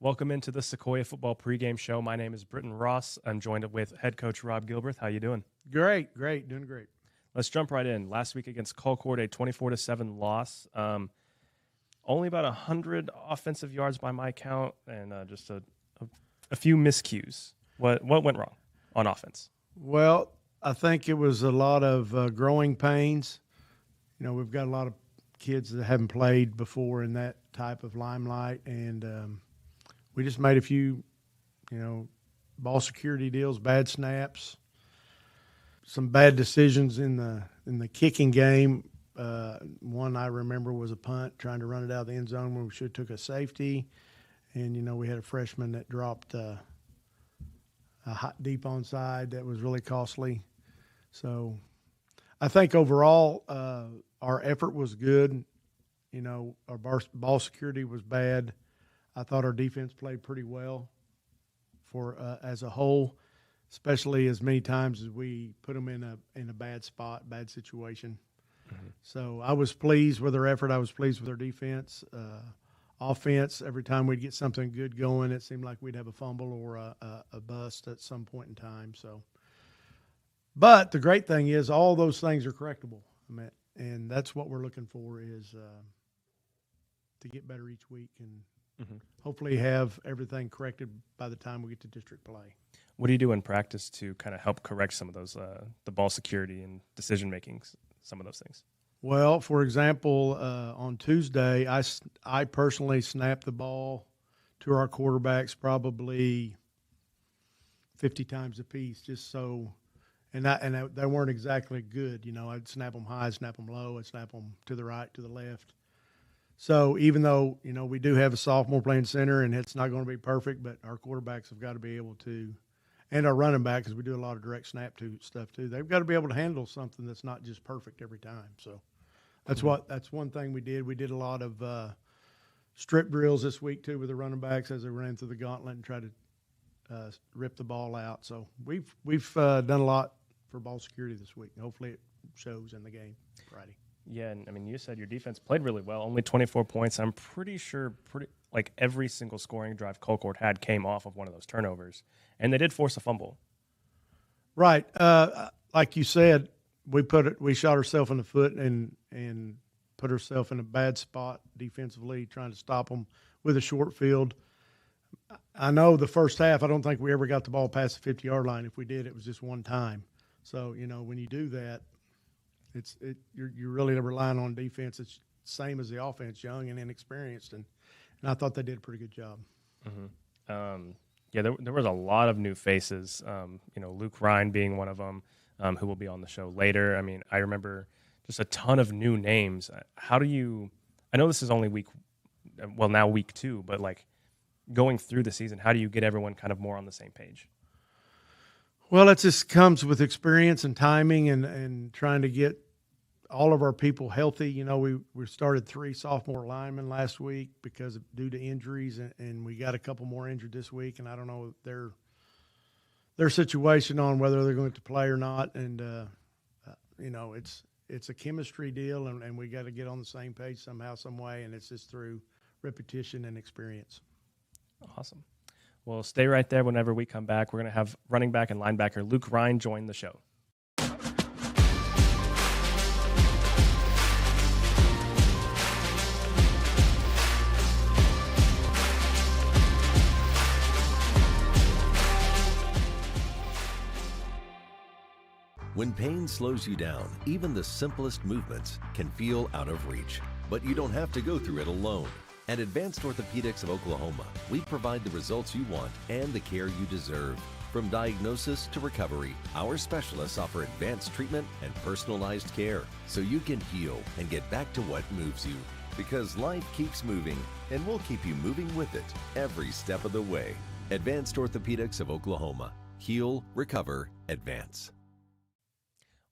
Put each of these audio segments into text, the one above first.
Welcome into the Sequoyah Football Pregame Show. My name is Britton Ross. I'm joined with head coach Rob Gilbreth. How you doing? Great, doing great. Let's jump right in. Last week against Colcord, a 24-7 loss. Only about 100 offensive yards by my count, and just a few miscues. What went wrong on offense? Well, I think it was a lot of growing pains. You know, we've got a lot of kids that haven't played before in that type of limelight, and we just made a few, ball security deals, bad snaps, some bad decisions in the kicking game. One I remember was a punt, trying to run it out of the end zone when we should have took a safety. And, we had a freshman that dropped a hot deep onside that was really costly. So I think overall our effort was good. Our ball security was bad. I thought our defense played pretty well for as a whole, especially as many times as we put them in a bad spot, bad situation. Mm-hmm. So I was pleased with their effort. I was pleased with their defense. Offense, every time we'd get something good going, it seemed like we'd have a fumble or a bust at some point in time. So, but the great thing is all those things are correctable. And that's what we're looking for is to get better each week and hopefully have everything corrected by the time we get to district play. What do you do in practice to kind of help correct some of those, the ball security and decision-making, some of those things? Well, for example, on Tuesday, I personally snapped the ball to our quarterbacks probably 50 times a piece, just so – and they weren't exactly good. I'd snap them high, snap them low, I'd snap them to the right, to the left. So even though, we do have a sophomore playing center and it's not going to be perfect, but our quarterbacks have got to be able to, and our running back, because we do a lot of direct snap stuff too, they've got to be able to handle something that's not just perfect every time. So that's one thing we did. We did a lot of strip drills this week too with the running backs as they ran through the gauntlet and tried to rip the ball out. So we've done a lot for ball security this week. Hopefully it shows in the game Friday. Yeah, and you said your defense played really well, only 24 points. I'm pretty sure every single scoring drive Colcord had came off of one of those turnovers, and they did force a fumble. Right. Like you said, we shot ourselves in the foot and put ourselves in a bad spot defensively, trying to stop them with a short field. I know the first half, I don't think we ever got the ball past the 50-yard line. If we did, it was just one time. So, when you do that, you're really relying on defense. It's the same as the offense, young and inexperienced, and I thought they did a pretty good job. Mm-hmm. There was a lot of new faces. Luke Ryan being one of them, who will be on the show later. I remember just a ton of new names. How do you? I know this is only week 2, but going through the season, how do you get everyone kind of more on the same page? Well, it just comes with experience and timing and trying to get all of our people healthy. We started 3 sophomore linemen last week due to injuries, and we got a couple more injured this week, and I don't know their situation on whether they're going to play or not. And, it's a chemistry deal, and we got to get on the same page somehow, some way, and it's just through repetition and experience. Awesome. Well, stay right there. Whenever we come back, we're going to have running back and linebacker Luke Ryan join the show. When pain slows you down, even the simplest movements can feel out of reach. But you don't have to go through it alone. At Advanced Orthopedics of Oklahoma, we provide the results you want and the care you deserve. From diagnosis to recovery, our specialists offer advanced treatment and personalized care so you can heal and get back to what moves you. Because life keeps moving and we'll keep you moving with it every step of the way. Advanced Orthopedics of Oklahoma. Heal, recover, advance.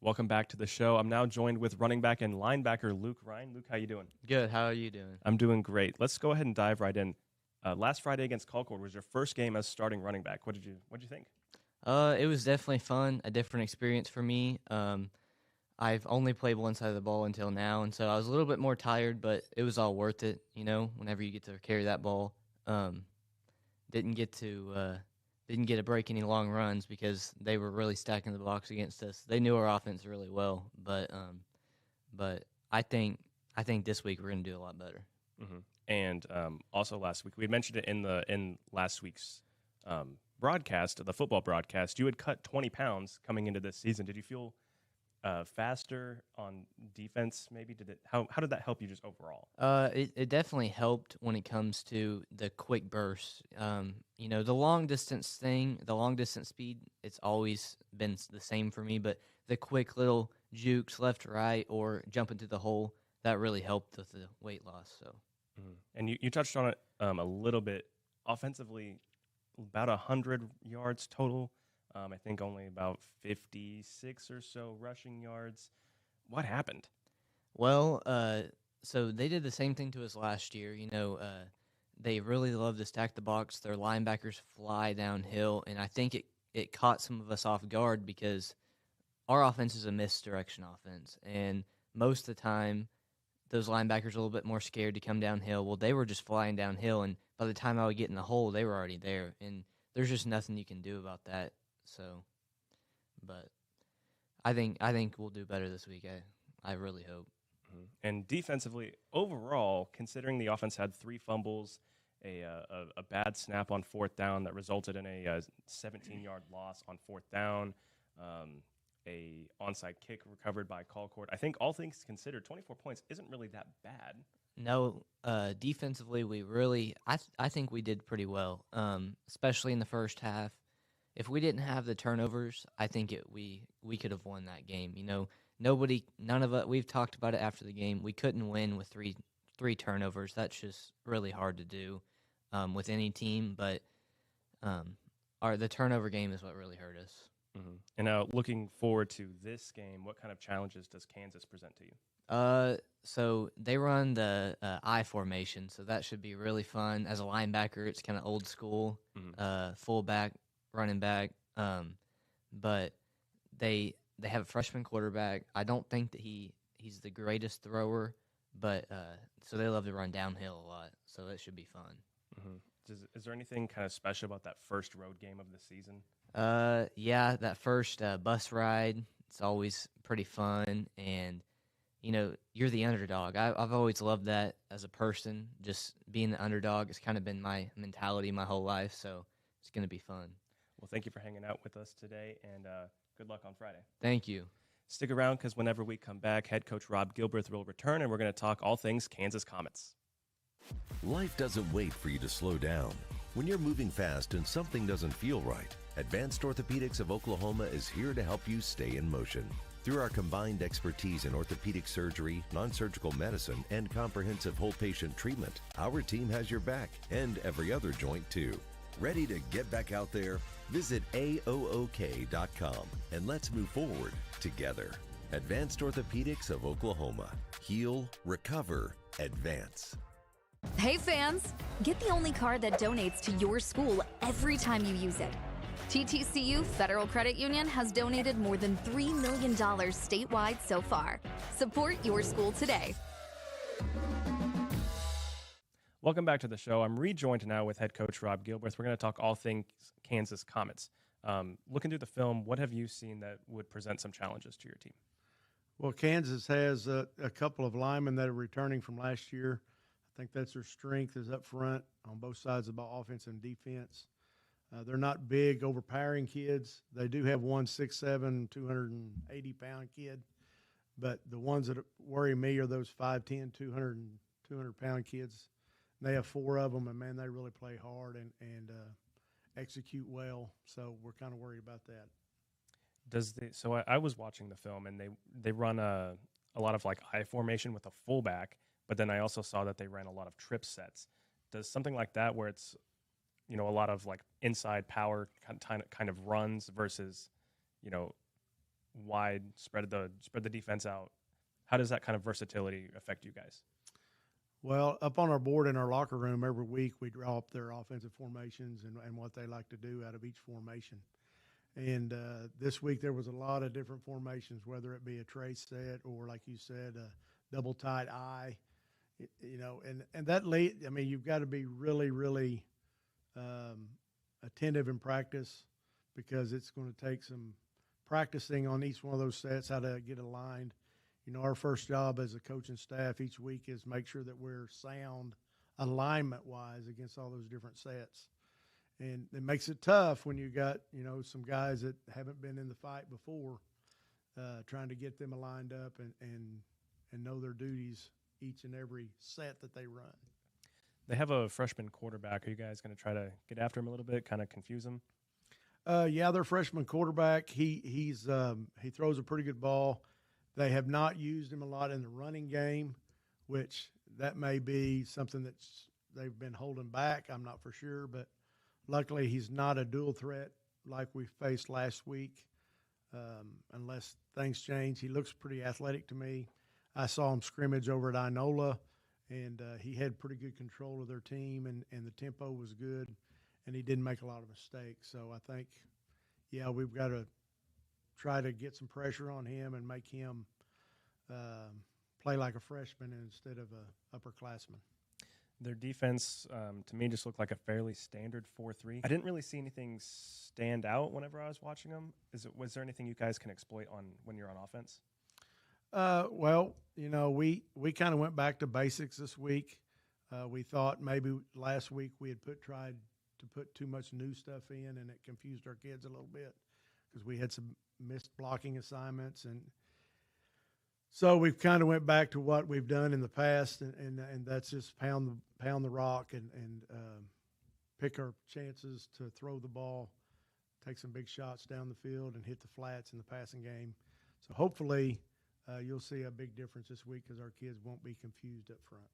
Welcome back to the show. I'm now joined with running back and linebacker Luke Ryan. Luke, how you doing? Good. How are you doing? I'm doing great. Let's go ahead and dive right in. Last Friday against Claremore was your first game as starting running back. What did you think? It was definitely fun, a different experience for me. I've only played one side of the ball until now, and so I was a little bit more tired, but it was all worth it, whenever you get to carry that ball. Didn't get to break any long runs because they were really stacking the box against us. They knew our offense really well, but I think this week we're going to do a lot better. Mm-hmm. And also last week, we mentioned it in last week's broadcast, the football broadcast. You had cut 20 pounds coming into this season. Did you feel faster on defense? Maybe how did that help you just overall? It definitely helped when it comes to the quick bursts. The long distance thing, the long distance speed, it's always been the same for me. But the quick little jukes left, right, or jump into the hole, that really helped with the weight loss. So. Mm-hmm. And you touched on it a little bit. Offensively, about 100 yards total. I think only about 56 or so rushing yards. What happened? Well, so they did the same thing to us last year. They really love to stack the box. Their linebackers fly downhill, and I think it caught some of us off guard because our offense is a misdirection offense, and most of the time those linebackers are a little bit more scared to come downhill. Well, they were just flying downhill, and by the time I would get in the hole, they were already there, and there's just nothing you can do about that. So, but I think we'll do better this week. I really hope. Mm-hmm. And defensively, overall, considering the offense had 3 fumbles, a bad snap on 4th down that resulted in a 17-yard loss on 4th down, a onside kick recovered by call court. I think all things considered, 24 points isn't really that bad. No, defensively, we really I think we did pretty well, especially in the first half. If we didn't have the turnovers, I think we could have won that game. None of us. We've talked about it after the game. We couldn't win with three turnovers. That's just really hard to do with any team. But the turnover game is what really hurt us. Mm-hmm. And now, looking forward to this game, what kind of challenges does Kansas present to you? So they run the I formation, so that should be really fun. As a linebacker, it's kind of old school. Mm-hmm. Fullback, running back, but they have a freshman quarterback. I don't think that he's the greatest thrower, but so they love to run downhill a lot, so that should be fun. Mm-hmm. Is there anything kind of special about that first road game of the season? Yeah, that first bus ride, it's always pretty fun, and you're the underdog. I've always loved that as a person, just being the underdog. It's kind of been my mentality my whole life, so it's going to be fun. Well, thank you for hanging out with us today, and good luck on Friday. Thank you. Stick around because whenever we come back, head coach Rob Gilbreth will return, and we're going to talk all things Kansas Comets. Life doesn't wait for you to slow down. When you're moving fast and something doesn't feel right, Advanced Orthopedics of Oklahoma is here to help you stay in motion. Through our combined expertise in orthopedic surgery, non-surgical medicine, and comprehensive whole patient treatment, our team has your back and every other joint too. Ready to get back out there? Visit AOOK.com and let's move forward together. Advanced Orthopedics of Oklahoma. Heal, recover, advance. Hey fans, get the only card that donates to your school every time you use it. TTCU Federal Credit Union has donated more than $3 million statewide so far. Support your school today. Welcome back to the show. I'm rejoined now with head coach Rob Gilbreth. We're going to talk all things Kansas Comets. Looking through the film, what have you seen that would present some challenges to your team? Well, Kansas has a couple of linemen that are returning from last year. I think that's their strength is up front on both sides of the ball, offense and defense. They're not big, overpowering kids. They do have one 6'7", 280-pound kid. But the ones that worry me are those 5'10", 200-pound kids. They have 4 of them, and, man, they really play hard and execute well. So we're kind of worried about that. So I was watching the film, and they run a lot of like I formation with a fullback, but then I also saw that they ran a lot of trip sets. does something like that where it's, you know, a lot of like inside power kind of runs versus, you know, wide spread the defense out. How does that kind of versatility affect you guys? Well, up on our board in our locker room every week, we draw up their offensive formations and what they like to do out of each formation. And this week there was a lot of different formations, whether it be a trace set or, like you said, a double tight eye. You know, and that late, I mean, you've got to be really, really attentive in practice, because it's going to take some practicing on each one of those sets, how to get aligned. You know, our first job as a coaching staff each week is make sure that we're sound alignment-wise against all those different sets. And it makes it tough when you got, you know, some guys that haven't been in the fight before, trying to get them aligned up and know their duties each and every set that they run. They have a freshman quarterback. Are you guys going to try to get after him a little bit, kind of confuse him? Yeah, their freshman quarterback, he throws a pretty good ball. They have not used him a lot in the running game, which that may be something they've been holding back. I'm not for sure, but luckily he's not a dual threat like we faced last week, unless things change. He looks pretty athletic to me. I saw him scrimmage over at Inola, and he had pretty good control of their team, and the tempo was good, and he didn't make a lot of mistakes. So I think, yeah, we've got to try to get some pressure on him and make him play like a freshman instead of a upperclassman. Their defense, to me, just looked like a fairly standard 4-3. I didn't really see anything stand out whenever I was watching them. Was there anything you guys can exploit on when you're on offense? Well, you know, we kind of went back to basics this week. We thought maybe last week we had tried to put too much new stuff in, and it confused our kids a little bit because we had some missed blocking assignments, and so we've kind of went back to what we've done in the past, and that's just pound the rock and pick our chances to throw the ball, take some big shots down the field, and hit the flats in the passing game. So hopefully you'll see a big difference this week because our kids won't be confused up front.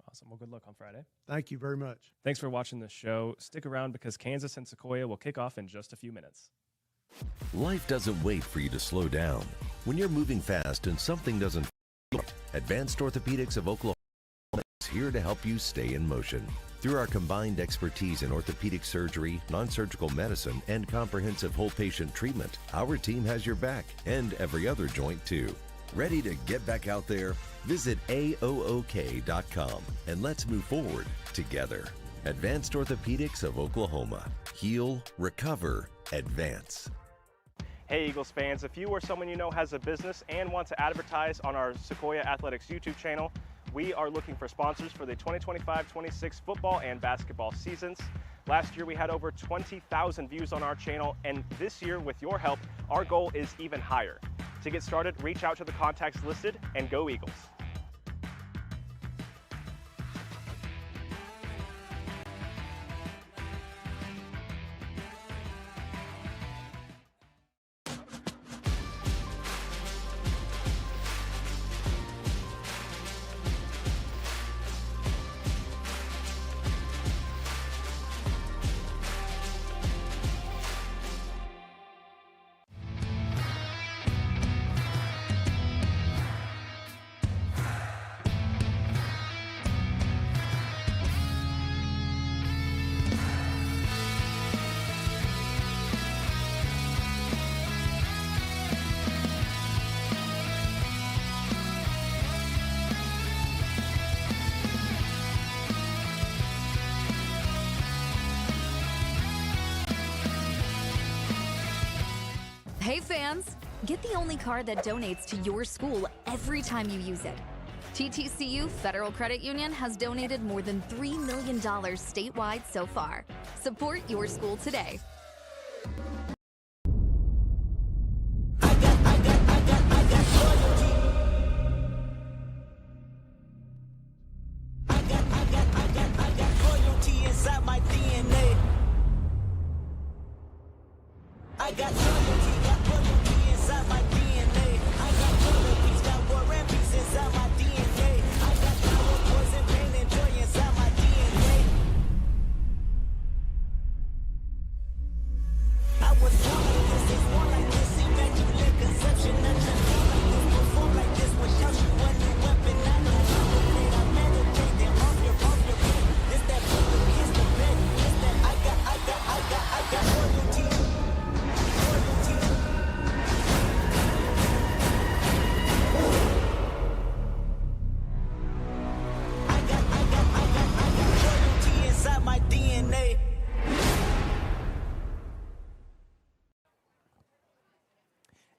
Awesome. Well, good luck on Friday. Thank you very much. Thanks for watching the show. Stick around because Kansas and Sequoyah will kick off in just a few minutes. Life doesn't wait for you to slow down. When you're moving fast and something doesn't, Advanced Orthopedics of Oklahoma is here to help you stay in motion. Through our combined expertise in orthopedic surgery, non-surgical medicine, and comprehensive whole patient treatment, our team has your back and every other joint too. Ready to get back out there? Visit AOOK.com and let's move forward together. Advanced Orthopedics of Oklahoma. Heal, recover, advance. Hey Eagles fans, if you or someone you know has a business and want to advertise on our Sequoyah Athletics YouTube channel, we are looking for sponsors for the 2025-26 football and basketball seasons. Last year we had over 20,000 views on our channel, and this year with your help, our goal is even higher. To get started, reach out to the contacts listed and go Eagles. Hey fans, get the only card that donates to your school every time you use it. TTCU Federal Credit Union has donated more than $3 million statewide so far. Support your school today.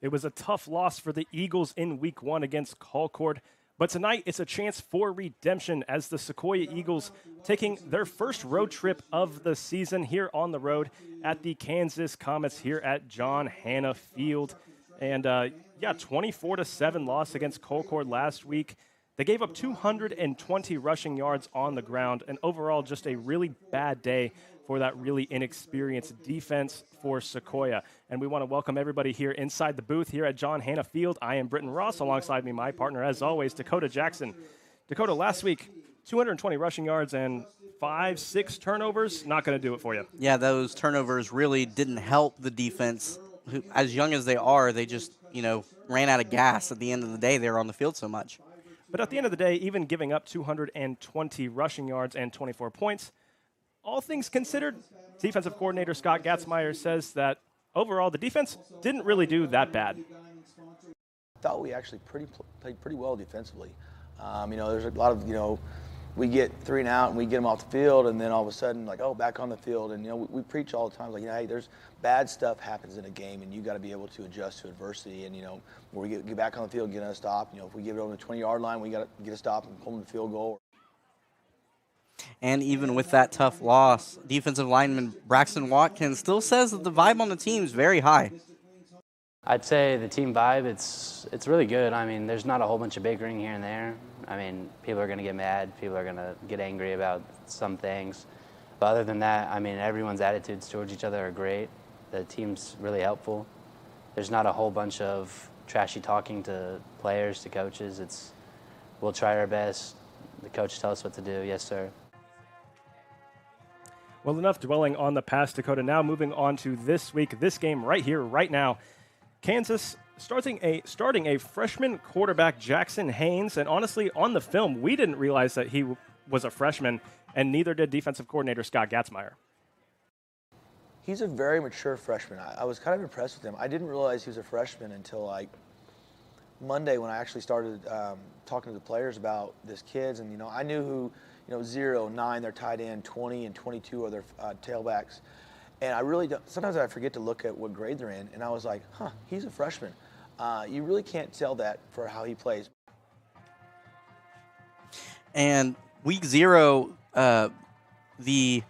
It was a tough loss for the Eagles in Week 1 against Concord, but tonight it's a chance for redemption as the Sequoyah Eagles taking their first road trip of the season here on the road at the Kansas Comets here at John Hanna Field. And 24-7 loss against Concord last week. They gave up 220 rushing yards on the ground, and overall just a really bad day for that really inexperienced defense for Sequoyah. And we want to welcome everybody here inside the booth here at John Hanna Field. I am Britton Ross. Alongside me, my partner, as always, Dakota Jackson. Dakota, last week, 220 rushing yards and 5-6 turnovers. Not going to do it for you. Yeah, those turnovers really didn't help the defense. Who, as young as they are, they just, ran out of gas at the end of the day. They were on the field so much. But at the end of the day, even giving up 220 rushing yards and 24 points, all things considered, defensive coordinator Scott Gatzmeyer says that overall the defense didn't really do that bad. I thought we actually played pretty well defensively. There's a lot of, we get 3 and out and we get them off the field, and then all of a sudden, back on the field. And, we preach all the time, hey, there's bad stuff happens in a game, and you got to be able to adjust to adversity. And, when we get back on the field, get a stop. If we give it over the 20-yard line, we got to get a stop and pull them the field goal. And even with that tough loss, defensive lineman Braxton Watkins still says that the vibe on the team is very high. I'd say the team vibe, it's really good. I mean, there's not a whole bunch of bickering here and there. I mean, people are going to get mad. People are going to get angry about some things. But other than that, I mean, everyone's attitudes towards each other are great. The team's really helpful. There's not a whole bunch of trashy talking to players, to coaches. We'll try our best. The coach tells us what to do. Yes, sir. Well, enough dwelling on the past, Dakota. Now moving on to this week, this game right here, right now. Kansas starting a freshman quarterback, Jackson Haynes. And honestly, on the film, we didn't realize that he was a freshman, and neither did defensive coordinator Scott Gatzmeyer. He's a very mature freshman. I was kind of impressed with him. I didn't realize he was a freshman until Monday when I actually started talking to the players about this kids. And, I knew who, 0, 9, their tight end, 20 and 22 are their tailbacks. And I really don't, sometimes I forget to look at what grade they're in. And I was like, he's a freshman. You really can't tell that for how he plays. And week 0, the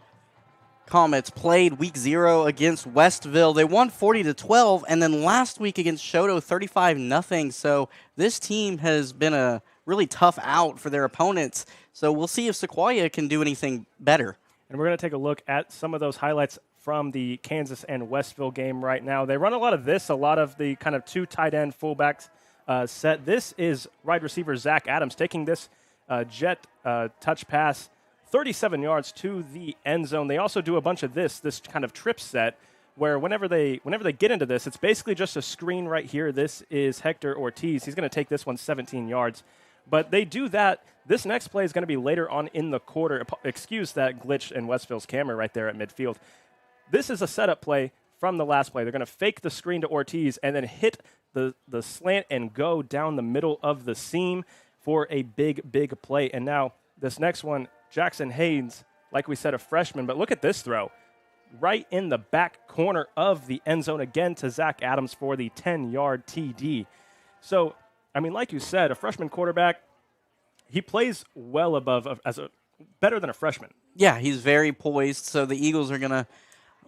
Comets played week 0 against Westville. They won 40-12, and then last week against Shoto, 35-0. So this team has been a really tough out for their opponents. So we'll see if Sequoyah can do anything better. And we're going to take a look at some of those highlights from the Kansas and Westville game right now. They run a lot of the kind of 2 tight end fullbacks set. This is wide receiver Zach Adams taking this jet touch pass 37 yards to the end zone. They also do a bunch of this kind of trip set where whenever they get into this, it's basically just a screen right here. This is Hector Ortiz. He's going to take this one 17 yards. But they do that. This next play is going to be later on in the quarter. Excuse that glitch in Westville's camera right there at midfield. This is a setup play from the last play. They're going to fake the screen to Ortiz and then hit the slant and go down the middle of the seam for a big play. And now this next one, Jackson Haynes, like we said, a freshman. But look at this throw. Right in the back corner of the end zone again to Zach Adams for the 10-yard TD. So, I mean, like you said, a freshman quarterback, he plays well above, better than a freshman. Yeah, he's very poised, so the Eagles are going to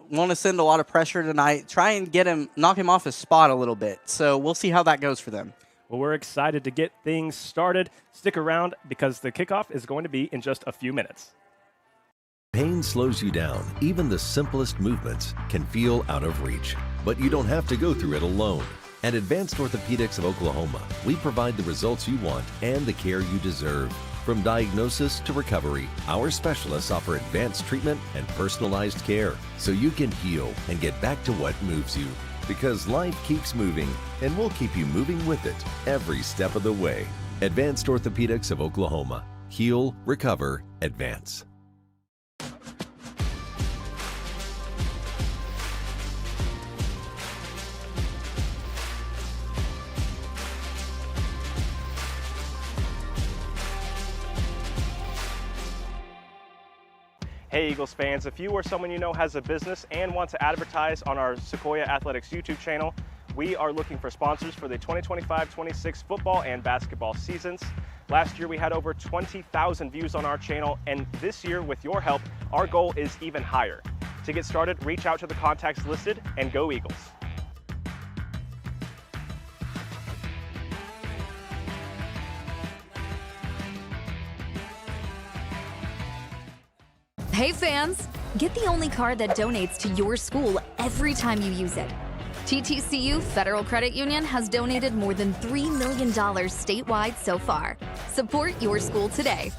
want to send a lot of pressure tonight, try and knock him off his spot a little bit. So we'll see how that goes for them. Well, we're excited to get things started. Stick around because the kickoff is going to be in just a few minutes. Pain slows you down. Even the simplest movements can feel out of reach. But you don't have to go through it alone. At Advanced Orthopedics of Oklahoma, we provide the results you want and the care you deserve. From diagnosis to recovery, our specialists offer advanced treatment and personalized care so you can heal and get back to what moves you. Because life keeps moving, and we'll keep you moving with it every step of the way. Advanced Orthopedics of Oklahoma. Heal, recover, advance. Hey Eagles fans, if you or someone you know has a business and want to advertise on our Sequoyah Athletics YouTube channel, We are looking for sponsors for the 2025-26 football and basketball seasons. Last year we had over 20,000 views on our channel, and this year with your help, our goal is even higher. To get started, reach out to the contacts listed and go Eagles. Hey fans, get the only card that donates to your school every time you use it. TTCU Federal Credit Union has donated more than $3 million statewide so far. Support your school today.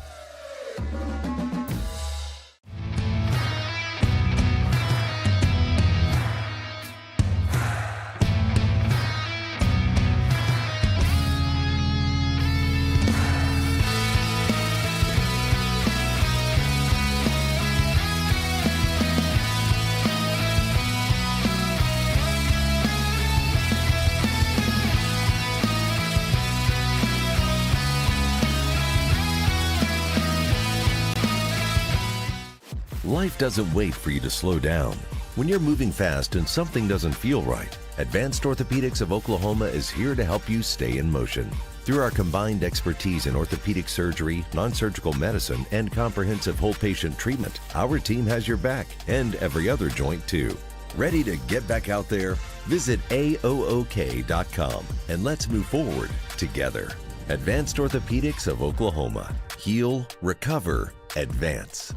Life doesn't wait for you to slow down. When you're moving fast and something doesn't feel right, Advanced Orthopedics of Oklahoma is here to help you stay in motion. Through our combined expertise in orthopedic surgery, non-surgical medicine, and comprehensive whole patient treatment, our team has your back and every other joint too. Ready to get back out there? Visit AOOK.com and let's move forward together. Advanced Orthopedics of Oklahoma. Heal, recover, advance.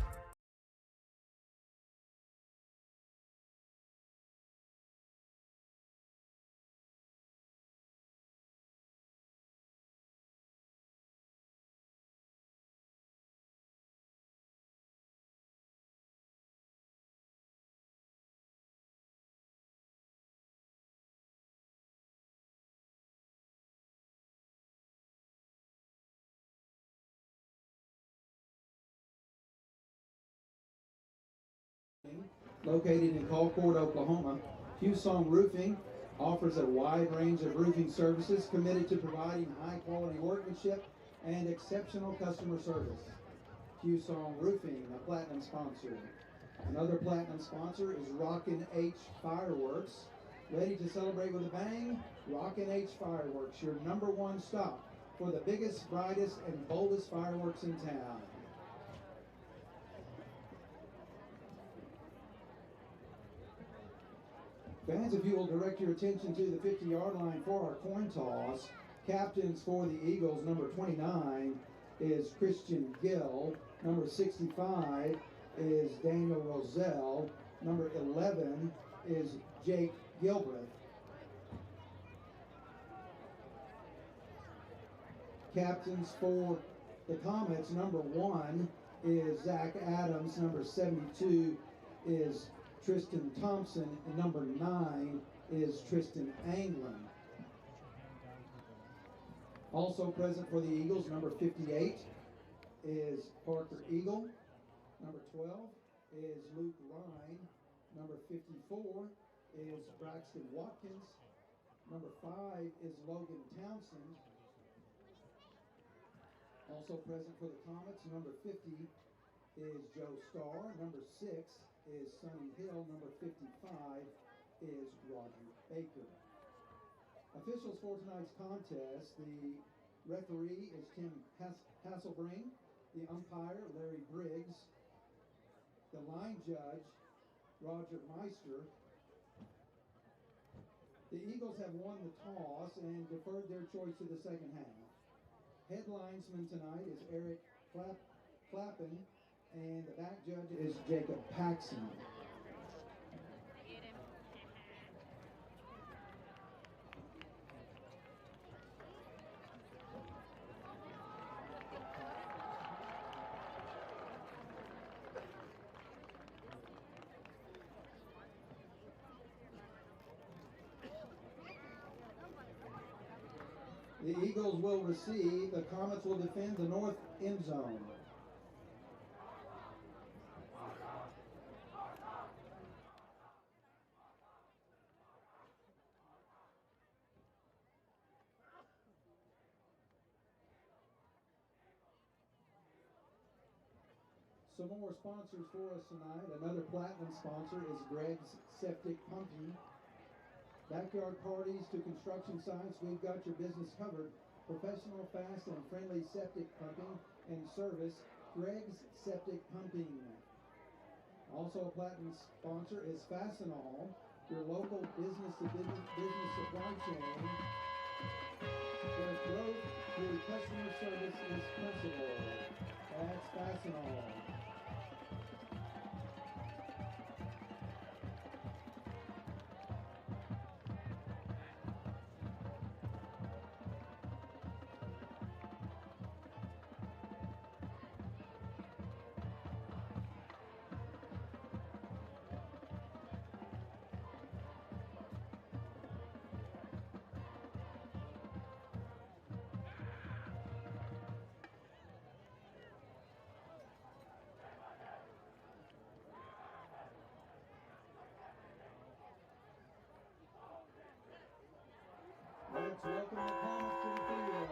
Located in Colcord, Oklahoma, Hewsong Roofing offers a wide range of roofing services committed to providing high-quality workmanship and exceptional customer service. Hewsong Roofing, a platinum sponsor. Another platinum sponsor is Rockin' H Fireworks. Ready to celebrate with a bang? Rockin' H Fireworks, your #1 stop for the biggest, brightest, and boldest fireworks in town. Fans, if you will direct your attention to the 50-yard line for our coin toss. Captains for the Eagles, number 29 is Christian Gill. Number 65 is Daniel Roselle. Number 11 is Jake Gilbreth. Captains for the Comets, number 1 is Zach Adams. Number 72 is Tristan Thompson, and number 9 is Tristan Anglin. Also present for the Eagles, number 58 is Parker Eagle. Number 12 is Luke Ryan. Number 54 is Braxton Watkins. Number 5 is Logan Townsend. Also present for the Comets, number 50 is Joe Starr. Number 6 is Sonny Hill. Number 55 is Roger Baker. Officials for tonight's contest, the referee is Tim Hasselbring, the umpire Larry Briggs, the line judge Roger Meister. The Eagles have won the toss and deferred their choice to the second half. Head linesman tonight is Eric Clappin, and the back judge is Jacob Paxson. The Eagles will receive, the Comets will defend the north end zone. Some more sponsors for us tonight. Another platinum sponsor is Greg's Septic Pumping. Backyard parties to construction sites, we've got your business covered. Professional, fast, and friendly septic pumping and service, Greg's Septic Pumping. Also a platinum sponsor is Fastenal, your local business supply chain, where growth through customer service is principal. That's Fastenal. Let's welcome the Comets to the field.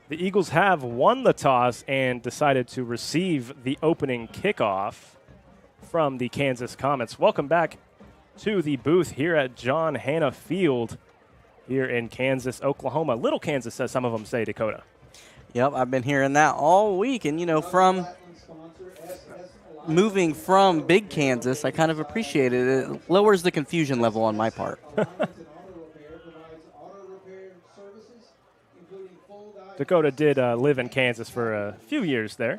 The Eagles have won the toss and decided to receive the opening kickoff from the Kansas Comets. Welcome back to the booth here at John Hanna Field here in Kansas, Oklahoma. Little Kansas, as some of them say, Dakota. Yep, I've been hearing that all week. And, you know, from moving from big Kansas, I kind of appreciate it. It lowers the confusion level on my part. Dakota did live in Kansas for a few years there.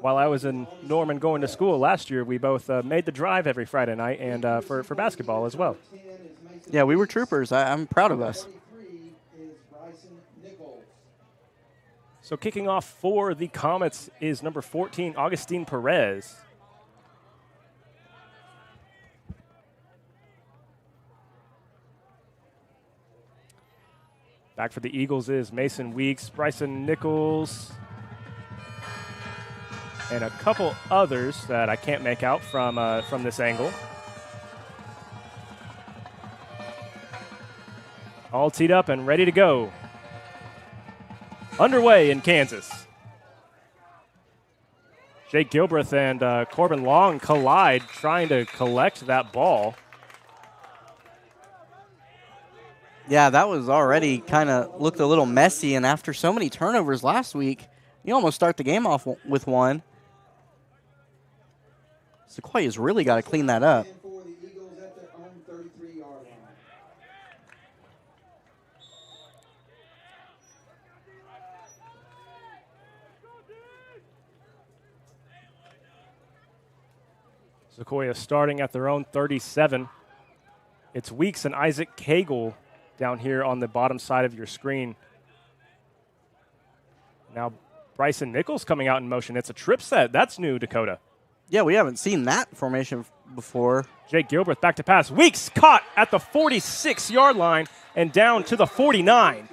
While I was in Norman going to school last year, we both made the drive every Friday night and for basketball as well. Yeah, we were troopers. I'm proud of us. So kicking off for the Comets is number 14, Augustine Perez. Back for the Eagles is Mason Weeks, Bryson Nichols, and a couple others that I can't make out from this angle. All teed up and ready to go. Underway in Kansas. Jake Gilbreth and Corbin Long collide, trying to collect that ball. Yeah, that was already kind of looked a little messy, and after so many turnovers last week, you almost start the game off with one. Sequoiah's really got to clean that up. Sequoyah starting at their own 37. It's Weeks and Isaac Cagle down here on the bottom side of your screen. Now Bryson Nichols coming out in motion. It's a trip set. That's new, Dakota. Yeah, we haven't seen that formation before. Jake Gilbreth back to pass. Weeks caught at the 46-yard line and down to the 49.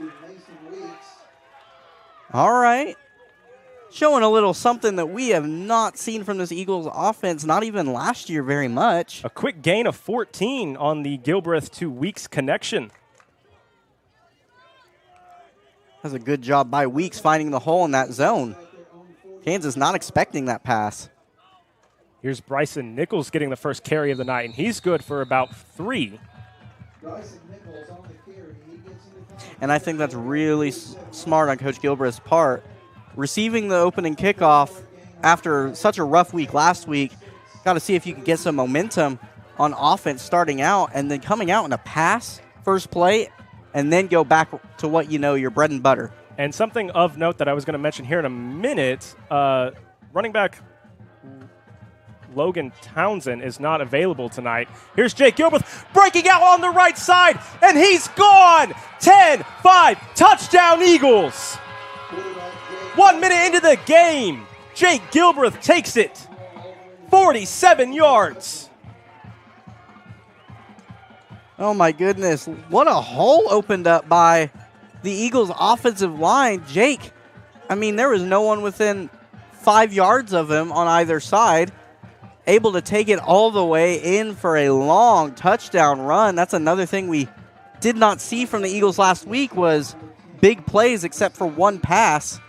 All right. Showing a little something that we have not seen from this Eagles offense, not even last year very much. A quick gain of 14 on the Gilbreth to Weeks connection. That's a good job by Weeks finding the hole in that zone. Kansas not expecting that pass. Here's Bryson Nichols getting the first carry of the night, and he's good for about 3. And I think that's really smart on Coach Gilbreth's part. Receiving the opening kickoff after such a rough week last week, got to see if you can get some momentum on offense starting out and then coming out in a pass first play and then go back to what you know, your bread and butter. And something of note that I was going to mention here in a minute, running back Logan Townsend is not available tonight. Here's Jake Gilbreth breaking out on the right side, and he's gone! 10-5, touchdown Eagles! 1 minute into the game, Jake Gilbreth takes it. 47 yards. Oh, my goodness. What a hole opened up by the Eagles' offensive line. Jake, I mean, there was no one within 5 yards of him on either side, able to take it all the way in for a long touchdown run. That's another thing we did not see from the Eagles last week was big plays except for one pass.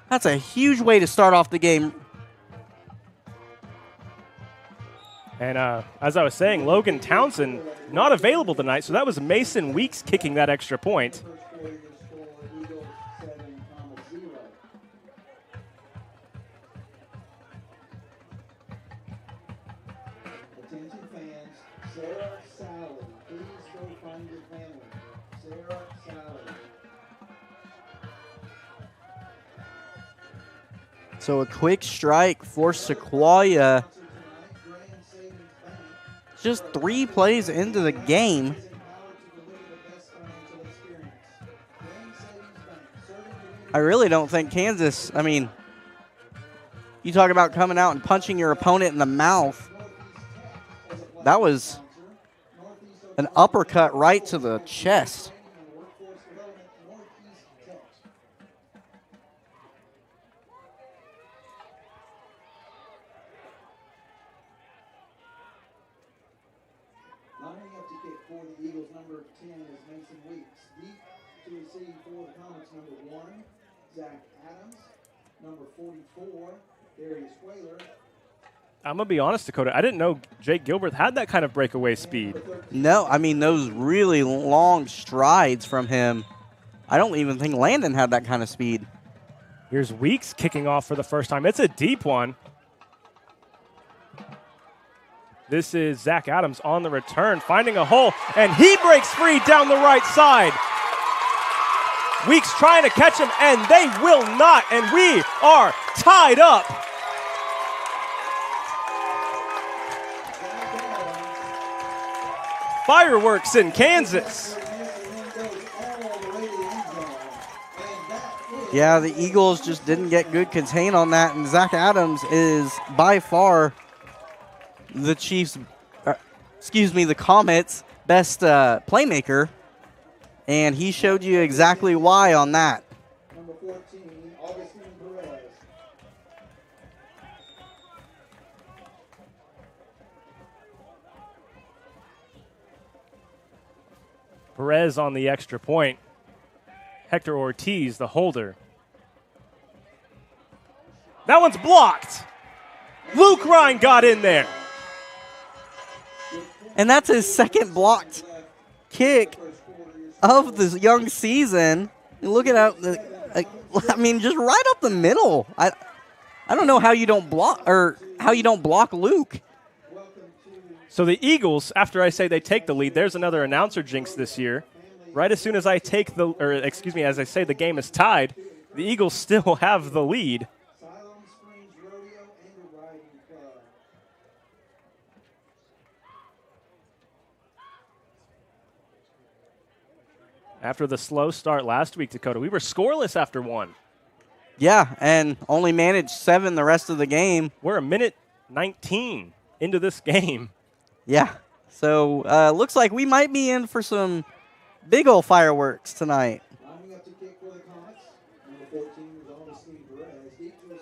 That's a huge way to start off the game. And as I was saying, Logan Townsend not available tonight, so that was Mason Weeks kicking that extra point. So a quick strike for Sequoyah. Just 3 plays into the game. I really don't think Kansas, I mean, you talk about coming out and punching your opponent in the mouth. That was an uppercut right to the chest. I'm going to be honest, Dakota, I didn't know Jake Gilbert had that kind of breakaway speed. No, I mean, those really long strides from him. I don't even think Landon had that kind of speed. Here's Weeks kicking off for the first time. It's a deep one. This is Zach Adams on the return, finding a hole, and he breaks free down the right side. Weeks trying to catch him, and they will not, and we are tied up. Fireworks in Kansas. Yeah, the Eagles just didn't get good contain on that, and Zach Adams is by far the Chiefs, the Comets' best playmaker, and he showed you exactly why on that. Perez on the extra point. Hector Ortiz, the holder. That one's blocked. Luke Ryan got in there. And that's his second blocked kick of the young season. Look at I mean, just right up the middle. I don't know how you don't block Luke. So the Eagles, after I say they take the lead, there's another announcer jinx this year. Right as soon as I as I say the game is tied, the Eagles still have the lead. After the slow start last week, Dakota, we were scoreless after one. Yeah, and only managed 7 the rest of the game. We're a minute 19 into this game. Yeah, so looks like we might be in for some big old fireworks tonight.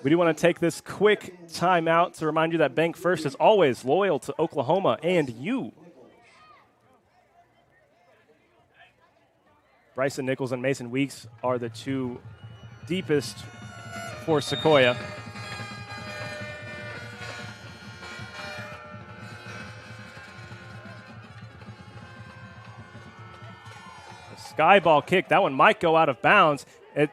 We do want to take this quick timeout to remind you that Bank First is always loyal to Oklahoma and you. Bryson Nichols and Mason Weeks are the two deepest for Sequoyah. Sky ball kick. That one might go out of bounds. It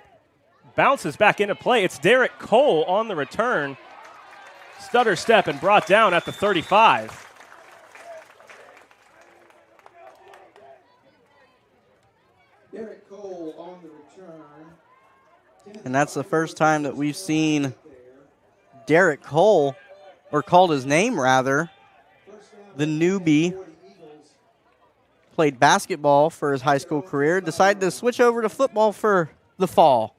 bounces back into play. It's Derek Cole on the return. Stutter step and brought down at the 35. Derek Cole on the return. And that's the first time that we've seen Derek Cole, or called his name rather, the newbie. Played basketball for his high school career, decided to switch over to football for the fall.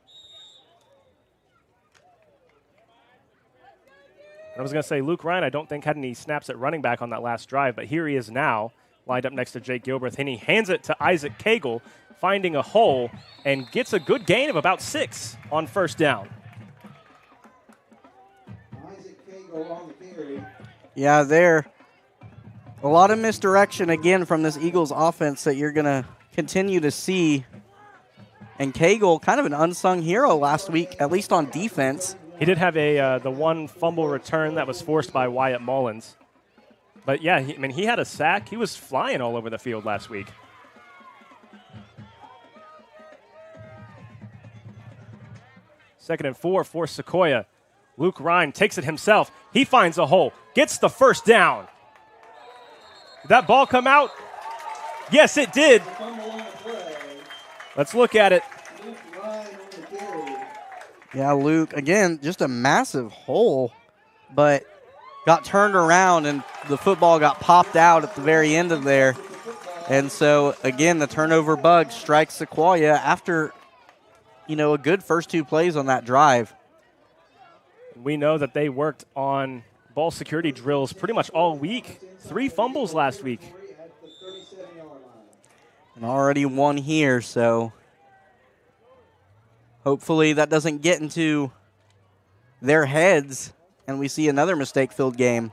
I was going to say Luke Ryan, I don't think had any snaps at running back on that last drive, but here he is now, lined up next to Jake Gilbert, and he hands it to Isaac Cagle, finding a hole, and gets a good gain of about 6 on first down. Yeah, there. A lot of misdirection again from this Eagles offense that you're going to continue to see. And Cagle, kind of an unsung hero last week, at least on defense. He did have the one fumble return that was forced by Wyatt Mullins. But, yeah, he had a sack. He was flying all over the field last week. Second and 4 for Sequoyah. Luke Ryan takes it himself. He finds a hole, gets the first down. Did that ball come out? Yes, it did. Let's look at it. Yeah, Luke, again, just a massive hole, but got turned around and the football got popped out at the very end of there. And so, again, the turnover bug strikes Sequoyah after, a good first 2 plays on that drive. We know that they worked on ball security drills pretty much all week. 3 fumbles last week. And already 1 here, so hopefully that doesn't get into their heads and we see another mistake-filled game.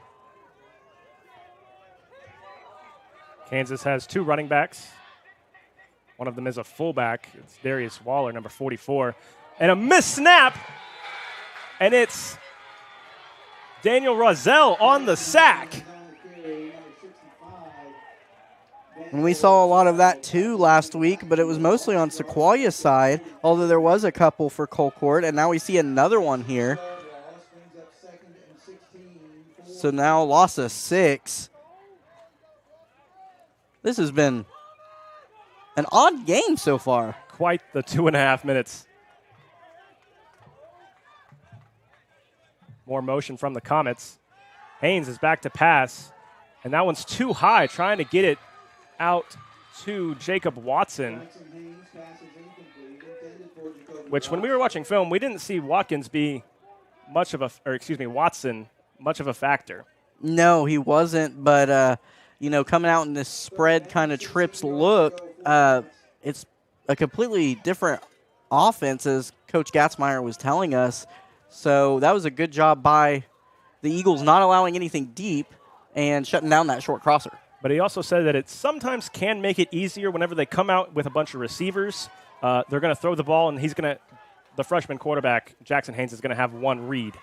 Kansas has 2 running backs. One of them is a fullback. It's Darius Waller, number 44. And a missed snap. And it's Daniel Rozelle on the sack. And we saw a lot of that too last week, but it was mostly on Sequoiah's side, although there was a couple for Colcord, and now we see another one here. So now loss of 6. This has been an odd game so far. Quite the 2.5 minutes. More motion from the Comets. Haynes is back to pass, and that one's too high, trying to get it out to Jacob Watson, which when we were watching film, we didn't see Watson much of a factor. No, he wasn't, but coming out in this spread kind of trips look, it's a completely different offense, as Coach Gatzmeyer was telling us. So that was a good job by the Eagles not allowing anything deep and shutting down that short crosser. But he also said that it sometimes can make it easier whenever they come out with a bunch of receivers. They're going to throw the ball, and the freshman quarterback, Jackson Haynes, is going to have one read.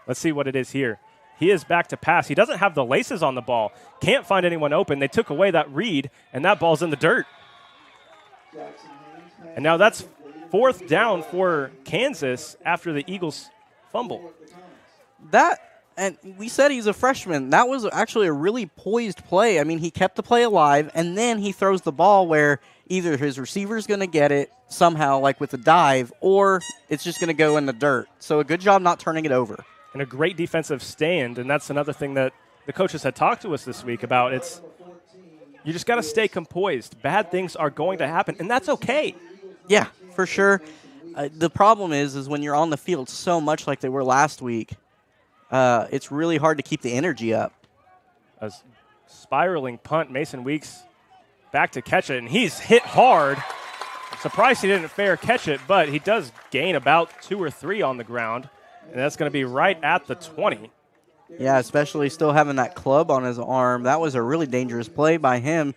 Let's see what it is here. He is back to pass. He doesn't have the laces on the ball. Can't find anyone open. They took away that read, and that ball's in the dirt. And now that's 4th down for Kansas after the Eagles fumble. And we said he's a freshman. That was actually a really poised play. I mean, he kept the play alive, and then he throws the ball where either his receiver's going to get it somehow, like with a dive, or it's just going to go in the dirt. So a good job not turning it over. And a great defensive stand, and that's another thing that the coaches had talked to us this week about. You just got to stay composed. Bad things are going to happen, and that's okay. Yeah, for sure. The problem is when you're on the field so much like they were last week, it's really hard to keep the energy up. A spiraling punt, Mason Weeks back to catch it, and he's hit hard. I'm surprised he didn't fair catch it, but he does gain about 2 or 3 on the ground, and that's going to be right at the 20. Yeah, especially still having that club on his arm. That was a really dangerous play by him,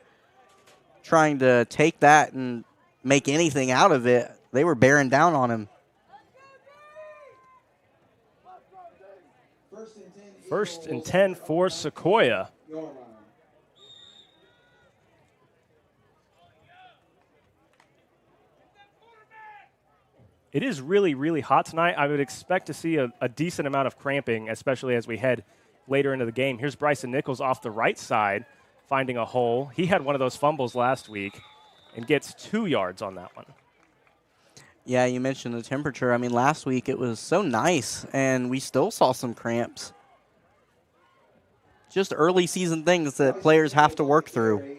trying to take that and make anything out of it. They were bearing down on him. First and 10 for Sequoyah. It is really, really hot tonight. I would expect to see a decent amount of cramping, especially as we head later into the game. Here's Bryson Nichols off the right side, finding a hole. He had one of those fumbles last week and gets 2 yards on that one. Yeah, you mentioned the temperature. I mean, last week it was so nice, and we still saw some cramps. Just early season things that players have to work through.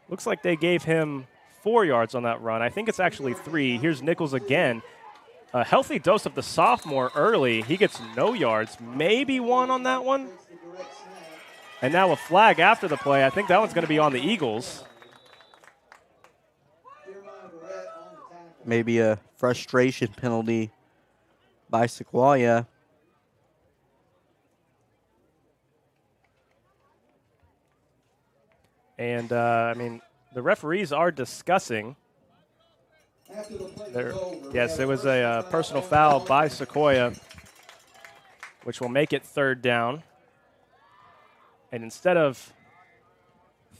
Looks like they gave him 4 yards on that run. I think it's actually 3. Here's Nichols again. A healthy dose of the sophomore early. He gets no yards, maybe 1 on that one. And now a flag after the play. I think that one's going to be on the Eagles. maybe a frustration penalty by Sequoyah. And, I mean, the referees are discussing. Yes, it was a personal foul by Sequoyah, which will make it 3rd down. And instead of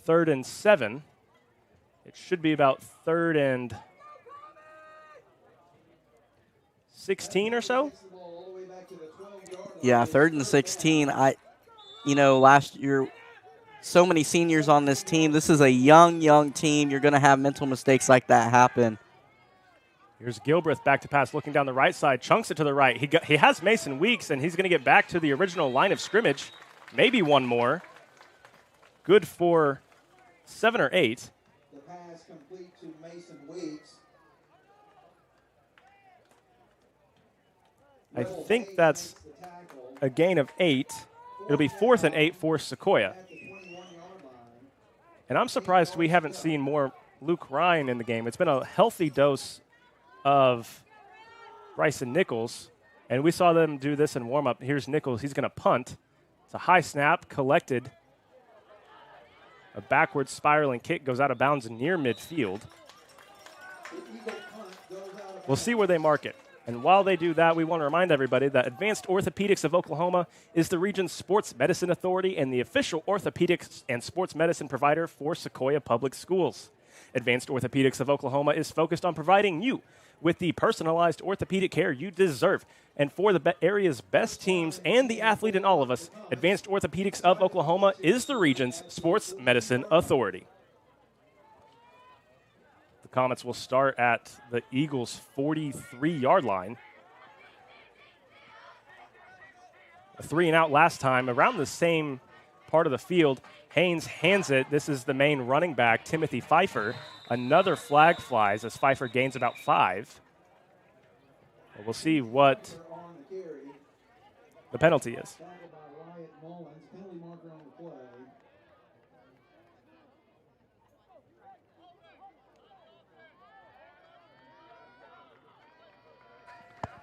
3rd and 7, it should be about 3rd and 16 or so. Yeah, 3rd and 16. Last year, so many seniors on this team. This is a young team. You're going to have mental mistakes like that happen. Here's Gilbreth back to pass, looking down the right side, chunks it to the right. He has Mason Weeks, and he's going to get back to the original line of scrimmage. Maybe one more. Good for 7 or 8. The pass complete to Mason Weeks. I think that's a gain of 8. It'll be 4th and 8 for Sequoyah. And I'm surprised we haven't seen more Luke Ryan in the game. It's been a healthy dose of Bryson Nichols, and we saw them do this in warm-up. Here's Nichols. He's going to punt. It's a high snap, collected. A backward spiraling kick goes out of bounds near midfield. We'll see where they mark it. And while they do that, we want to remind everybody that Advanced Orthopedics of Oklahoma is the region's sports medicine authority and the official orthopedics and sports medicine provider for Sequoyah Public Schools. Advanced Orthopedics of Oklahoma is focused on providing you with the personalized orthopedic care you deserve. And for the area's best teams and the athlete in all of us, Advanced Orthopedics of Oklahoma is the region's sports medicine authority. The Comets will start at the Eagles' 43-yard line. A 3-and-out last time, around the same part of the field. Haynes hands it. This is the main running back, Timothy Pfeiffer. Another flag flies as Pfeiffer gains about 5. We'll see what the penalty is.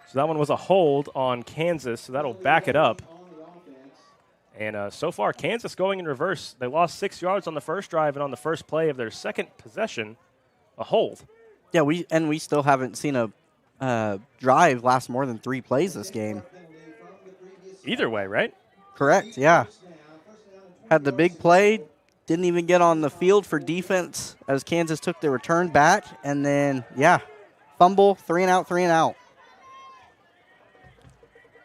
So that one was a hold on Kansas, so that'll back it up. And so far, Kansas going in reverse. They lost 6 yards on the first drive, and on the first play of their second possession, a hold. Yeah, we still haven't seen a drive last more than 3 plays this game. Either way, right? Correct, yeah. Had the big play, didn't even get on the field for defense as Kansas took the return back, and then, yeah, fumble, 3-and-out, 3-and-out.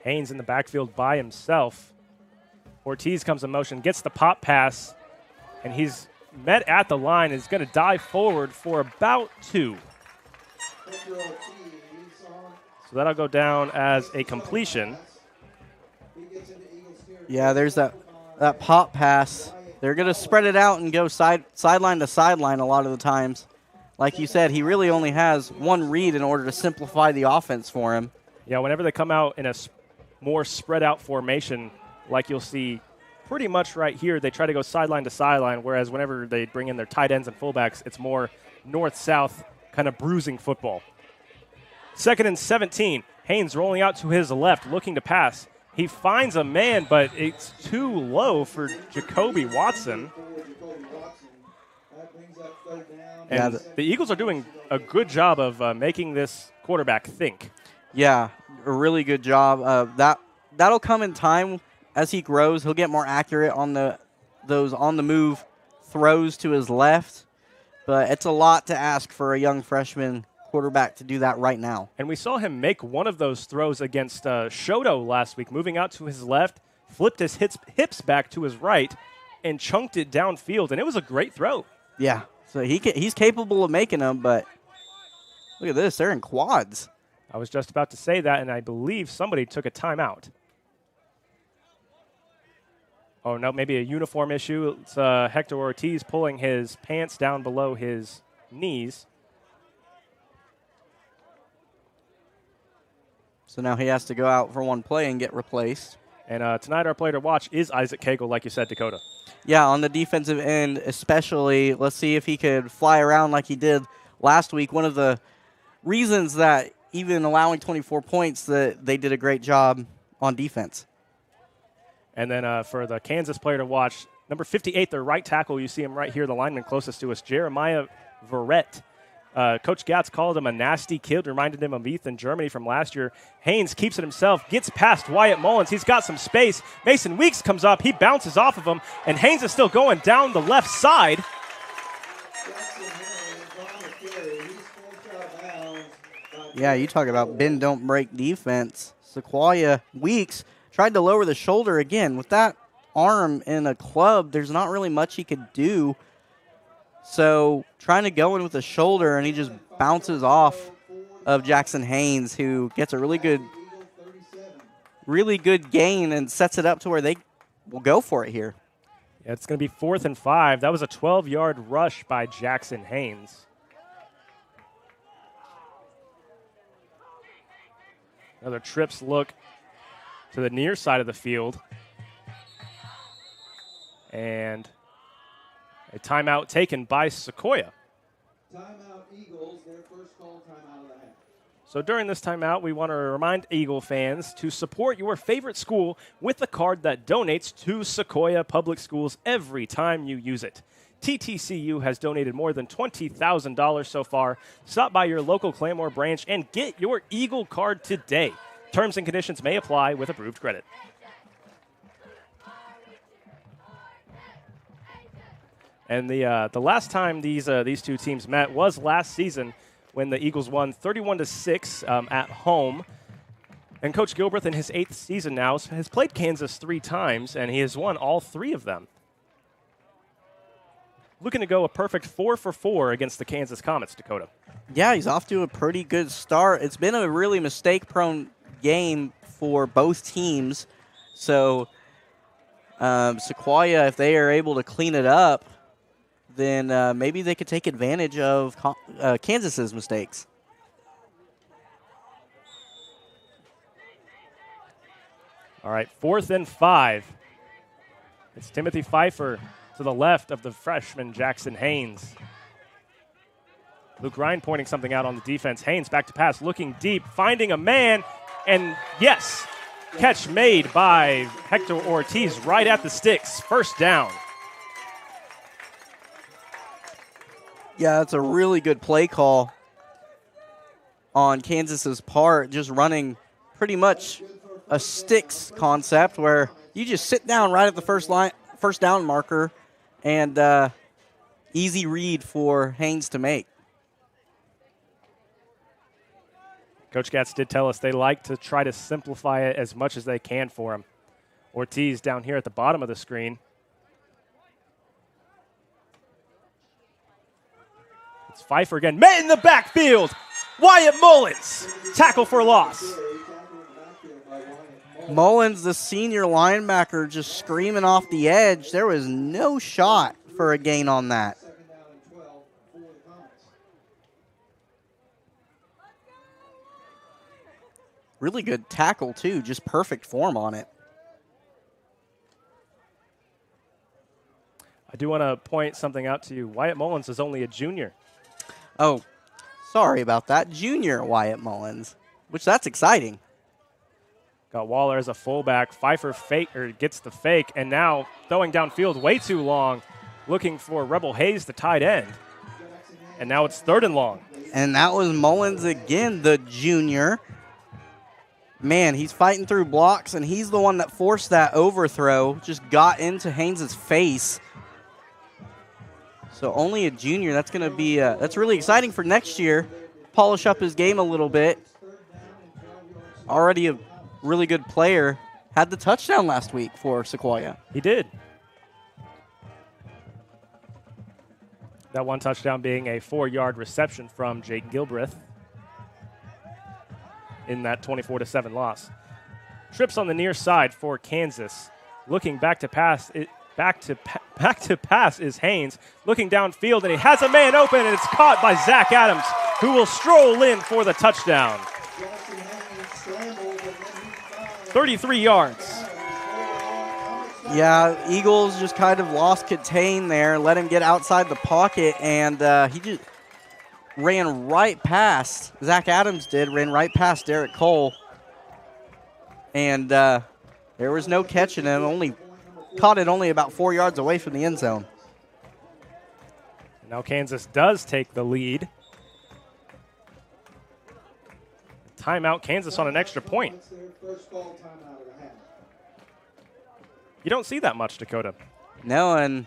Haynes in the backfield by himself. Ortiz comes in motion, gets the pop pass, and he's met at the line. Is going to dive forward for about 2. So that'll go down as a completion. Yeah, there's that pop pass. They're going to spread it out and go sideline to sideline a lot of the times. Like you said, he really only has one read in order to simplify the offense for him. Yeah, whenever they come out in a more spread out formation, like you'll see pretty much right here, they try to go sideline to sideline, whereas whenever they bring in their tight ends and fullbacks, it's more north-south kind of bruising football. 2nd and 17. Haynes rolling out to his left, looking to pass. He finds a man, but it's too low for Jacoby Watson. And the Eagles are doing a good job of making this quarterback think. Yeah, a really good job. That'll come in time. As he grows, he'll get more accurate on those on-the-move throws to his left. But it's a lot to ask for a young freshman quarterback to do that right now. And we saw him make one of those throws against Shoto last week, moving out to his left, flipped his hips back to his right, and chunked it downfield. And it was a great throw. Yeah, so he's capable of making them, but look at this. They're in quads. I was just about to say that, and I believe somebody took a timeout. Oh, no, maybe a uniform issue. It's Hector Ortiz pulling his pants down below his knees. So now he has to go out for one play and get replaced. And tonight our player to watch is Isaac Cagle, like you said, Dakota. Yeah, on the defensive end especially. Let's see if he could fly around like he did last week. One of the reasons that even allowing 24 points, that they did a great job on defense. And then for the Kansas player to watch, number 58, their right tackle, you see him right here, the lineman closest to us, Jeremiah Verrett. Coach Gatz called him a nasty kid, reminded him of Ethan Germany from last year. Haynes keeps it himself, gets past Wyatt Mullins. He's got some space. Mason Weeks comes up. He bounces off of him, and Haynes is still going down the left side. Yeah, you talk about bend, don't break defense. Sequoyah Weeks tried to lower the shoulder again. With that arm in a club, there's not really much he could do. So trying to go in with the shoulder, and he just bounces off of Jackson Haynes, who gets a really good gain and sets it up to where they will go for it here. Yeah, it's going to be 4th and 5. That was a 12-yard rush by Jackson Haynes. Another trips look to the near side of the field. And a timeout taken by Sequoyah. Timeout Eagles, their first call timeout of the half. So during this timeout, we want to remind Eagle fans to support your favorite school with a card that donates to Sequoyah Public Schools every time you use it. TTCU has donated more than $20,000 so far. Stop by your local Claremore branch and get your Eagle card today. Terms and conditions may apply with approved credit. And the last time these two teams met was last season when the Eagles won 31-6 at home. And Coach Gilbreth, in his 8th season now, has played Kansas 3 times, and he has won all 3 of them. Looking to go a perfect 4 for 4 against the Kansas Comets, Dakota. Yeah, he's off to a pretty good start. It's been a really mistake-prone game for both teams. So Sequoyah, if they are able to clean it up, then maybe they could take advantage of Kansas's mistakes. All right, 4th and 5. It's Timothy Pfeiffer to the left of the freshman Jackson Haynes. Luke Ryan pointing something out on the defense. Haynes back to pass, looking deep, finding a man, and yes, catch made by Hector Ortiz right at the sticks. First down. Yeah, that's a really good play call on Kansas's part, just running pretty much a sticks concept where you just sit down right at the first down marker, and easy read for Haynes to make. Coach Gatz did tell us they like to try to simplify it as much as they can for him. Ortiz down here at the bottom of the screen. It's Pfeiffer again. Met in the backfield. Wyatt Mullins. Tackle for loss. Mullins, the senior linebacker, just screaming off the edge. There was no shot for a gain on that. Really good tackle, too. Just perfect form on it. I do want to point something out to you. Wyatt Mullins is only a junior. Oh, sorry about that. Junior Wyatt Mullins, which that's exciting. Got Waller as a fullback. Pfeiffer gets the fake, and now throwing downfield way too long, looking for Rebel Hayes, the tight end. And now it's 3rd and long. And that was Mullins again, the junior. Man, he's fighting through blocks, and he's the one that forced that overthrow, just got into Haynes' face. So only a junior. That's going to be that's really exciting for next year. Polish up his game a little bit. Already a really good player. Had the touchdown last week for Sequoyah. He did. That one touchdown being a 4-yard reception from Jake Gilbreth in that 24-7 loss. Trips on the near side for Kansas. Looking back to pass, back to pass is Haynes. Looking downfield, and he has a man open, and it's caught by Zach Adams, who will stroll in for the touchdown. 33 yards. Yeah, Eagles just kind of lost contain there, let him get outside the pocket, and he just ran right past, Zach Adams ran right past Derek Cole. And there was no catching him, caught it only about 4 yards away from the end zone. Now Kansas does take the lead. Timeout, Kansas on an extra point. You don't see that much, Dakota. No, and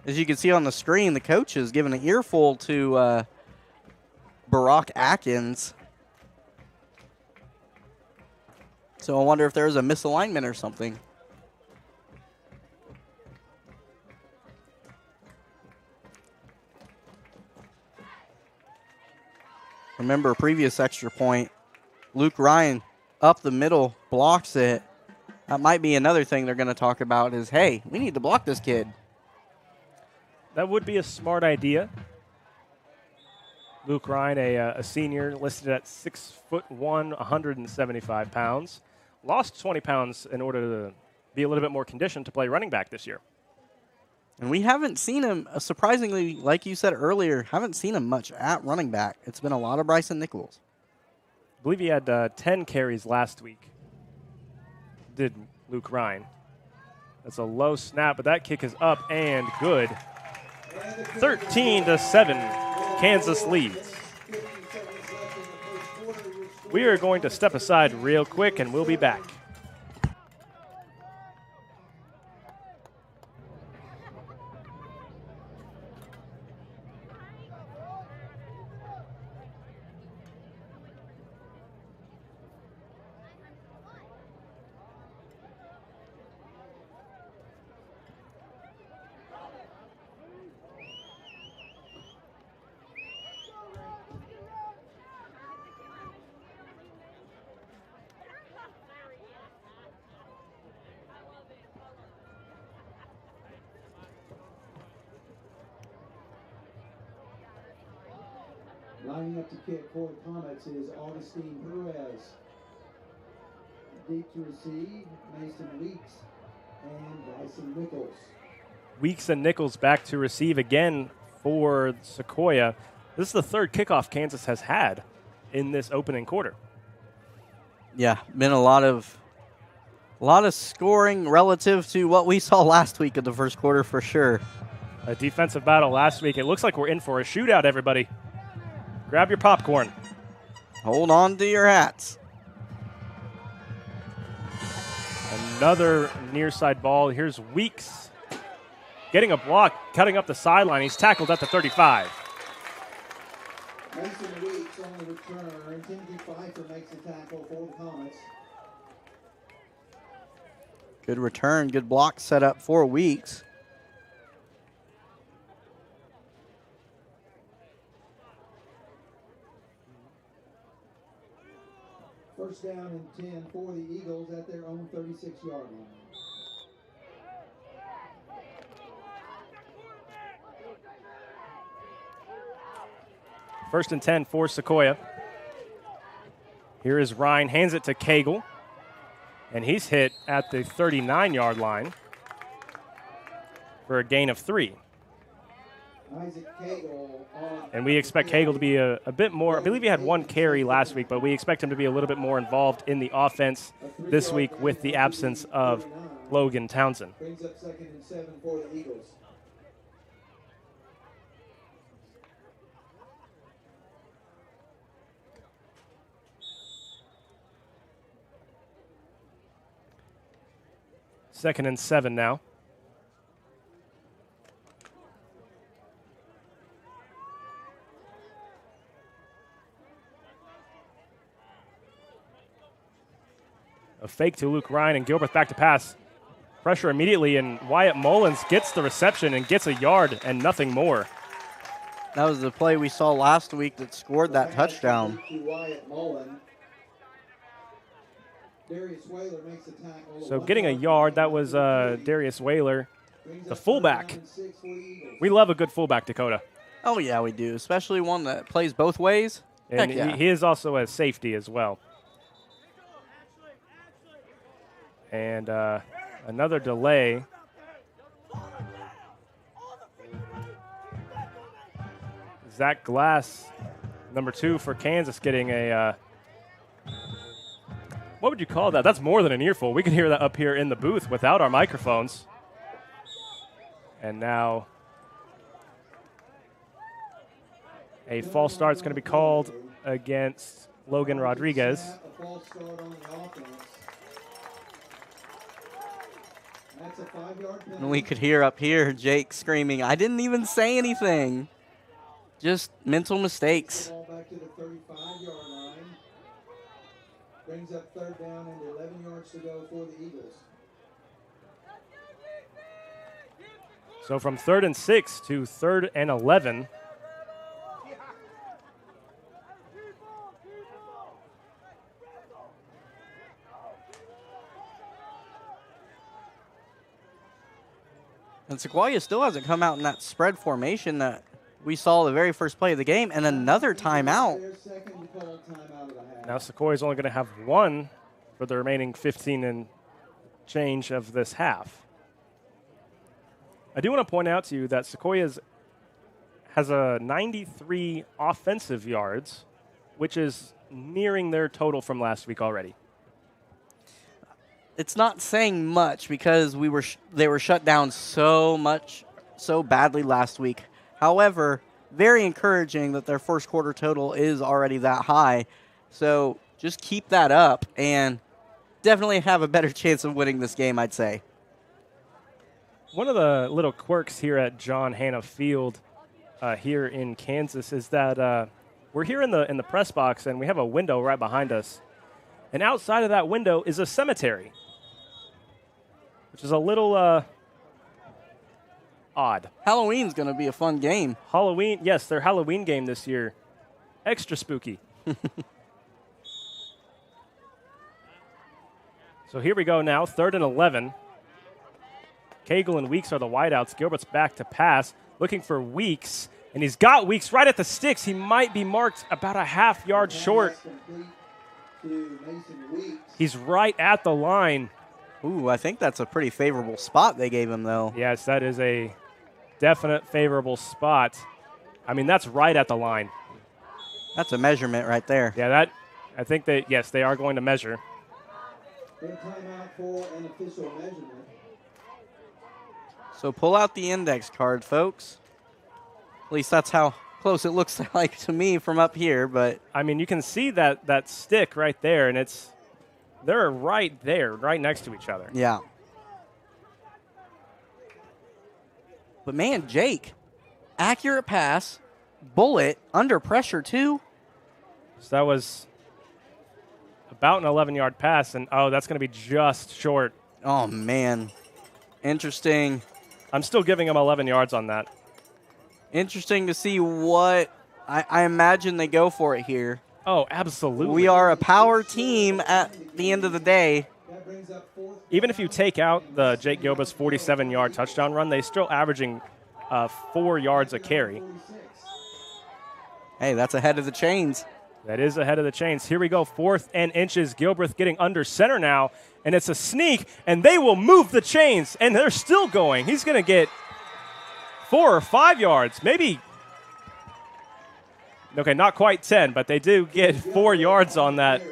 as you can see on the screen, the coach is giving an earful to Barack Atkins. So I wonder if there's a misalignment or something. Remember a previous extra point. Luke Ryan up the middle, blocks it. That might be another thing they're going to talk about is, hey, we need to block this kid. That would be a smart idea. Luke Ryan, a senior, listed at 6'1", 175 pounds. Lost 20 pounds in order to be a little bit more conditioned to play running back this year. And we haven't seen him, surprisingly, like you said earlier, haven't seen him much at running back. It's been a lot of Bryson Nichols. I believe he had 10 carries last week. Did Luke Ryan. That's a low snap, but that kick is up and good. 13-7, Kansas leads. We are going to step aside real quick, and we'll be back. Lining up to kick for the Comets is Augustine Perez. Deep to receive, Mason Weeks and Bryson Nichols. Weeks and Nichols back to receive again for Sequoyah. This is the third kickoff Kansas has had in this opening quarter. Yeah, been a lot of scoring relative to what we saw last week in the first quarter for sure. A defensive battle last week. It looks like we're in for a shootout, everybody. Grab your popcorn. Hold on to your hats. Another near side ball. Here's Weeks getting a block, cutting up the sideline. He's tackled at the 35. Mason Weeks on the return. Timothy Pfeiffer makes the tackle for the Comets. Good return, good block set up for Weeks. First down and 10 for the Eagles at their own 36-yard line. First and 10 for Sequoyah. Here is Ryan, hands it to Cagle, and he's hit at the 39-yard line for a gain of 3. And we expect Cagle to be a bit more. I believe he had 1 carry last week, but we expect him to be a little bit more involved in the offense this week with the absence of Logan Townsend. Brings up 2nd and 7 for the Eagles. Second and 7 now. A fake to Luke Ryan, and Gilbert back to pass. Pressure immediately, and Wyatt Mullins gets the reception and gets a yard and nothing more. That was the play we saw last week that scored that touchdown. So getting a yard, that was Darius Whaler, the fullback. We love a good fullback, Dakota. Oh, yeah, we do, especially one that plays both ways. And Heck yeah. he is also a safety as well. And another delay. Zach Glass, number 2 for Kansas, getting a, what would you call that? That's more than an earful. We can hear that up here in the booth without our microphones. And now a false start is going to be called against Logan Rodriguez. A false start on the offense. That's a 5-yard penalty. And we could hear up here Jake screaming, "I didn't even say anything." Just mental mistakes. Ball back to the 35-yard line. Brings up 3rd down and 11 yards to go for the Eagles. So from 3rd and 6 to 3rd and 11. And Sequoyah still hasn't come out in that spread formation that we saw the very first play of the game, and another timeout. Their second called timeout of the half. Now Sequoiah's only going to have 1 for the remaining 15 and change of this half. I do want to point out to you that Sequoiah has a 93 offensive yards, which is nearing their total from last week already. It's not saying much because they were shut down so badly last week. However, very encouraging that their first quarter total is already that high. So just keep that up and definitely have a better chance of winning this game, I'd say. One of the little quirks here at John Hanna Field here in Kansas is that we're here in the press box and we have a window right behind us. And outside of that window is a cemetery, which is a little odd. Halloween's going to be a fun game. Halloween, yes, their Halloween game this year. Extra spooky. So here we go now, 3rd and 11. Cagle and Weeks are the wideouts. Gilbert's back to pass, looking for Weeks, and he's got Weeks right at the sticks. He might be marked about a half-yard short. He's right at the line. Ooh, I think that's a pretty favorable spot they gave him, though. Yes, that is a definite favorable spot. I mean, that's right at the line. That's a measurement right there. Yeah, I think that, yes, they are going to measure. Timeout for an official measurement. So pull out the index card, folks. At least that's how close it looks like to me from up here. But I mean, you can see that stick right there, and they're right there, right next to each other. yeah. But man, Jake, accurate pass, bullet, under pressure too. So that was about an 11-yard pass, and that's going to be just short. Oh man, interesting. I'm still giving him 11 yards on that. Interesting to see what I imagine they go for it here. Oh, absolutely. We are a power team at the end of the day. Even if you take out the Jake Gilbert's 47-yard touchdown run, they're still averaging 4 yards a carry. Hey, that's ahead of the chains. That is ahead of the chains. Here we go, 4th and inches. Gilbert getting under center now, and it's a sneak, and they will move the chains, and they're still going. He's going to get 4 or 5 yards, maybe. Okay, not quite 10, but they do get 4 yards on that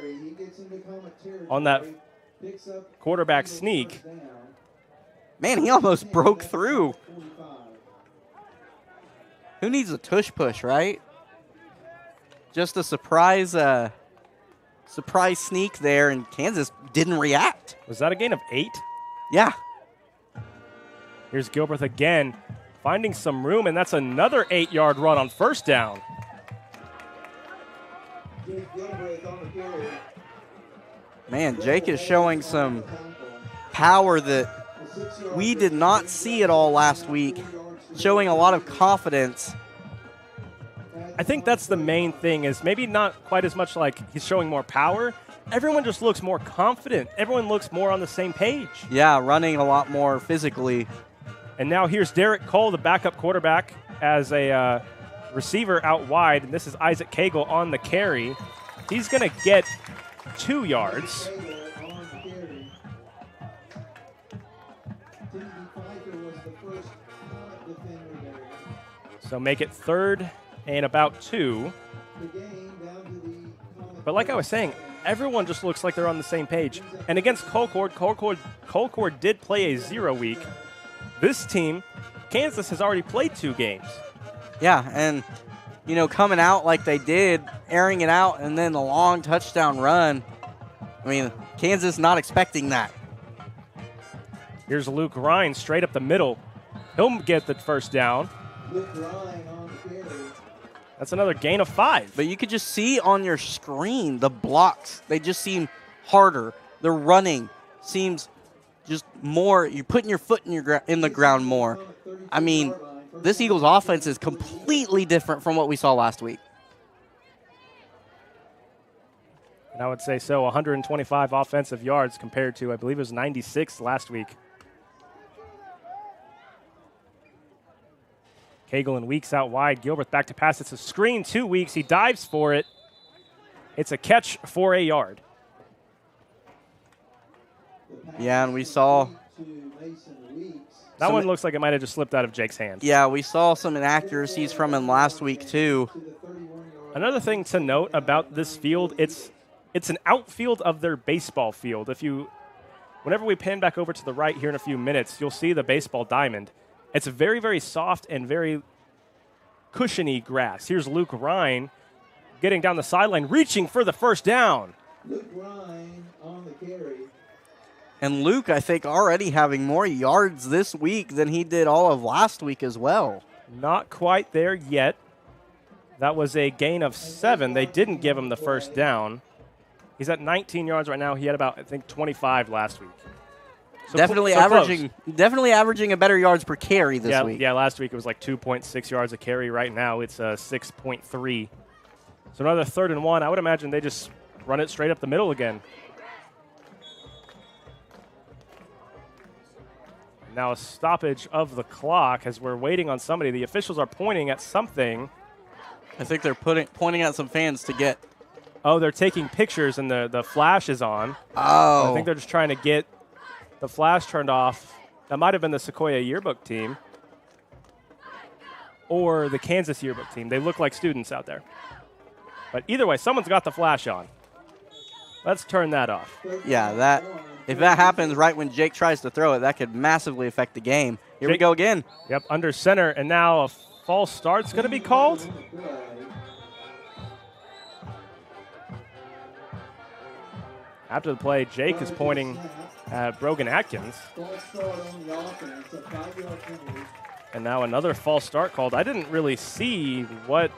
quarterback sneak. Man, he almost broke through. Who needs a tush push, right? Just a surprise sneak there, and Kansas didn't react. Was that a gain of 8? Yeah. Here's Gilbert again, finding some room, and that's another 8-yard run on 1st down. Man, Jake is showing some power that we did not see at all last week, showing a lot of confidence. I think that's the main thing, is maybe not quite as much like he's showing more power. Everyone just looks more confident. Everyone looks more on the same page. Yeah, running a lot more physically. And now here's Derek Cole, the backup quarterback, as a receiver out wide. And this is Isaac Cagle on the carry. He's going to get 2 yards. So make it 3rd and about 2. But like I was saying, everyone just looks like they're on the same page. And against Colcord did play a 0 week. This team, Kansas, has already played 2 games. Yeah, and, coming out like they did, airing it out, and then a long touchdown run. I mean, Kansas not expecting that. Here's Luke Ryan straight up the middle. He'll get the first down. Luke Ryan on the carry. That's another gain of 5. But you could just see on your screen the blocks. They just seem harder. The running seems just more. You're putting your foot in the ground more. I mean, this Eagles offense is completely different from what we saw last week. And I would say so. 125 offensive yards compared to, I believe it was 96 last week. Cagle and Weeks out wide. Gilbert back to pass. It's a screen. 2 Weeks. He dives for it. It's a catch for a yard. Yeah, and we saw that one looks like it might have just slipped out of Jake's hand. Yeah, we saw some inaccuracies from him last week too. Another thing to note about this field, it's an outfield of their baseball field. Whenever we pan back over to the right here in a few minutes, you'll see the baseball diamond. It's very, very soft and very cushiony grass. Here's Luke Ryan getting down the sideline, reaching for the first down. Luke Ryan on the carry. And Luke, I think, already having more yards this week than he did all of last week as well. Not quite there yet. That was a gain of 7. They didn't give him the first down. He's at 19 yards right now. He had about, I think, 25 last week. So definitely averaging a better yards per carry this week. Yeah, last week it was like 2.6 yards a carry. Right now it's 6.3. So another 3rd and 1. I would imagine they just run it straight up the middle again. Now a stoppage of the clock as we're waiting on somebody. The officials are pointing at something. I think they're pointing at some fans to get. Oh, they're taking pictures and the flash is on. Oh. I think they're just trying to get the flash turned off. That might have been the Sequoyah yearbook team or the Kansas yearbook team. They look like students out there. But either way, someone's got the flash on. Let's turn that off. Yeah, if that happens right when Jake tries to throw it, that could massively affect the game. Here we go again. Yep, under center, and now a false start's going to be called. After the play, Jake is pointing at Brogan Atkins. And now another false start called. I didn't really see what.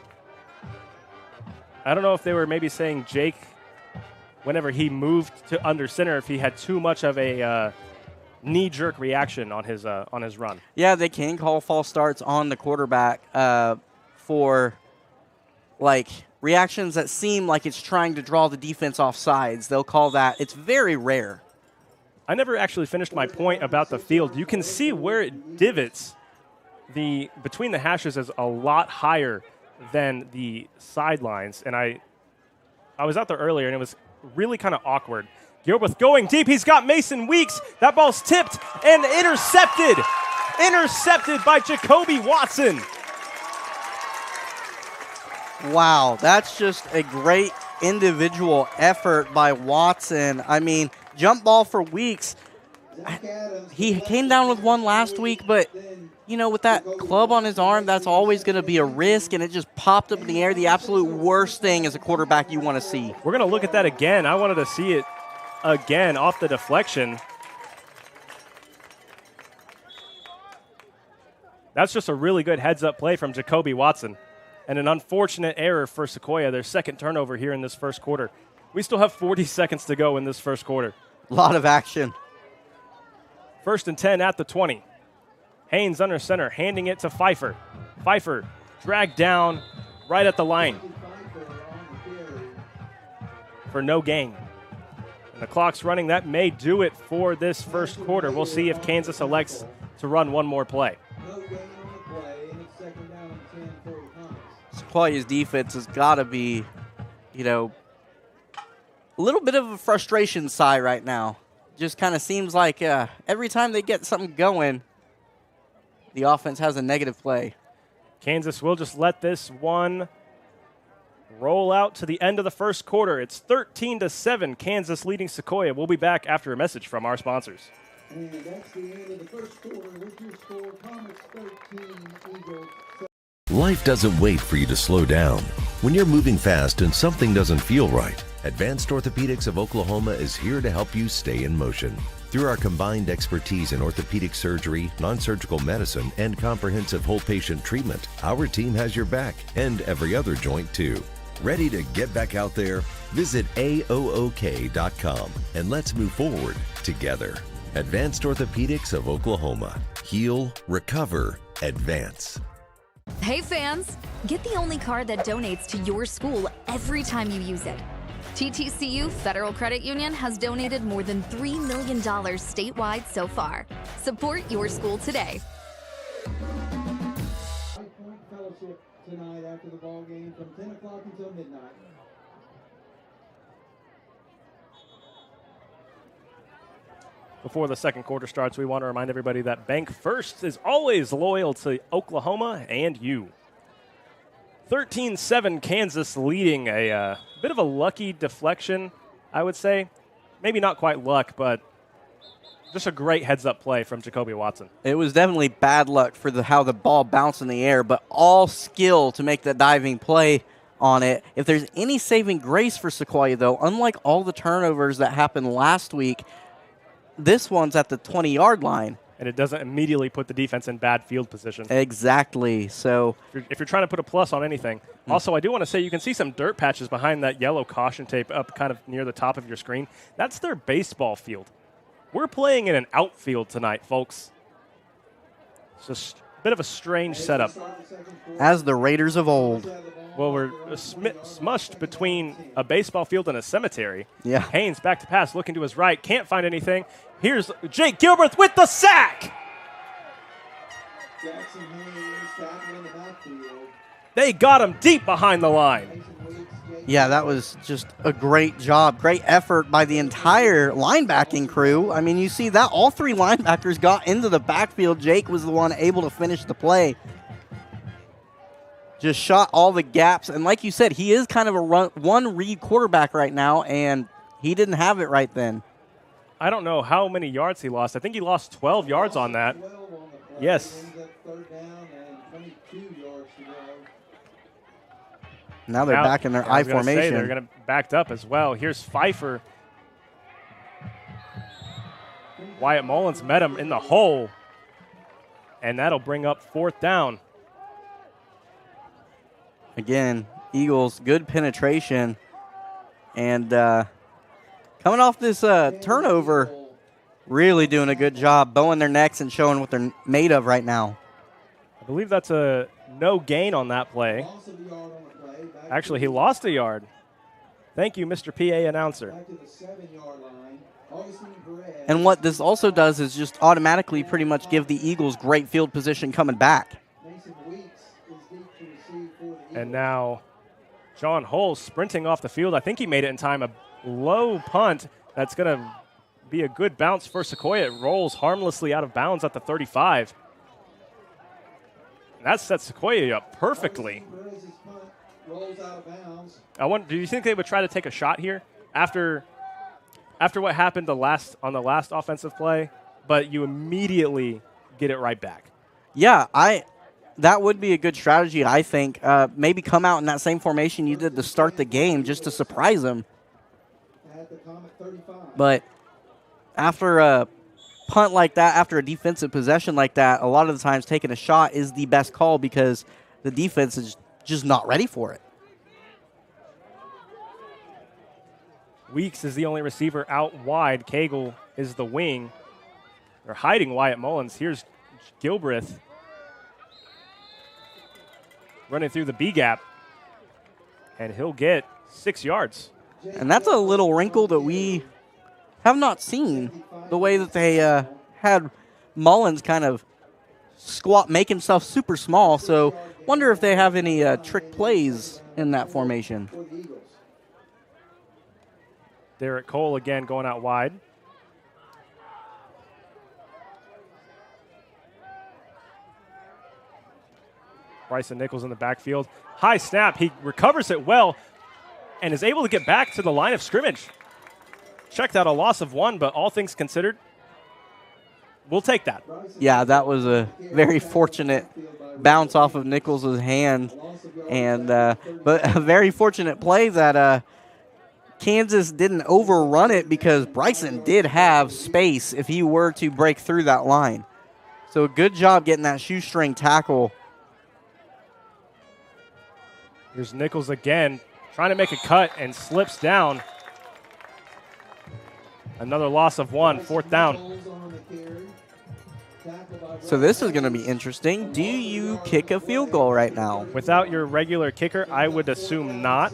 I don't know if they were maybe saying Jake, whenever he moved to under center, if he had too much of a knee-jerk reaction on his run. Yeah, they can call false starts on the quarterback for, like, reactions that seem like it's trying to draw the defense off sides. They'll call that. It's very rare. I never actually finished my point about the field. You can see where it divots. Between the hashes is a lot higher than the sidelines. And I was out there earlier, and it was really kind of awkward. Gilbert going deep. He's got Mason Weeks. That ball's tipped and intercepted. Intercepted by Jacoby Watson. Wow, that's just a great individual effort by Watson. I mean, jump ball for Weeks. He came down with one last week, but, you know, with that club on his arm, that's always going to be a risk, and it just popped up in the air. The absolute worst thing as a quarterback you want to see. We're going to look at that again. I wanted to see it again off the deflection. That's just a really good heads-up play from Jacoby Watson. And an unfortunate error for Sequoyah, their second turnover here in this first quarter. We still have 40 seconds to go in this first quarter. A lot of action. 1st and 10 at the 20. Haynes under center, handing it to Pfeiffer. Pfeiffer dragged down right at the line for no gain. And the clock's running. That may do it for this first quarter. We'll see if Kansas elects to run one more play. Sequoiah's defense has got to be, you know, a little bit of a frustration sigh right now. Just kind of seems like every time they get something going, the offense has a negative play. Kansas will just let this one roll out to the end of the first quarter. It's 13-7, Kansas leading Sequoyah. We'll be back after a message from our sponsors. And that's the end of the first quarter with your score, Comets 13, Eagles. Life doesn't wait for you to slow down. When you're moving fast and something doesn't feel right, Advanced Orthopedics of Oklahoma is here to help you stay in motion. Through our combined expertise in orthopedic surgery, non-surgical medicine, and comprehensive whole patient treatment, our team has your back and every other joint too. Ready to get back out there? Visit AOOK.com and let's move forward together. Advanced Orthopedics of Oklahoma. Heal, recover, advance. Hey fans, get the only card that donates to your school every time you use it. TTCU Federal Credit Union has donated more than $3 million statewide so far. Support your school today. High Point Fellowship tonight after the ball game from 10 o'clock until midnight. Before the second quarter starts, we want to remind everybody that Bank First is always loyal to Oklahoma and you. 13-7, Kansas leading, a bit of a lucky deflection, I would say. Maybe not quite luck, but just a great heads-up play from Jacoby Watson. It was definitely bad luck for how the ball bounced in the air, but all skill to make the diving play on it. If there's any saving grace for Sequoyah, though, unlike all the turnovers that happened last week, this one's at the 20-yard line. And it doesn't immediately put the defense in bad field position. Exactly. So if you're trying to put a plus on anything. Also, I do want to say you can see some dirt patches behind that yellow caution tape up kind of near the top of your screen. That's their baseball field. We're playing in an outfield tonight, folks. It's just a bit of a strange setup. As the Raiders of old. Well, we're smushed between a baseball field and a cemetery. Yeah. Haynes back to pass, looking to his right, can't find anything. Here's Jake Gilbert with the sack. Jackson Haynes tackling the backfield. They got him deep behind the line. Yeah, that was just a great job. Great effort by the entire linebacking crew. I mean, you see that all three linebackers got into the backfield. Jake was the one able to finish the play. Just shot all the gaps. And like you said, he is kind of a one-read quarterback right now, and he didn't have it right then. I don't know how many yards he lost. I think he lost 12 yards on that. Yes. Now they're back in their I formation. They're going to backed up as well. Here's Pfeiffer. Wyatt Mullins met him in the hole, and that'll bring up fourth down. Again, Eagles, good penetration. And coming off this turnover, really doing a good job bowing their necks and showing what they're made of right now. I believe that's a no gain on that play. Actually, he lost a yard. Thank you, Mr. PA announcer. And what this also does is just automatically pretty much give the Eagles great field position coming back. And now John Hull sprinting off the field. I think he made it in time. A low punt that's going to be a good bounce for Sequoyah. It rolls harmlessly out of bounds at the 35. And that sets Sequoyah up perfectly. I wonder, do you think they would try to take a shot here after what happened on the last offensive play, but you immediately get it right back? Yeah, that would be a good strategy, I think. Maybe come out in that same formation you did to start the game just to surprise them. But after a punt like that, after a defensive possession like that, a lot of the times taking a shot is the best call because the defense is just not ready for it. Weeks is the only receiver out wide. Cagle is the wing. They're hiding Wyatt Mullins. Here's Gilbreth running through the B gap, and he'll get 6 yards. And that's a little wrinkle that we have not seen, the way that they had Mullins kind of make himself super small. So wonder if they have any trick plays in that formation. Derek Cole again going out wide. Bryson Nichols in the backfield. High snap. He recovers it well and is able to get back to the line of scrimmage. Checked out a loss of 1, but all things considered, we'll take that. Yeah, that was a very fortunate bounce off of Nichols' hand, and but a very fortunate play that Kansas didn't overrun it because Bryson did have space if he were to break through that line. So good job getting that shoestring tackle. Here's Nichols again, trying to make a cut and slips down. Another loss of 1, 4th down. So this is going to be interesting. Do you kick a field goal right now? Without your regular kicker, I would assume not.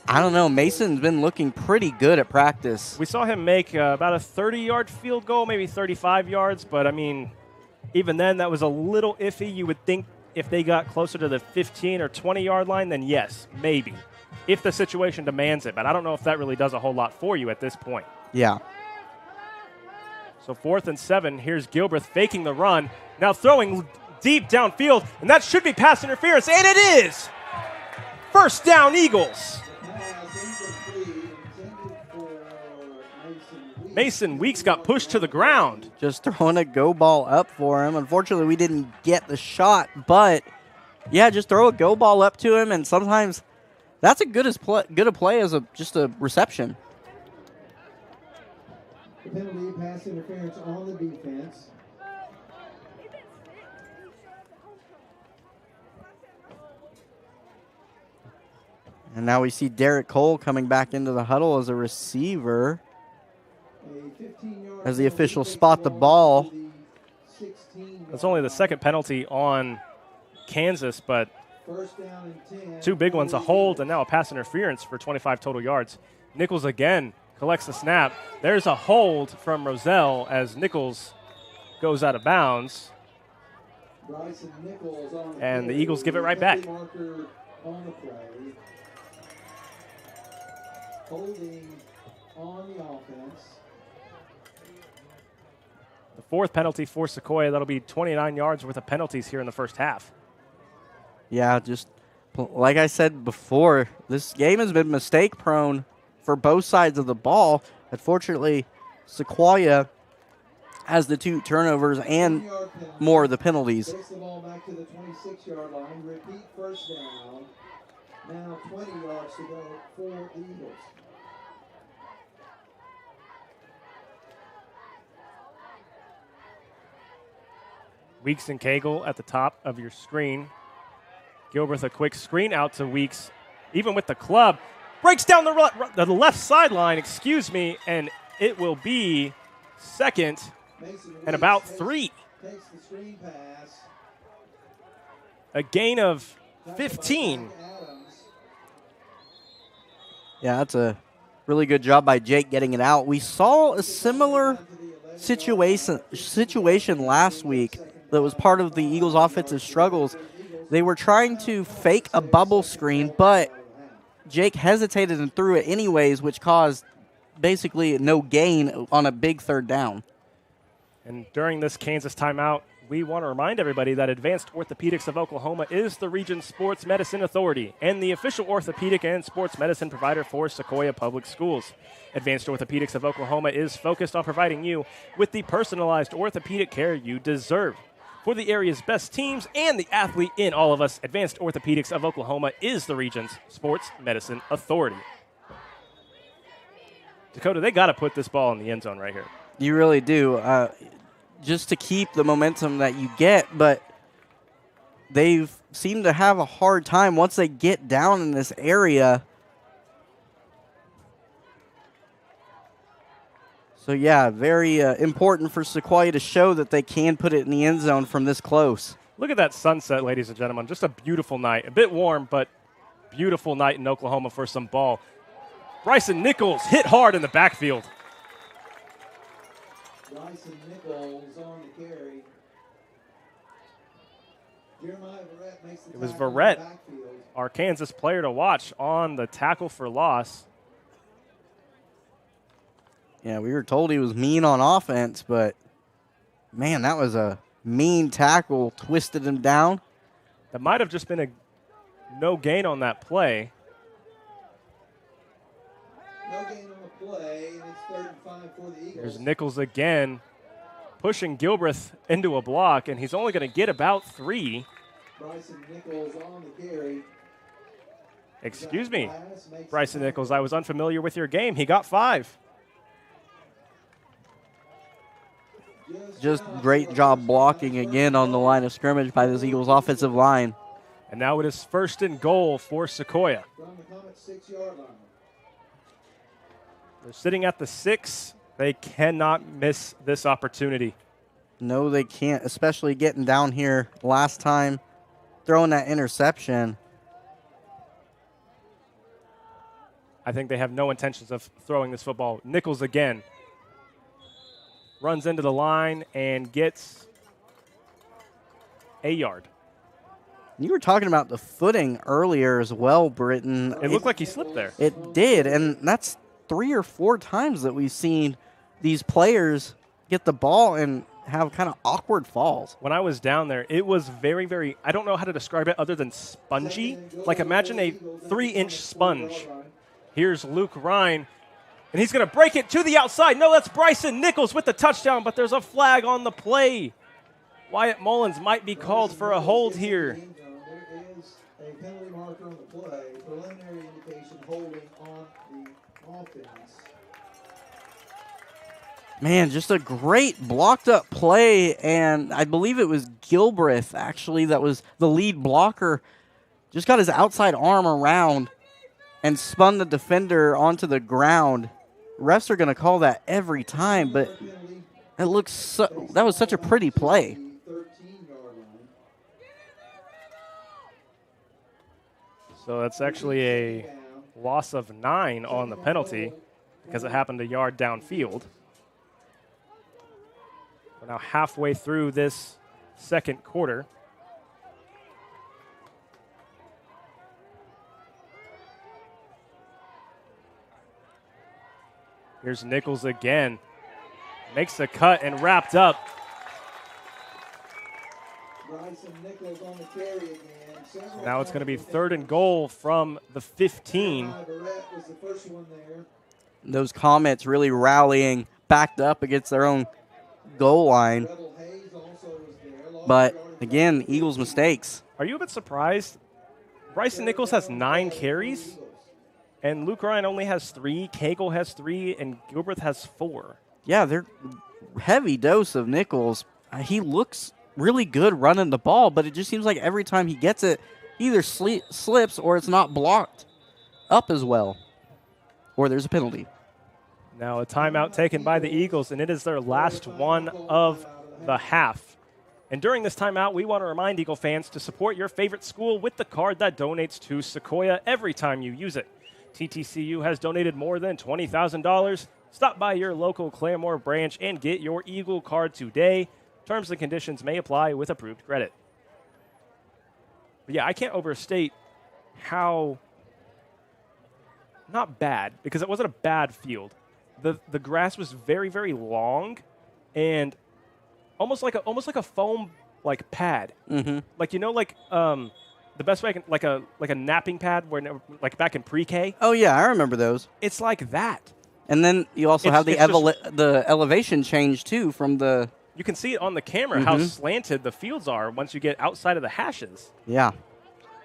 I don't know. Mason's been looking pretty good at practice. We saw him make about a 30-yard field goal, maybe 35 yards, but, I mean, even then, that was a little iffy. You would think if they got closer to the 15 or 20-yard line, then yes, maybe, if the situation demands it. But I don't know if that really does a whole lot for you at this point. Yeah. So 4th and 7. Here's Gilbreth faking the run. Now throwing deep downfield, and that should be pass interference, and it is! First down, Eagles. Mason Weeks got pushed to the ground. Just throwing a go ball up for him. Unfortunately, we didn't get the shot, but, yeah, just throw a go ball up to him, and sometimes that's a good a play as just a reception. The penalty, pass interference on the defense. And now we see Derek Cole coming back into the huddle as a receiver. As the officials spot the ball. That's only the 2nd penalty on Kansas, but 2 big ones, a hold and now a pass interference for 25 total yards. Nichols again collects the snap. There's a hold from Roselle as Nichols goes out of bounds. And the Eagles give it right back. Holding on the offense. The 4th penalty for Sequoyah. That'll be 29 yards worth of penalties here in the first half. Yeah, just like I said before, this game has been mistake-prone for both sides of the ball. Unfortunately, Sequoyah has the 2 turnovers and more of the penalties. Takes the ball back to the 26-yard line. Repeat first down. Now 20 yards to go for the Eagles. Weeks and Cagle at the top of your screen. Gilbreth a quick screen out to Weeks, even with the club. Breaks down the left sideline, and it will be 2nd and about 3. Takes the screen pass. A gain of 15. Yeah, that's a really good job by Jake getting it out. We saw a similar situation last week that was part of the Eagles' offensive struggles. They were trying to fake a bubble screen, but Jake hesitated and threw it anyways, which caused basically no gain on a big 3rd down. And during this Kansas timeout, we want to remind everybody that Advanced Orthopedics of Oklahoma is the region's sports medicine authority and the official orthopedic and sports medicine provider for Sequoyah Public Schools. Advanced Orthopedics of Oklahoma is focused on providing you with the personalized orthopedic care you deserve. For the area's best teams and the athlete in all of us, Advanced Orthopedics of Oklahoma is the region's sports medicine authority. Dakota, they got to put this ball in the end zone right here. You really do, just to keep the momentum that you get, but they've seemed to have a hard time once they get down in this area. So, yeah, very important for Sequoyah to show that they can put it in the end zone from this close. Look at that sunset, ladies and gentlemen. Just a beautiful night. A bit warm, but beautiful night in Oklahoma for some ball. Bryson Nichols hit hard in the backfield. Bryson Nichols on the carry. Jeremiah Verrett makes the It was tackle in the Verrett, backfield. our Kansas player to watch, on the tackle for loss. Yeah, we were told he was mean on offense, but, man, that was a mean tackle. Twisted him down. That might have just been a no gain on that play. No gain on the play, and it's 3rd and 5 for the Eagles. There's Nichols again, pushing Gilbreth into a block, and he's only going to get about 3. Bryson Nichols on the carry. Excuse me, Bryson Nichols, I was unfamiliar with your game. He got 5. Just great job blocking again on the line of scrimmage by this Eagles offensive line. And now it is 1st and goal for Sequoyah. From the Comet 6-yard line. They're sitting at the 6. They cannot miss this opportunity. No, they can't, especially getting down here last time, throwing that interception. I think they have no intentions of throwing this football. Nichols again runs into the line and gets a yard. You were talking about the footing earlier as well, Britton. It looked like he slipped there. It did, and that's 3 or 4 times that we've seen these players get the ball and have kind of awkward falls. When I was down there, it was very, very, I don't know how to describe it other than spongy. Like imagine a 3-inch sponge. Here's Luke Ryan, and he's going to break it to the outside. No, that's Bryson Nichols with the touchdown, but there's a flag on the play. Wyatt Mullins might be called for a hold here. There is a penalty marker on the play, preliminary indication holding on the offense. Man, just a great blocked up play, and I believe it was Gilbreth, actually, that was the lead blocker. Just got his outside arm around and spun the defender onto the ground. Refs are going to call that every time, but that was such a pretty play. So that's actually a loss of 9 on the penalty because it happened a yard downfield. We're now halfway through this second quarter. Here's Nichols again. Makes the cut and wrapped up. Bryson Nichols on the carry again. Now it's going to be 3rd and goal from the 15. Was the first one there. Those Comets really rallying, backed up against their own goal line. But again, Eagles mistakes. Are you a bit surprised? Bryson Nichols has 9 carries, and Luke Ryan only has 3. Cagle has 3, and Gilbreth has 4. Yeah, they're heavy dose of Nichols. He looks really good running the ball, but it just seems like every time he gets it, he either slips or it's not blocked up as well, or there's a penalty. Now a timeout taken by the Eagles, and it is their last one of the half. And during this timeout, we want to remind Eagle fans to support your favorite school with the card that donates to Sequoyah every time you use it. TTCU has donated more than $20,000. Stop by your local Claremore branch and get your Eagle card today. Terms and conditions may apply with approved credit. But yeah, I can't overstate how not bad, because it wasn't a bad field. The grass was very, very long and almost like a foam like pad. Mm-hmm. Like the best way I can like a napping pad where like back in pre-K. Oh yeah, I remember those. It's like that. And then you also have the elevation change too from the. You can see it on the camera how slanted the fields are once you get outside of the hashes. Yeah.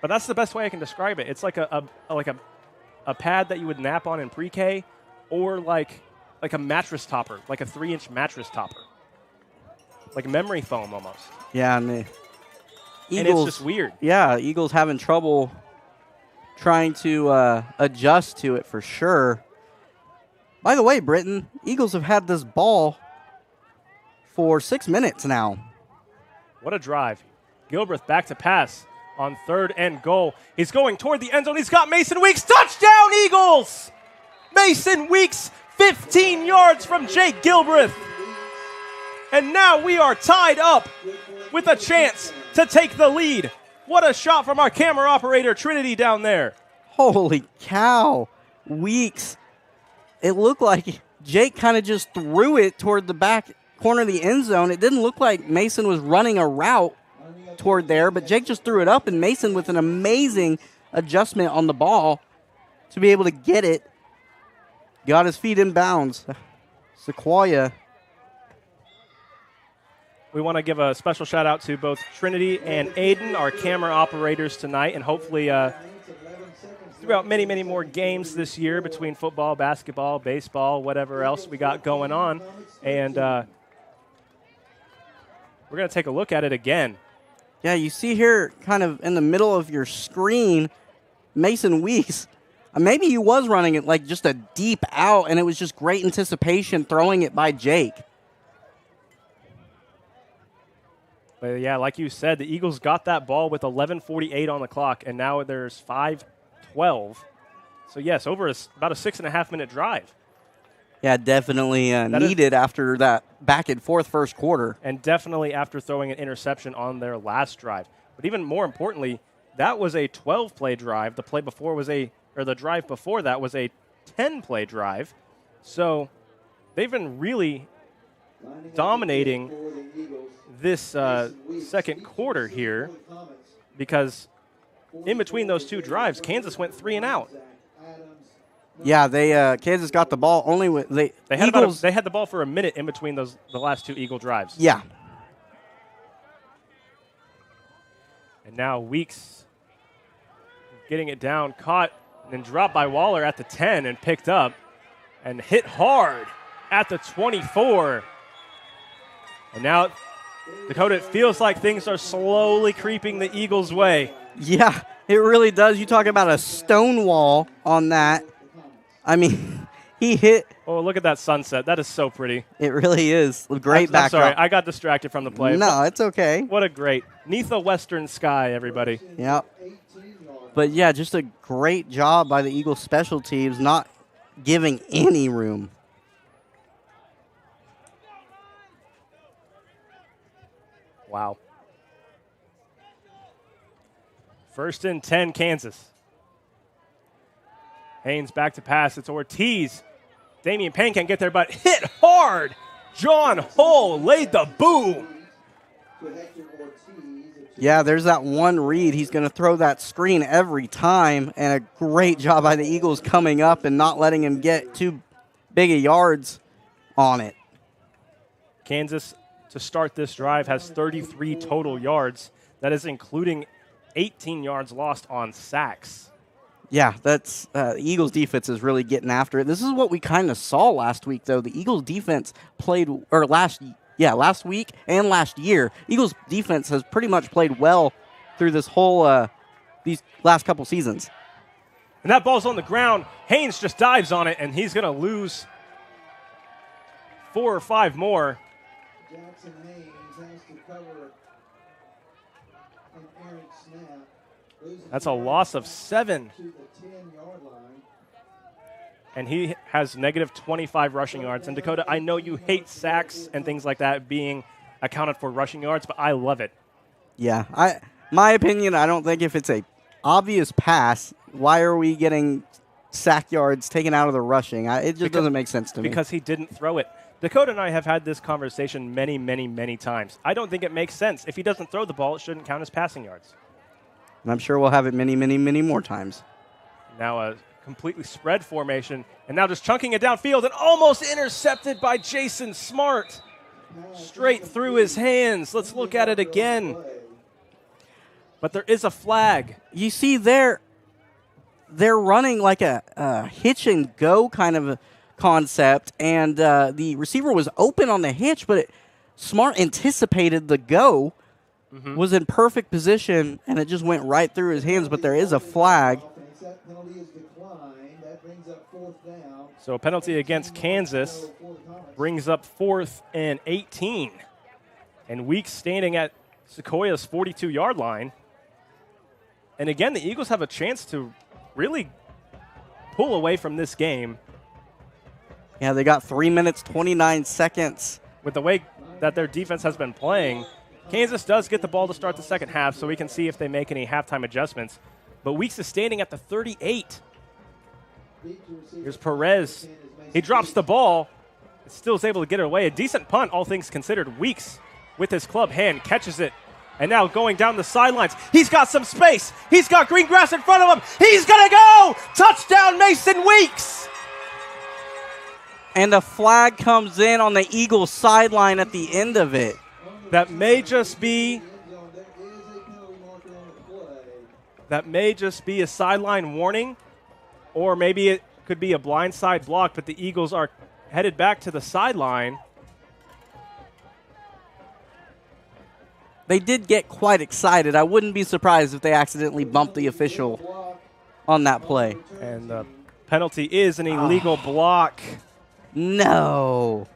But that's the best way I can describe it. It's like a pad that you would nap on in pre-K, or like a mattress topper, like a 3-inch mattress topper, like memory foam almost. Yeah, and the Eagles, and it's just weird. Yeah, Eagles having trouble trying to adjust to it for sure. By the way, Britton, Eagles have had this ball for 6 minutes now. What a drive. Gilbreth back to pass on 3rd and goal. He's going toward the end zone. He's got Mason Weeks. Touchdown, Eagles! Mason Weeks, 15 yards from Jake Gilbreth. And now we are tied up with a chance to take the lead. What a shot from our camera operator, Trinity, down there. Holy cow. Weeks. It looked like Jake kind of just threw it toward the back corner of the end zone. It didn't look like Mason was running a route toward there, but Jake just threw it up, and Mason with an amazing adjustment on the ball to be able to get it. Got his feet in bounds. Sequoyah. We want to give a special shout out to both Trinity and Aiden, our camera operators tonight, and hopefully throughout many, many more games this year between football, basketball, baseball, whatever else we got going on. And we're going to take a look at it again. Yeah, you see here kind of in the middle of your screen, Mason Weeks. Maybe he was running it like just a deep out, and it was just great anticipation throwing it by Jake. But yeah, like you said, the Eagles got that ball with 11:48 on the clock, and now there's 5:12. So yes, over about a 6.5-minute drive. Yeah, definitely needed after that back and forth first quarter. And definitely after throwing an interception on their last drive. But even more importantly, that was a 12-play drive. The play before was the drive before that was a 10-play drive. So they've been really dominating this second quarter here, because in between those two drives, Kansas went 3 and out. Yeah, Kansas got the ball only with they had the ball for a minute in between the last two Eagle drives. Yeah. And now Weeks getting it down, caught, and then dropped by Waller at the 10 and picked up and hit hard at the 24. And now, Dakota, it feels like things are slowly creeping the Eagles' way. Yeah, it really does. You talk about a stone wall on that. I mean, he hit. Oh, look at that sunset. That is so pretty. It really is. Great backdrop. I'm sorry, I got distracted from the play. No, it's okay. What a great, neath the western sky, everybody. Yep. But, yeah, just a great job by the Eagles special teams, not giving any room. Wow. 1st and 10, Kansas. Haynes back to pass. It's Ortiz. Damian Payne can't get there, but hit hard. John Hull laid the boom. Yeah, there's that one read. He's going to throw that screen every time, and a great job by the Eagles coming up and not letting him get too big of yards on it. Kansas, to start this drive, has 33 total yards. That is including 18 yards lost on sacks. Yeah, that's the Eagles' defense is really getting after it. This is what we kind of saw last week, though. The Eagles' defense played, or last week and last year, Eagles' defense has pretty much played well through this whole these last couple seasons. And that ball's on the ground. Haynes just dives on it, and he's going to lose 4 or 5 more. Jackson Haynes has to cover an errant snap. That's a loss of 7. To the 10-yard line. And he has negative 25 rushing yards. And Dakota, I know you hate sacks and things like that being accounted for rushing yards, but I love it. Yeah, my opinion, I don't think if it's a obvious pass, why are we getting sack yards taken out of the rushing? It just doesn't make sense to me. Because he didn't throw it. Dakota and I have had this conversation many, many, many times. I don't think it makes sense. If he doesn't throw the ball, it shouldn't count as passing yards. And I'm sure we'll have it many, many, many more times. Now a completely spread formation, and now just chunking it downfield and almost intercepted by Jason Smart. Straight through his hands. Let's look at it again. But there is a flag. You see they're running like a hitch and go kind of a concept, and the receiver was open on the hitch, but Smart anticipated the go, was in perfect position, and it just went right through his hands, but there is a flag. So a penalty against Kansas brings up 4th and 18. And Weeks standing at Sequoiah's 42-yard line. And again, the Eagles have a chance to really pull away from this game. Yeah, they got 3 minutes, 29 seconds. With the way that their defense has been playing, Kansas does get the ball to start the second half, so we can see if they make any halftime adjustments. But Weeks is standing at the 38. Here's Perez. He drops the ball. Still is able to get it away. A decent punt, all things considered. Weeks with his club hand catches it And now going down the sidelines. He's got some space. He's got green grass in front of him. He's going to go! Touchdown, Mason Weeks! And the flag comes in on the Eagles sideline at the end of it. That may just be a sideline warning, or maybe it could be a blindside block, but the Eagles are headed back to the sideline. They did get quite excited. I wouldn't be surprised if they accidentally bumped the official on that play. And the penalty is an illegal block. No.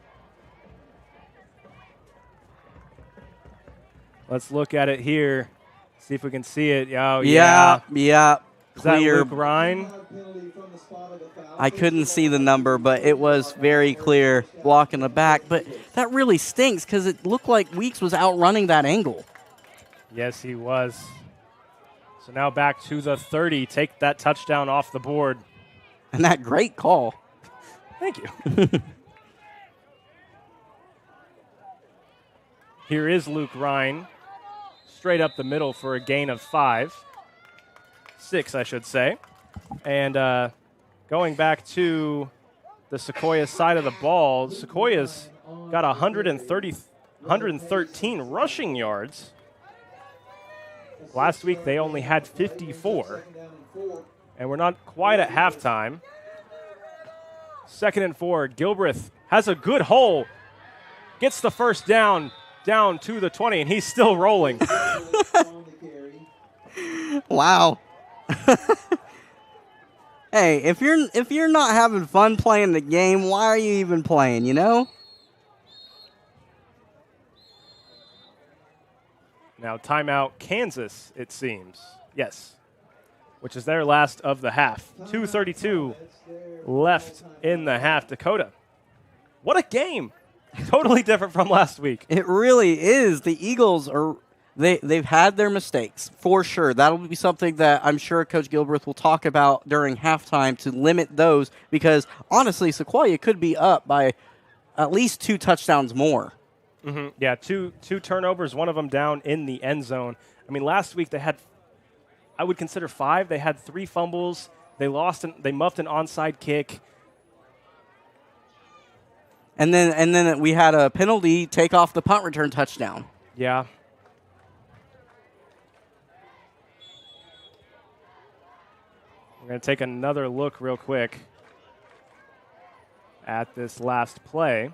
Let's look at it here. See if we can see it. Oh, yeah. Is that Clear. Luke Ryan? I couldn't see the number, but it was very clear blocking the back. But that really stinks because it looked like Weeks was outrunning that angle. Yes, he was. So now back to the 30. Take that touchdown off the board. And that great call. Thank you. Here is Luke Ryan, straight up the middle for a gain of 6, I should say. And going back to the Sequoyah side of the ball, Sequoyah's got 113 rushing yards. Last week they only had 54. And we're not quite at halftime. 2nd and 4. Gilbreth has a good hole. Gets the first down to the 20, and he's still rolling. Wow. Hey, if you're not having fun playing the game, why are you even playing, you know? Now timeout Kansas, it seems. Yes. Which is their last of the half. 2:32 left in the half. Dakota. What a game. Totally different from last week. It really is. The Eagles they've had their mistakes for sure. That'll be something that I'm sure Coach Gilbreth will talk about during halftime to limit those because honestly, Sequoyah could be up by at least 2 touchdowns more. Mm-hmm. Yeah, two turnovers, one of them down in the end zone. I mean, last week they had, I would consider 5. They had 3 fumbles. They muffed an onside kick. And then we had a penalty take off the punt return touchdown. Yeah. We're going to take another look real quick at this last play.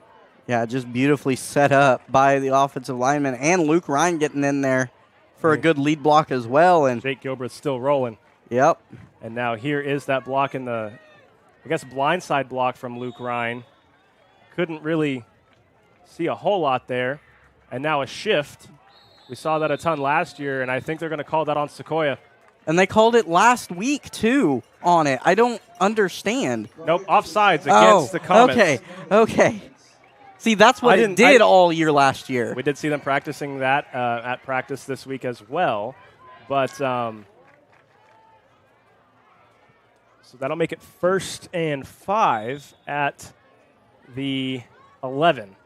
Yeah, just beautifully set up by the offensive lineman and Luke Ryan getting in there for a good lead block as well. And Jake Gilbreth's still rolling. Yep. And now here is that block in the, I guess, blindside block from Luke Ryan. Couldn't really see a whole lot there. And now a shift. We saw that a ton last year, and I think they're going to call that on Sequoyah. And they called it last week, too, on it. I don't understand. Nope, offsides against the Comets. Okay. See, that's what it did all year last year. We did see them practicing that at practice this week as well. But so that'll make it 1st and 5 at the 11.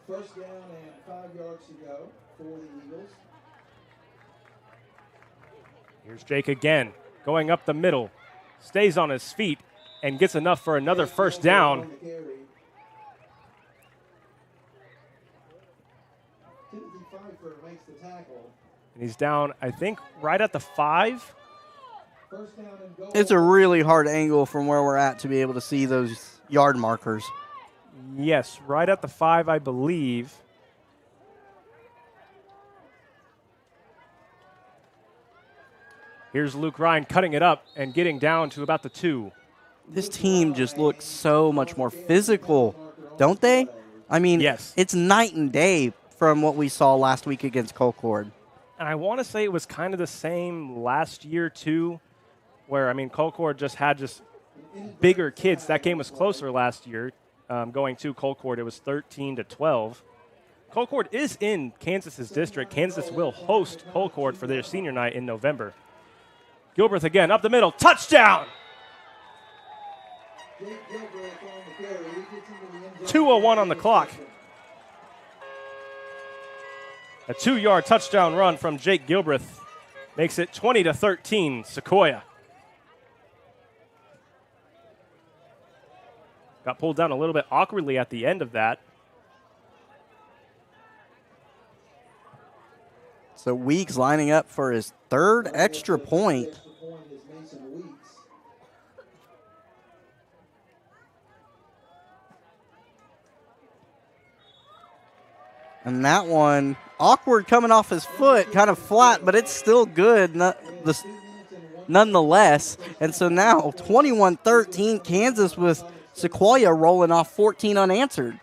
First down and 5 yards to go for the Eagles. Here's Jake again, going up the middle, stays on his feet, and gets enough for another first down. And he's down, I think, right at the 5. It's a really hard angle from where we're at to be able to see those yard markers. Yes, right at the 5, I believe. Here's Luke Ryan cutting it up and getting down to about the 2. This team just looks so much more physical, don't they? I mean, yes. It's night and day from what we saw last week against Colcord. And I want to say it was kind of the same last year, too, where, I mean, Colcord just had bigger kids. That game was closer last year. Going to Colcord, it was 13-12. Colcord is in Kansas's district. Kansas will host Colcord for their senior night in November. Gilbreth again, up the middle, touchdown! 2:01 on the clock. A 2-yard touchdown run from Jake Gilbreth makes it 20-13, Sequoyah. Got pulled down a little bit awkwardly at the end of that. So Weeks lining up for his third extra point. And that one, awkward coming off his foot, kind of flat, but it's still good nonetheless. And so now 21-13, Kansas with Sequoyah rolling off 14 unanswered.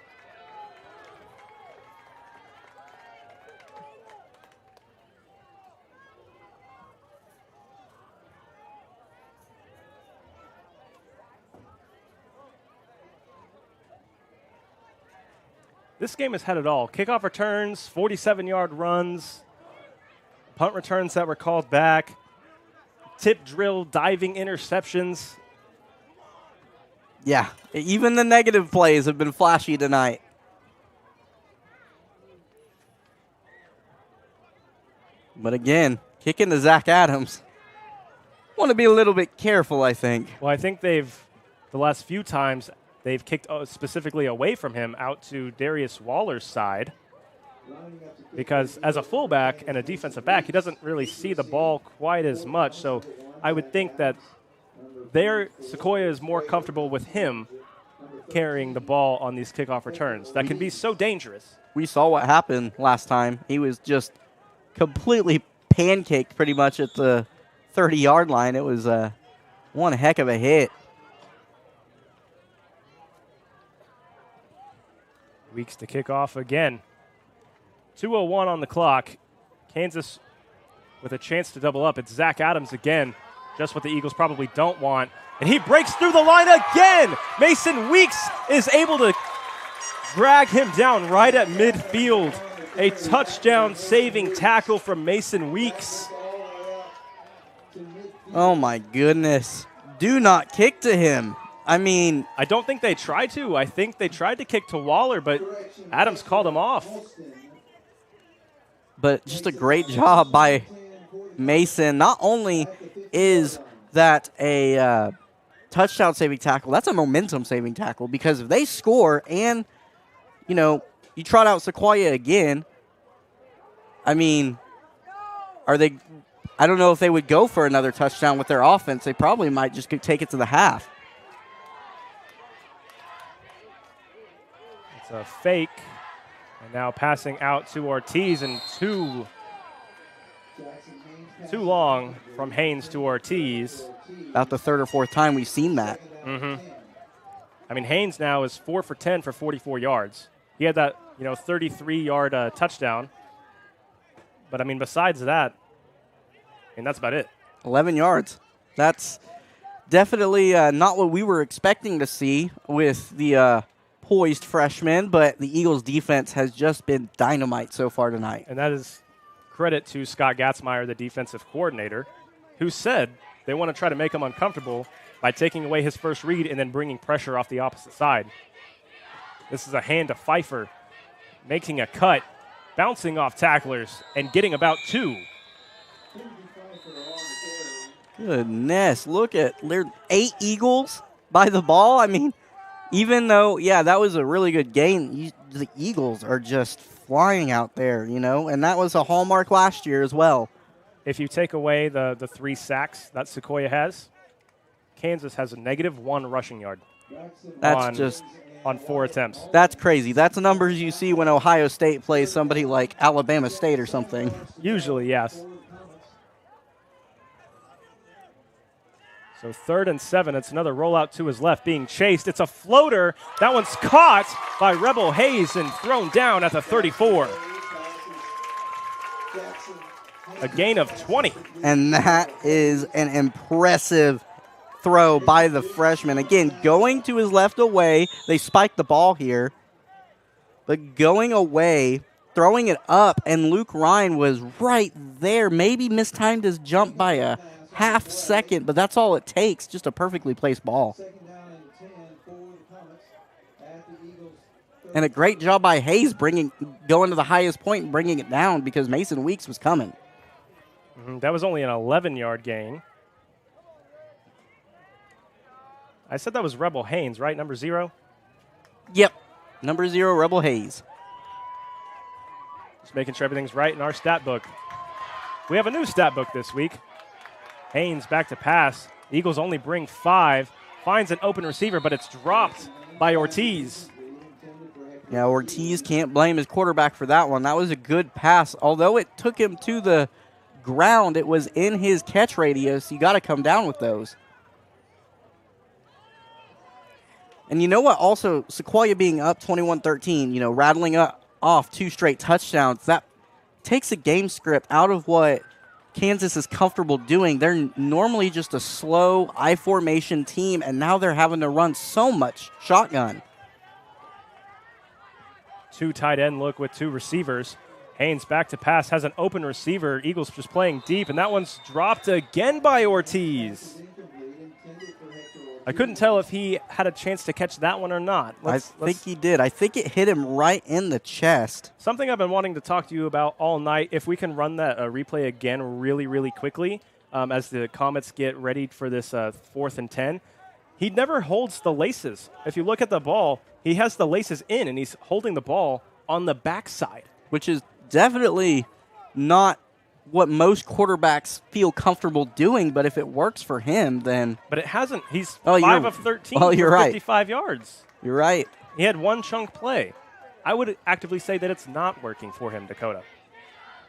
This game has had it all. Kickoff returns, 47-yard runs, punt returns that were called back, tip drill, diving interceptions. Yeah, even the negative plays have been flashy tonight. But again, kicking to Zach Adams. Want to be a little bit careful, I think. Well, I think the last few times, they've kicked specifically away from him out to Darius Waller's side because as a fullback and a defensive back, he doesn't really see the ball quite as much. So I would think that Sequoyah is more comfortable with him carrying the ball on these kickoff returns. That can be so dangerous. We saw what happened last time. He was just completely pancaked pretty much at the 30-yard line. It was one heck of a hit. Weeks to kick off again. 2:01 on the clock. Kansas with a chance to double up. It's Zach Adams again, just what the Eagles probably don't want. And he breaks through the line again. Mason Weeks is able to drag him down right at midfield. A touchdown saving tackle from Mason Weeks. Oh my goodness. Do not kick to him. I mean, I don't think they tried to. I think they tried to kick to Waller, but Adams called him off. But just a great job by Mason. Not only is that a touchdown saving tackle, that's a momentum saving tackle, because if they score and, you trot out Sequoyah again, I mean, I don't know if they would go for another touchdown with their offense. They probably might just take it to the half. A fake, and now passing out to Ortiz, and too long from Haynes to Ortiz. About the third or fourth time we've seen that. Mm-hmm. I mean, Haynes now is 4 for 10 for 44 yards. He had that 33-yard touchdown, but I mean, besides that, that's about it. 11 yards. That's definitely not what we were expecting to see with the poised freshman, but the Eagles' defense has just been dynamite so far tonight. And that is credit to Scott Gatzmeyer, the defensive coordinator, who said they want to try to make him uncomfortable by taking away his first read and then bringing pressure off the opposite side. This is a hand to Pfeiffer, making a cut, bouncing off tacklers, and getting about 2. Goodness, look at 8 Eagles by the ball. I mean, even though, that was a really good game, the Eagles are just flying out there, and that was a hallmark last year as well. If you take away the 3 sacks that Sequoyah has, Kansas has a -1 rushing yard. That's just on 4 attempts. That's crazy. That's the numbers you see when Ohio State plays somebody like Alabama State or something. Usually, yes. So 3rd and 7. It's another rollout to his left being chased. It's a floater. That one's caught by Rebel Hayes and thrown down at the 34. A gain of 20. And that is an impressive throw by the freshman. Again, going to his left away. They spiked the ball here. But going away, throwing it up, and Luke Ryan was right there. Maybe mistimed his jump by a half second, but that's all it takes. Just a perfectly placed ball. And a great job by Hayes going to the highest point and bringing it down because Mason Weeks was coming. That was only an 11-yard gain. I said that was Rebel Haynes, right? Number 0? Yep. Number 0, Rebel Hayes. Just making sure everything's right in our stat book. We have a new stat book this week. Haynes back to pass. Eagles only bring 5. Finds an open receiver, but it's dropped by Ortiz. Yeah, Ortiz can't blame his quarterback for that one. That was a good pass. Although it took him to the ground, it was in his catch radius. You got to come down with those. And you know what? Also, Sequoyah being up 21-13, rattling off 2 straight touchdowns, that takes a game script out of what Kansas is comfortable doing. They're normally just a slow I formation team, and now they're having to run so much shotgun. 2 tight end look with 2 receivers. Haynes back to pass, has an open receiver. Eagles just playing deep, and that one's dropped again by Ortiz. I couldn't tell if he had a chance to catch that one or not. I think he did. I think it hit him right in the chest. Something I've been wanting to talk to you about all night, if we can run that replay again really, really quickly as the Comets get ready for this 4th and 10. He never holds the laces. If you look at the ball, he has the laces in, and he's holding the ball on the backside. Which is definitely not what most quarterbacks feel comfortable doing, but if it works for him, then... But it hasn't. He's 5 of 13 for for 55 yards. You're right. He had 1 chunk play. I would actively say that it's not working for him, Dakota.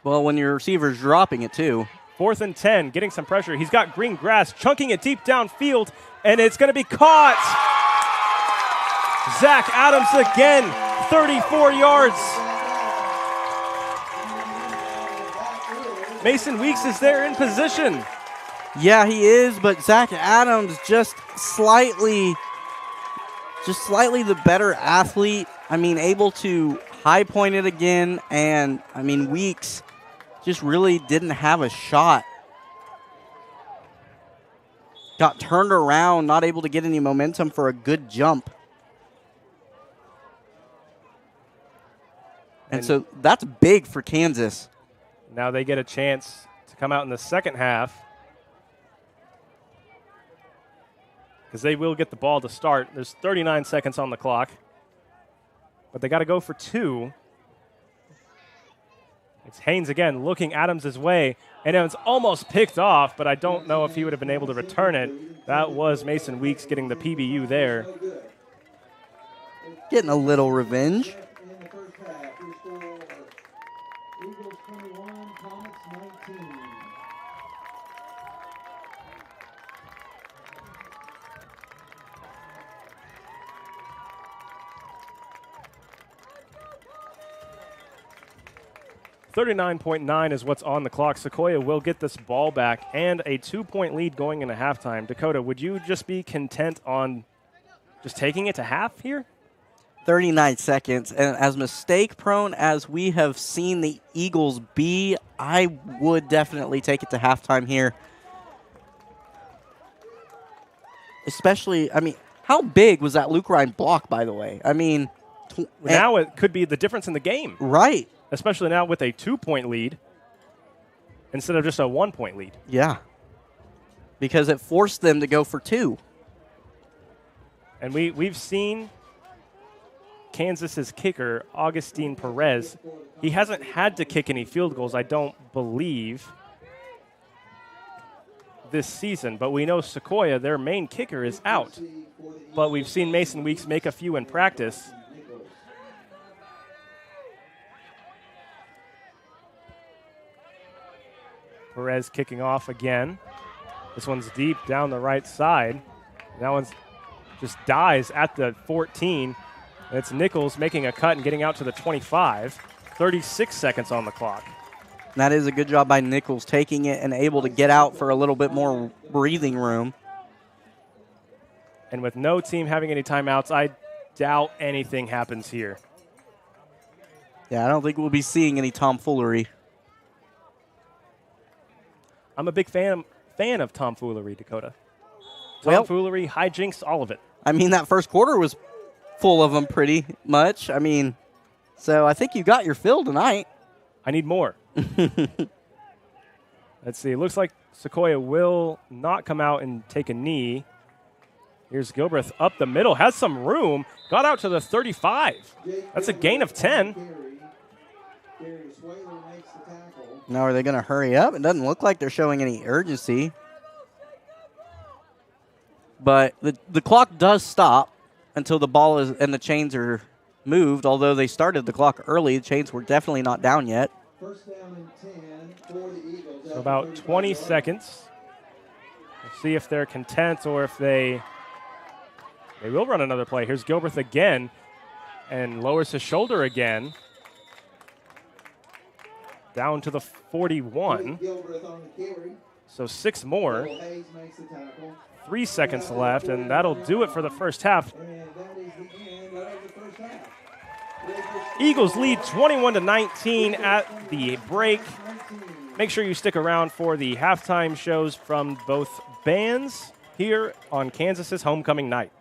Well, when your receiver's dropping it, too. 4th and 10, getting some pressure. He's got green grass, chunking it deep downfield, and it's going to be caught. Zach Adams again, 34 yards. Mason Weeks is there in position. Yeah, he is, but Zach Adams just slightly the better athlete. I mean, able to high point it again, and, Weeks just really didn't have a shot. Got turned around, not able to get any momentum for a good jump. And so that's big for Kansas. Now they get a chance to come out in the second half because they will get the ball to start. There's 39 seconds on the clock, but they got to go for 2. It's Haynes again looking Adams' way, and it was almost picked off, but I don't know if he would have been able to return it. That was Mason Weeks getting the PBU there. Getting a little revenge. 39.9 is what's on the clock. Sequoyah will get this ball back and a 2-point lead going into halftime. Dakota, would you just be content on just taking it to half here? 39 seconds. And as mistake-prone as we have seen the Eagles be, I would definitely take it to halftime here. Especially, how big was that Luke Ryan block, by the way? Now it could be the difference in the game. Right. Especially now with a 2-point lead instead of just a 1-point lead. Yeah. Because it forced them to go for 2. And we've seen Kansas's kicker, Augustine Perez. He hasn't had to kick any field goals, I don't believe, this season. But we know Sequoyah, their main kicker, is out. But we've seen Mason Weeks make a few in practice. Perez kicking off again. This one's deep down the right side. That one's just dies at the 14. It's Nichols making a cut and getting out to the 25. 36 seconds on the clock. That is a good job by Nichols, taking it and able to get out for a little bit more breathing room. And with no team having any timeouts, I doubt anything happens here. Yeah, I don't think we'll be seeing any tomfoolery. I'm a big fan of tomfoolery, Dakota. Tomfoolery, hijinks, all of it. That first quarter was full of them pretty much. I mean, so I think you got your fill tonight. I need more. Let's see. It looks like Sequoyah will not come out and take a knee. Here's Gilbreth up the middle. Has some room. Got out to the 35. That's a gain of 10. Now, are they going to hurry up? It doesn't look like they're showing any urgency. But the clock does stop until the ball is and the chains are moved. Although they started the clock early, the chains were definitely not down yet. First down and 10 for the Eagles. So about 20 seconds. We'll see if they're content or if they will run another play. Here's Gilbreth again and lowers his shoulder again. Down to the 41. So 6 more. 3 seconds left, and that'll do it for the first half. Eagles lead 21-19 at the break. Make sure you stick around for the halftime shows from both bands here on Kansas's homecoming night.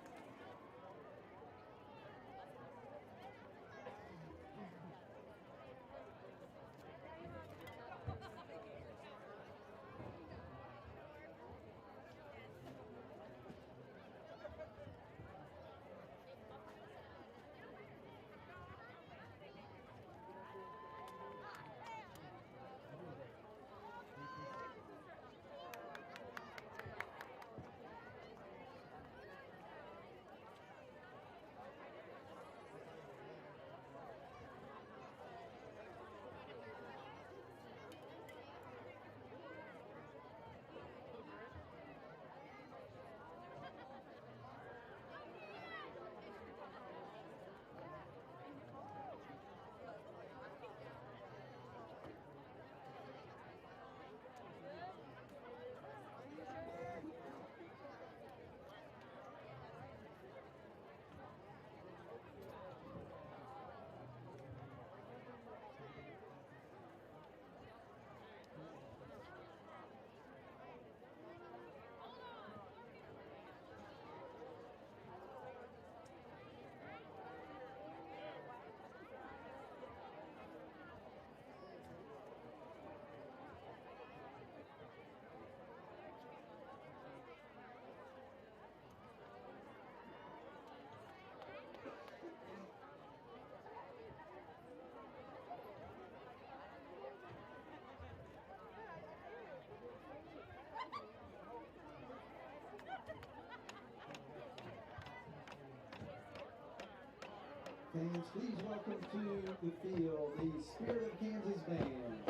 Fans, please welcome to the field the Spirit of Kansas Band.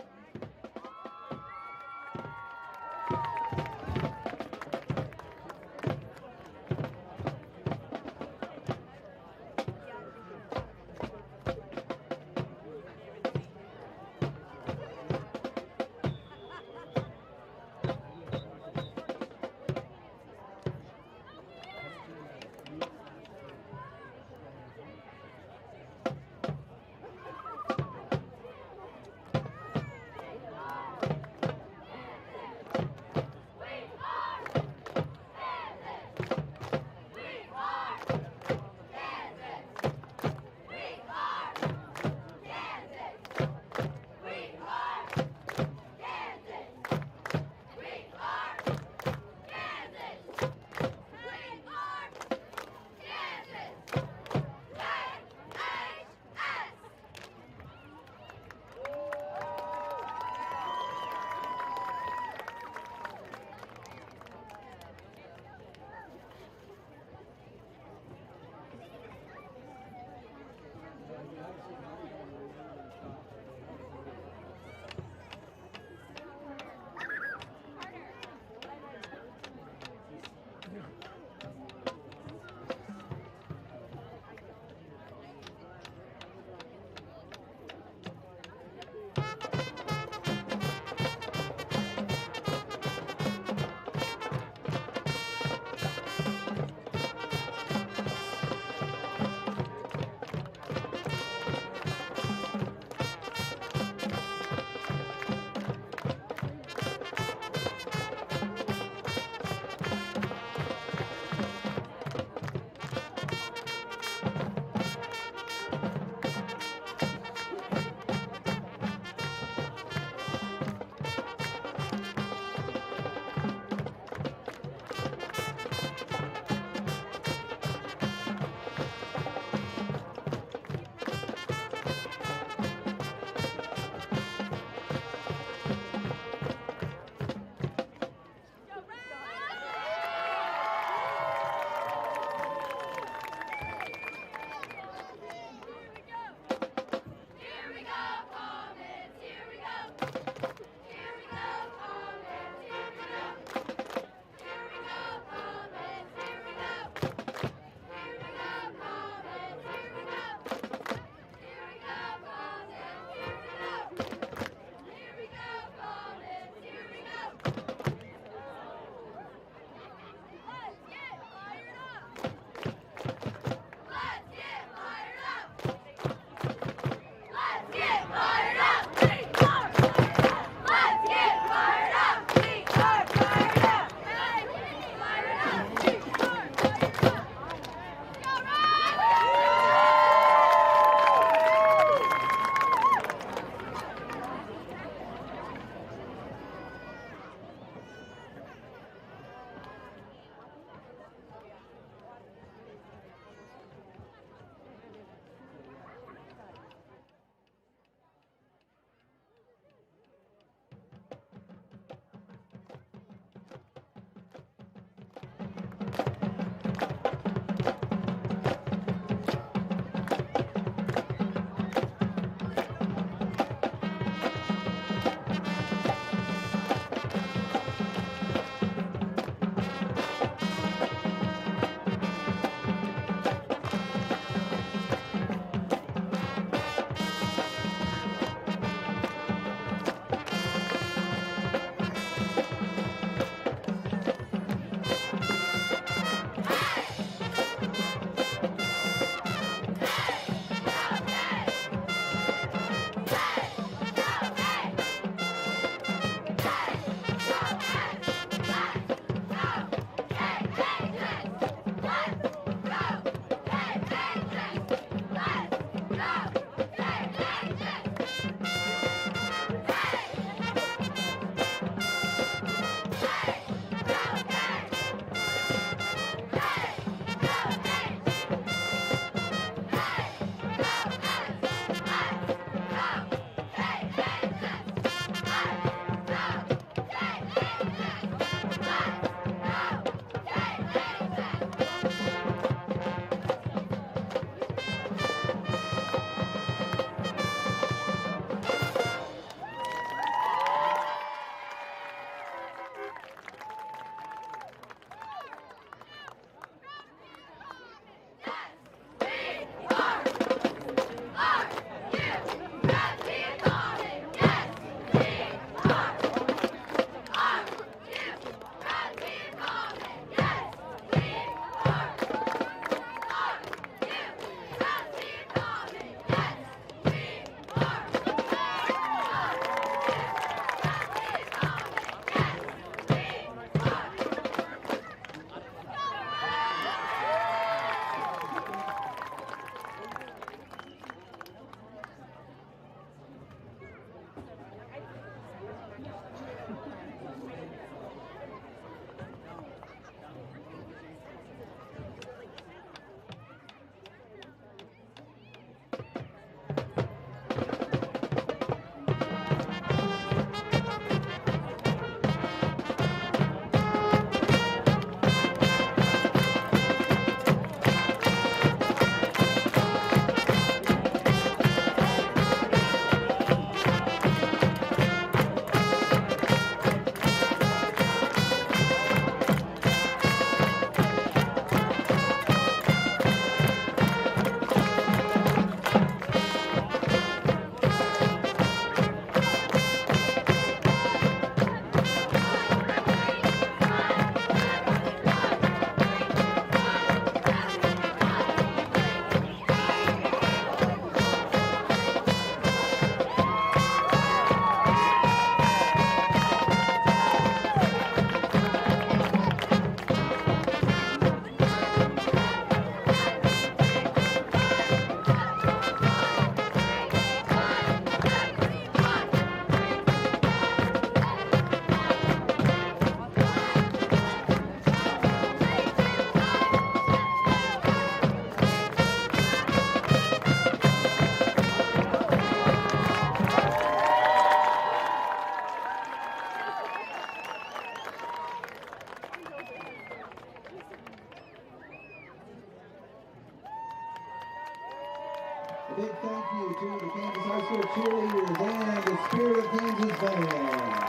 A big thank you to the Kansas High School cheerleaders and the Spirit of Kansas band.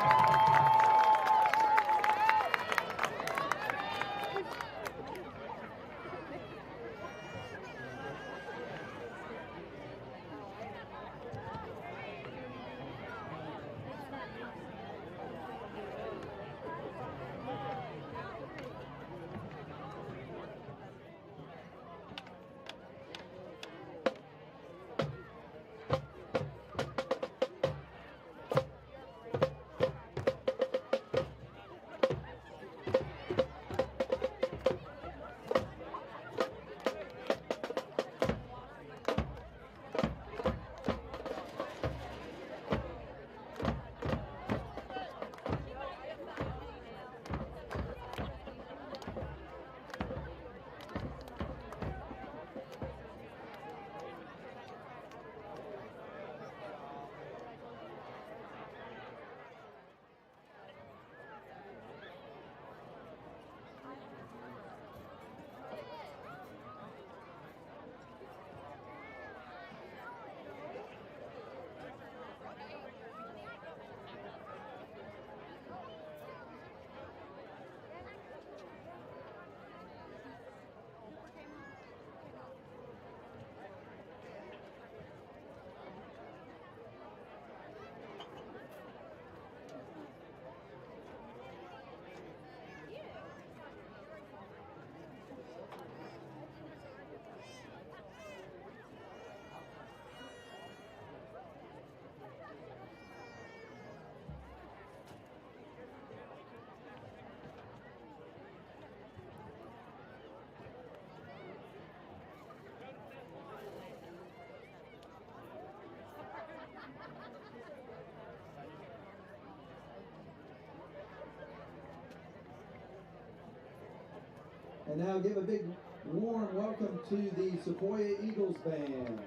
And now give a big warm welcome to the Sequoyah Eagles Band.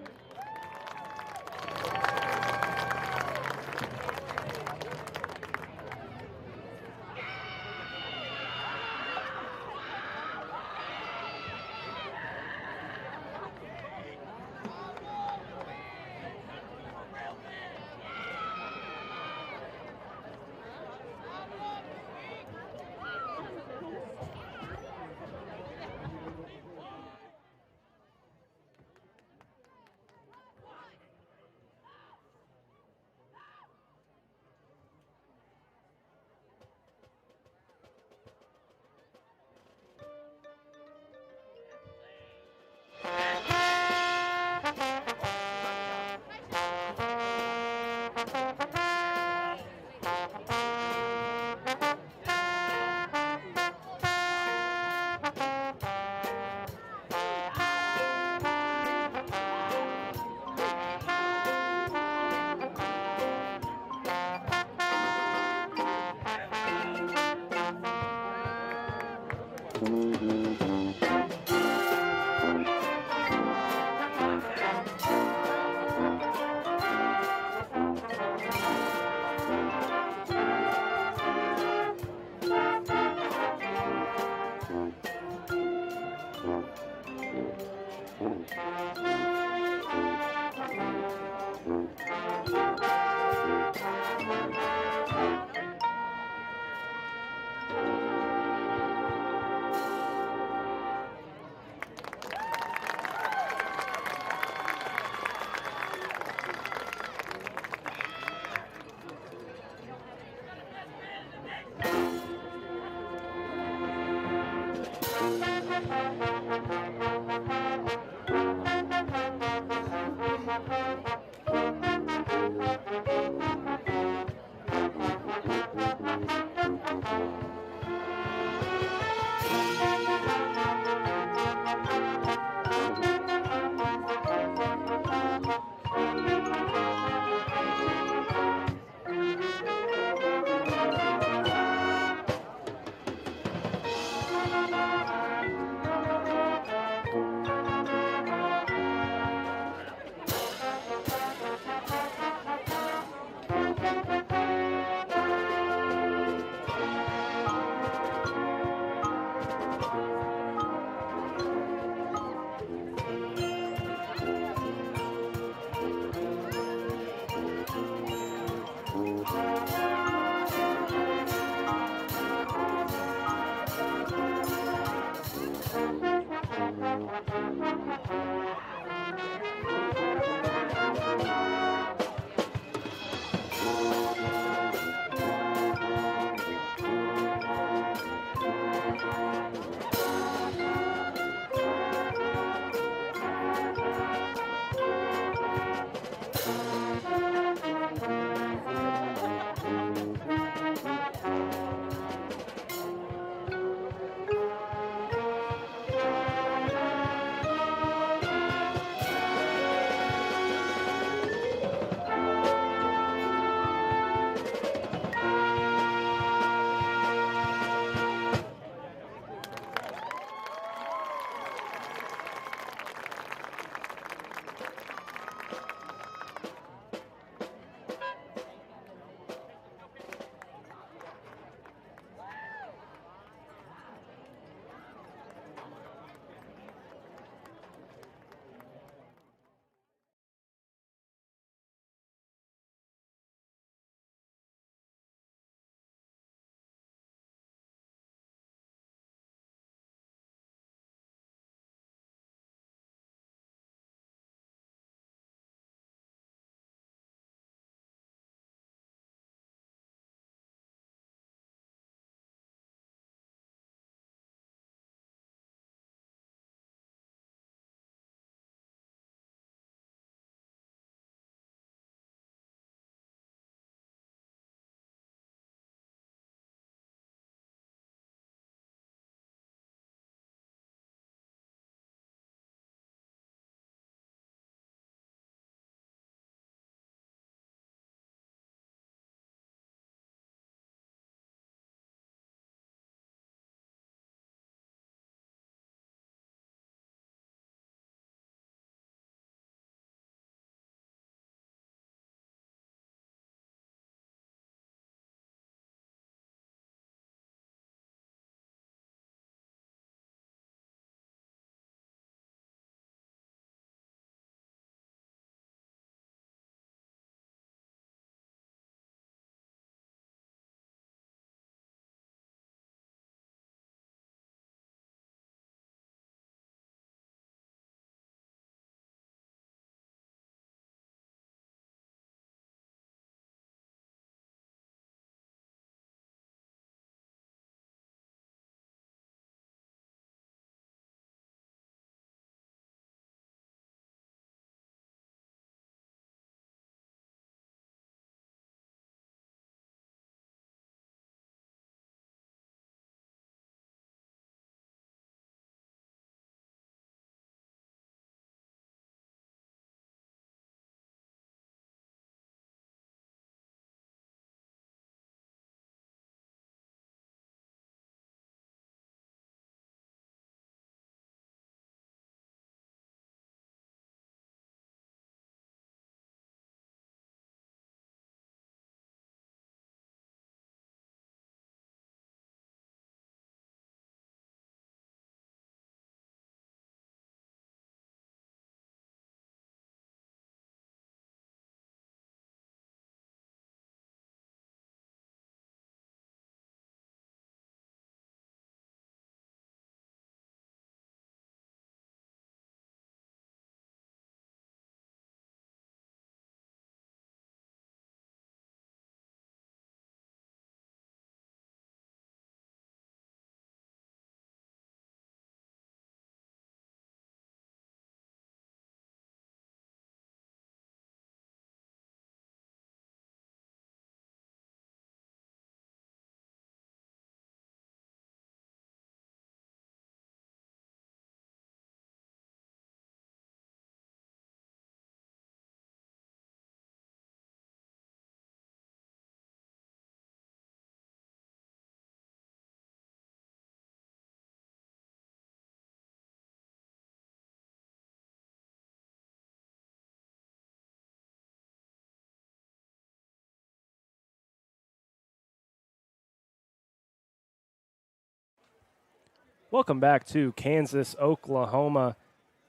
Welcome back to Kansas, Oklahoma,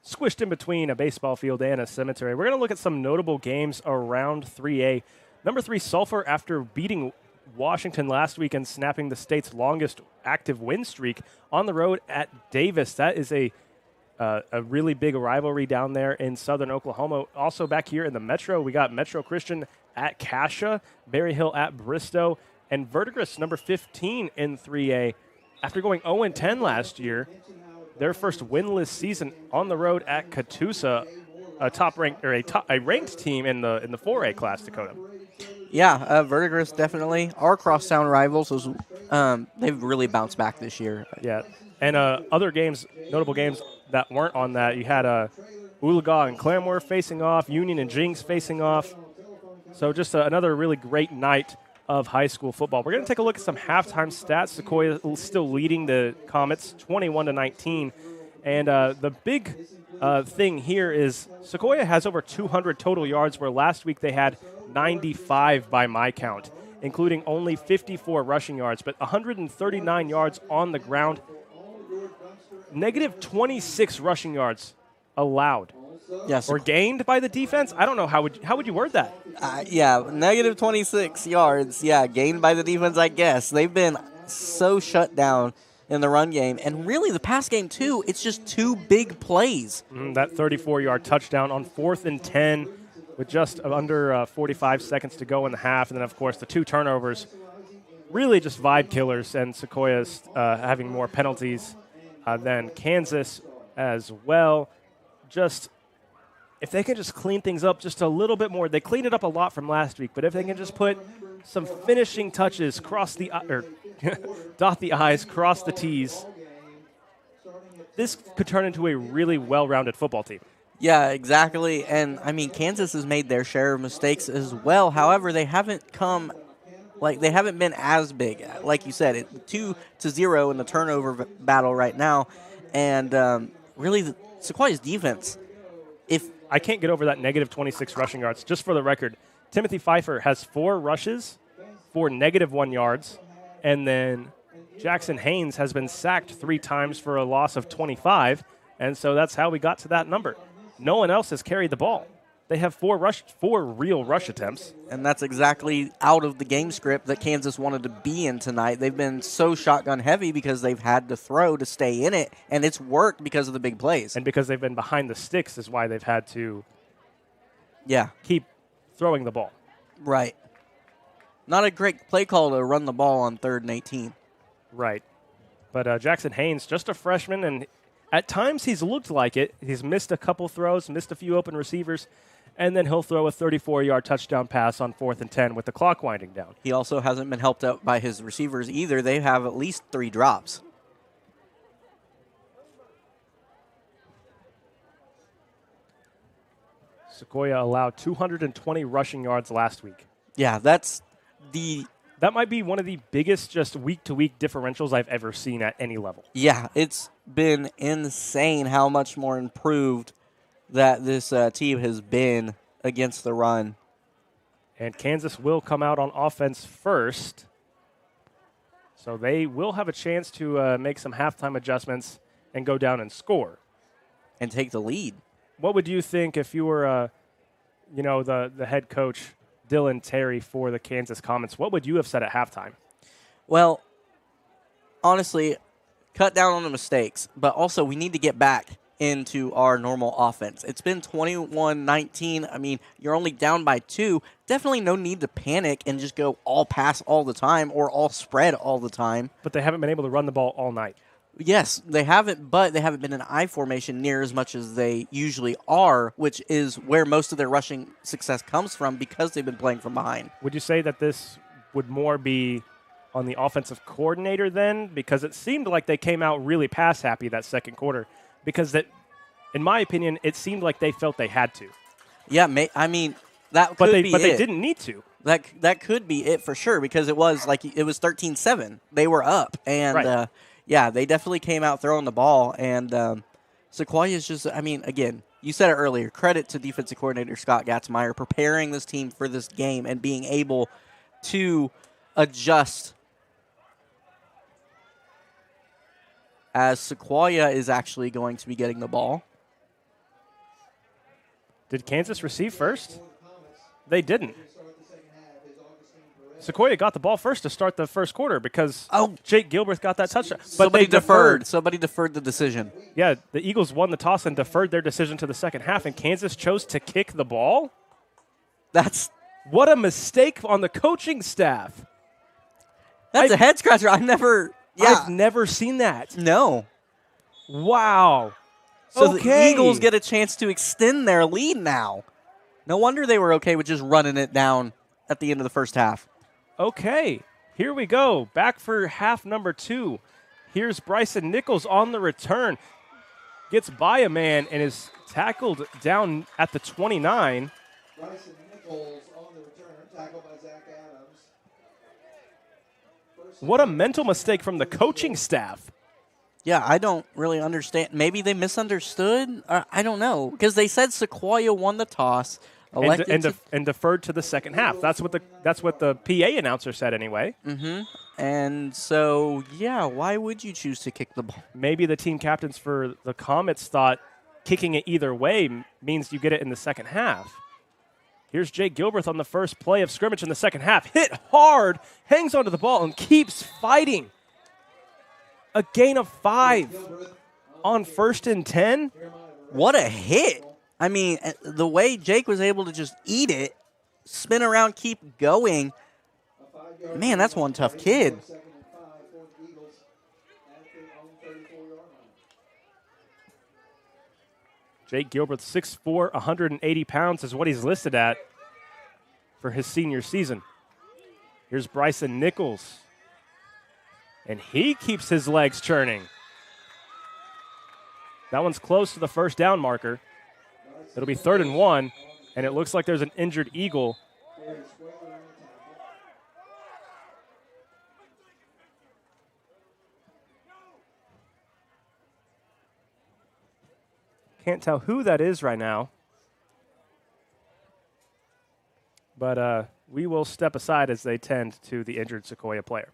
squished in between a baseball field and a cemetery. We're going to look at some notable games around 3A. Number 3, Sulphur, after beating Washington last week and snapping the state's longest active win streak on the road at Davis. That is a really big rivalry down there in southern Oklahoma. Also back here in the Metro, we got Metro Christian at Cascia, Berry Hill at Bristow, and Verdigris, number 15 in 3A. After going 0-10 last year, their first winless season on the road at Catoosa, a ranked team in the 4A class, Dakota. Yeah, Verdigris definitely. Our crosstown rivals, they've really bounced back this year. Yeah, and other games, notable games that weren't on that, you had Oologah and Claremore facing off, Union and Jinx facing off. So just another really great night of high school football. We're going to take a look at some halftime stats. Sequoyah still leading the Comets 21-19. And the big thing here is Sequoyah has over 200 total yards, where last week they had 95 by my count, including only 54 rushing yards, but 139 yards on the ground. Negative 26 rushing yards allowed. Yes. Or gained by the defense? I don't know. How would you word that? Yeah, negative 26 yards. Yeah, gained by the defense, I guess. They've been so shut down in the run game. And really, the pass game, too, it's just 2 big plays. That 34-yard touchdown on 4th and 10 with just under 45 seconds to go in the half. And then, of course, the 2 turnovers. Really just vibe killers, and Sequoiah's having more penalties than Kansas as well. Just, if they can just clean things up just a little bit more. They cleaned it up a lot from last week, but if they can just put some finishing touches, dot the I's, cross the T's, this could turn into a really well-rounded football team. Yeah, exactly. And, I mean, Kansas has made their share of mistakes as well. However, they haven't been as big. Like you said, 2-0 in the turnover battle right now. And really, Sequoiah's defense, I can't get over that negative 26 rushing yards. Just for the record, Timothy Pfeiffer has 4 rushes for negative 1 yards, and then Jackson Haynes has been sacked 3 times for a loss of 25, and so that's how we got to that number. No one else has carried the ball. They have 4 real rush attempts. And that's exactly out of the game script that Kansas wanted to be in tonight. They've been so shotgun heavy because they've had to throw to stay in it, and it's worked because of the big plays. And because they've been behind the sticks is why they've had to keep throwing the ball. Right. Not a great play call to run the ball on 3rd and 18. Right. But Jackson Haynes, just a freshman, and at times he's looked like it. He's missed a couple throws, missed a few open receivers, and then he'll throw a 34-yard touchdown pass on 4th and 10 with the clock winding down. He also hasn't been helped out by his receivers either. They have at least 3 drops. Sequoyah allowed 220 rushing yards last week. Yeah, that might be one of the biggest just week-to-week differentials I've ever seen at any level. Yeah, it's been insane how much more improved that this team has been against the run. And Kansas will come out on offense first. So they will have a chance to make some halftime adjustments and go down and score. And take the lead. What would you think if you were, the head coach, Dylan Terry, for the Kansas Comets? What would you have said at halftime? Well, honestly, cut down on the mistakes, but also we need to get back into our normal offense. It's been 21-19. I mean, you're only down by 2. Definitely no need to panic and just go all pass all the time or all spread all the time. But they haven't been able to run the ball all night. Yes, they haven't, but they haven't been in I formation near as much as they usually are, which is where most of their rushing success comes from because they've been playing from behind. Would you say that this would more be on the offensive coordinator then? Because it seemed like they came out really pass happy that second quarter. Because in my opinion, it seemed like they felt they had to. Yeah, I mean, that could be it. But they didn't need to. That could be it for sure because it was 13-7. They were up. And, right. Yeah, they definitely came out throwing the ball. And Sequoyah is just, I mean, again, you said it earlier, credit to defensive coordinator Scott Gatzmeyer preparing this team for this game and being able to adjust as Sequoyah is actually going to be getting the ball. Did Kansas receive first? They didn't. Sequoyah got the ball first to start the first quarter because Jake Gilbert got that touchdown. But Somebody they deferred. Somebody deferred the decision. Yeah, the Eagles won the toss and deferred their decision to the second half, and Kansas chose to kick the ball? What a mistake on the coaching staff. That's a head scratcher. I've never seen that. No. Wow. So the Eagles get a chance to extend their lead now. No wonder they were okay with just running it down at the end of the first half. Okay, here we go. Back for half number 2. Here's Bryson Nichols on the return. Gets by a man and is tackled down at the 29. Bryson Nichols on the return, tackled by Zach Adams. What a mental mistake from the coaching staff. Yeah, I don't really understand. Maybe they misunderstood. I don't know, because they said Sequoyah won the toss. And deferred to the second half. That's what the PA announcer said anyway. Mm-hmm. And so, yeah, why would you choose to kick the ball? Maybe the team captains for the Comets thought kicking it either way means you get it in the second half. Here's Jake Gilbert on the first play of scrimmage in the second half. Hit hard, hangs onto the ball, and keeps fighting. A gain of 5 on 1st and 10. What a hit. I mean, the way Jake was able to just eat it, spin around, keep going. Man, that's one tough kid. Jake Gilbert, 6'4", 180 pounds is what he's listed at for his senior season. Here's Bryson Nichols. And he keeps his legs churning. That one's close to the first down marker. It'll be 3rd and 1, and it looks like there's an injured Eagle. Can't tell who that is right now. But we will step aside as they tend to the injured Sequoyah player.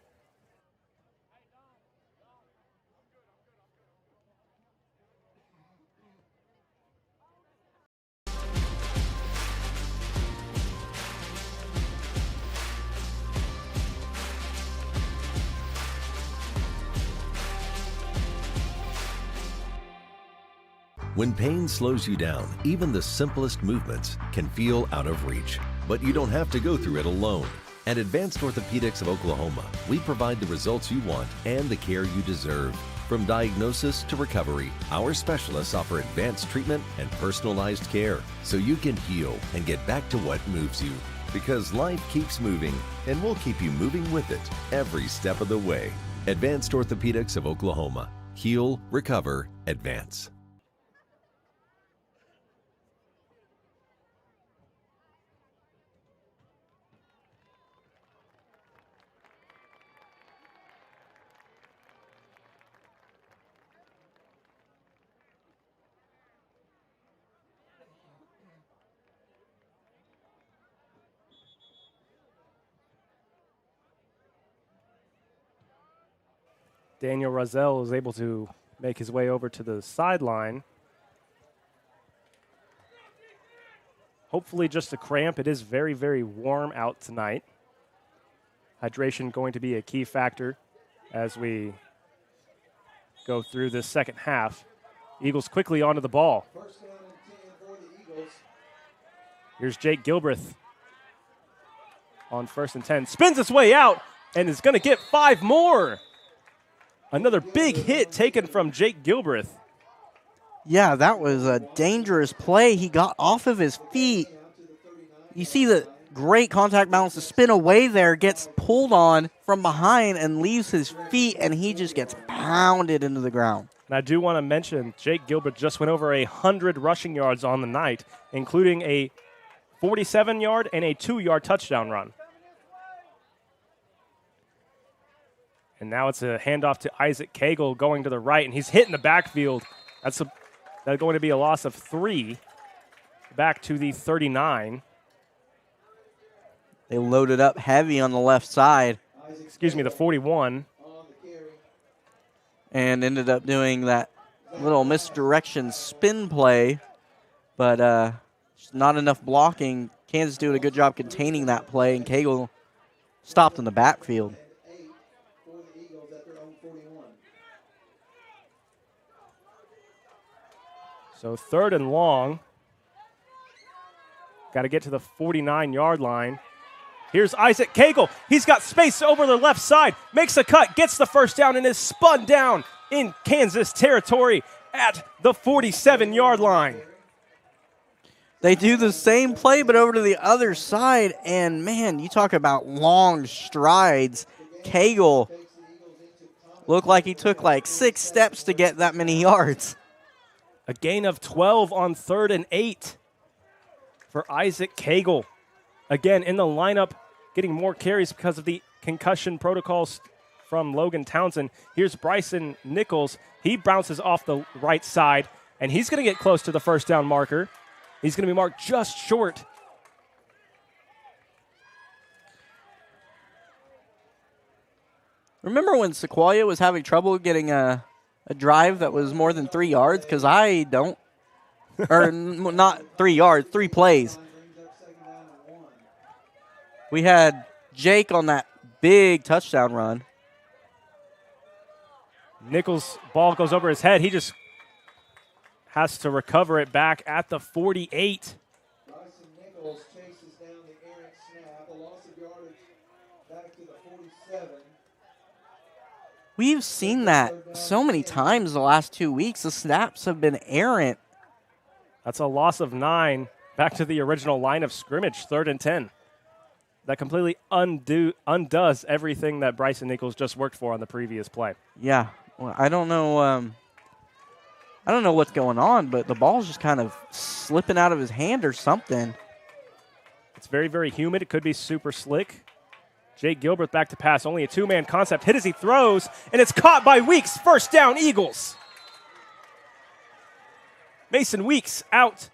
When pain slows you down, even the simplest movements can feel out of reach. But you don't have to go through it alone. At Advanced Orthopedics of Oklahoma, we provide the results you want and the care you deserve. From diagnosis to recovery, our specialists offer advanced treatment and personalized care so you can heal and get back to what moves you. Because life keeps moving, and we'll keep you moving with it every step of the way. Advanced Orthopedics of Oklahoma. Heal, recover, advance. Daniel Rozelle is able to make his way over to the sideline. Hopefully just a cramp. It is very, very warm out tonight. Hydration going to be a key factor as we go through this second half. Eagles quickly onto the ball. Here's Jake Gilbreth on 1st and 10. Spins his way out and is going to get 5 more. Another big hit taken from Jake Gilbreth. Yeah, that was a dangerous play. He got off of his feet. You see the great contact balance to spin away there, gets pulled on from behind and leaves his feet, and he just gets pounded into the ground. And I do want to mention Jake Gilbert just went over 100 rushing yards on the night, including a 47-yard and a 2-yard touchdown run. And now it's a handoff to Isaac Cagle going to the right, and he's hit in the backfield. That's going to be a loss of 3 back to the 39. They loaded up heavy on the left side. Excuse me, the 41. and ended up doing that little misdirection spin play, but just not enough blocking. Kansas doing a good job containing that play, and Cagle stopped in the backfield. So 3rd and long. Got to get to the 49-yard line. Here's Isaac Cagle. He's got space over the left side. Makes a cut, gets the first down, and is spun down in Kansas territory at the 47-yard line. They do the same play, but over to the other side. And, man, you talk about long strides. Cagle looked like he took like 6 steps to get that many yards. A gain of 12 on 3rd and 8 for Isaac Cagle. Again, in the lineup, getting more carries because of the concussion protocols from Logan Townsend. Here's Bryson Nichols. He bounces off the right side, and he's going to get close to the first down marker. He's going to be marked just short. Remember when Sequoyah was having trouble getting a drive that was more than 3 yards? Because I don't. Or not 3 yards, 3 plays. We had Jake on that big touchdown run. Nichols' ball goes over his head. He just has to recover it back at the 48. Bryson Nichols chases down the errant snap. A loss of yardage back to the 47. We've seen that so many times the last 2 weeks. The snaps have been errant. That's a loss of 9 back to the original line of scrimmage, 3rd and 10. That completely undoes everything that Bryson Nichols just worked for on the previous play. Yeah, well, I don't know what's going on, but the ball's just kind of slipping out of his hand or something. It's very, very humid. It could be super slick. Jake Gilbert back to pass. Only a 2-man concept. Hit as he throws, and it's caught by Weeks. First down, Eagles. Mason Weeks out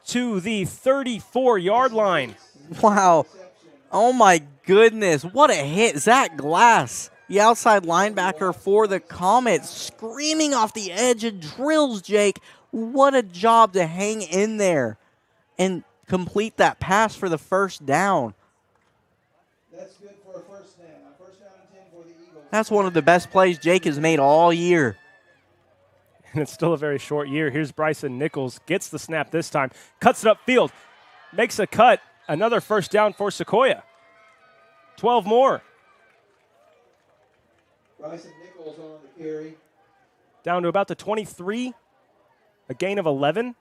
to the 34-yard line. Wow. Oh, my goodness. What a hit. Zach Glass, the outside linebacker for the Comets, screaming off the edge and drills Jake. What a job to hang in there and complete that pass for the first down. That's good for a first down. First down and 10 for the Eagles. That's one of the best plays Jake has made all year. And it's still a very short year. Here's Bryson Nichols. Gets the snap this time. Cuts it upfield. Makes a cut. Another first down for Sequoyah. 12 more. Bryson Nichols on the carry. Down to about the 23. A gain of 11.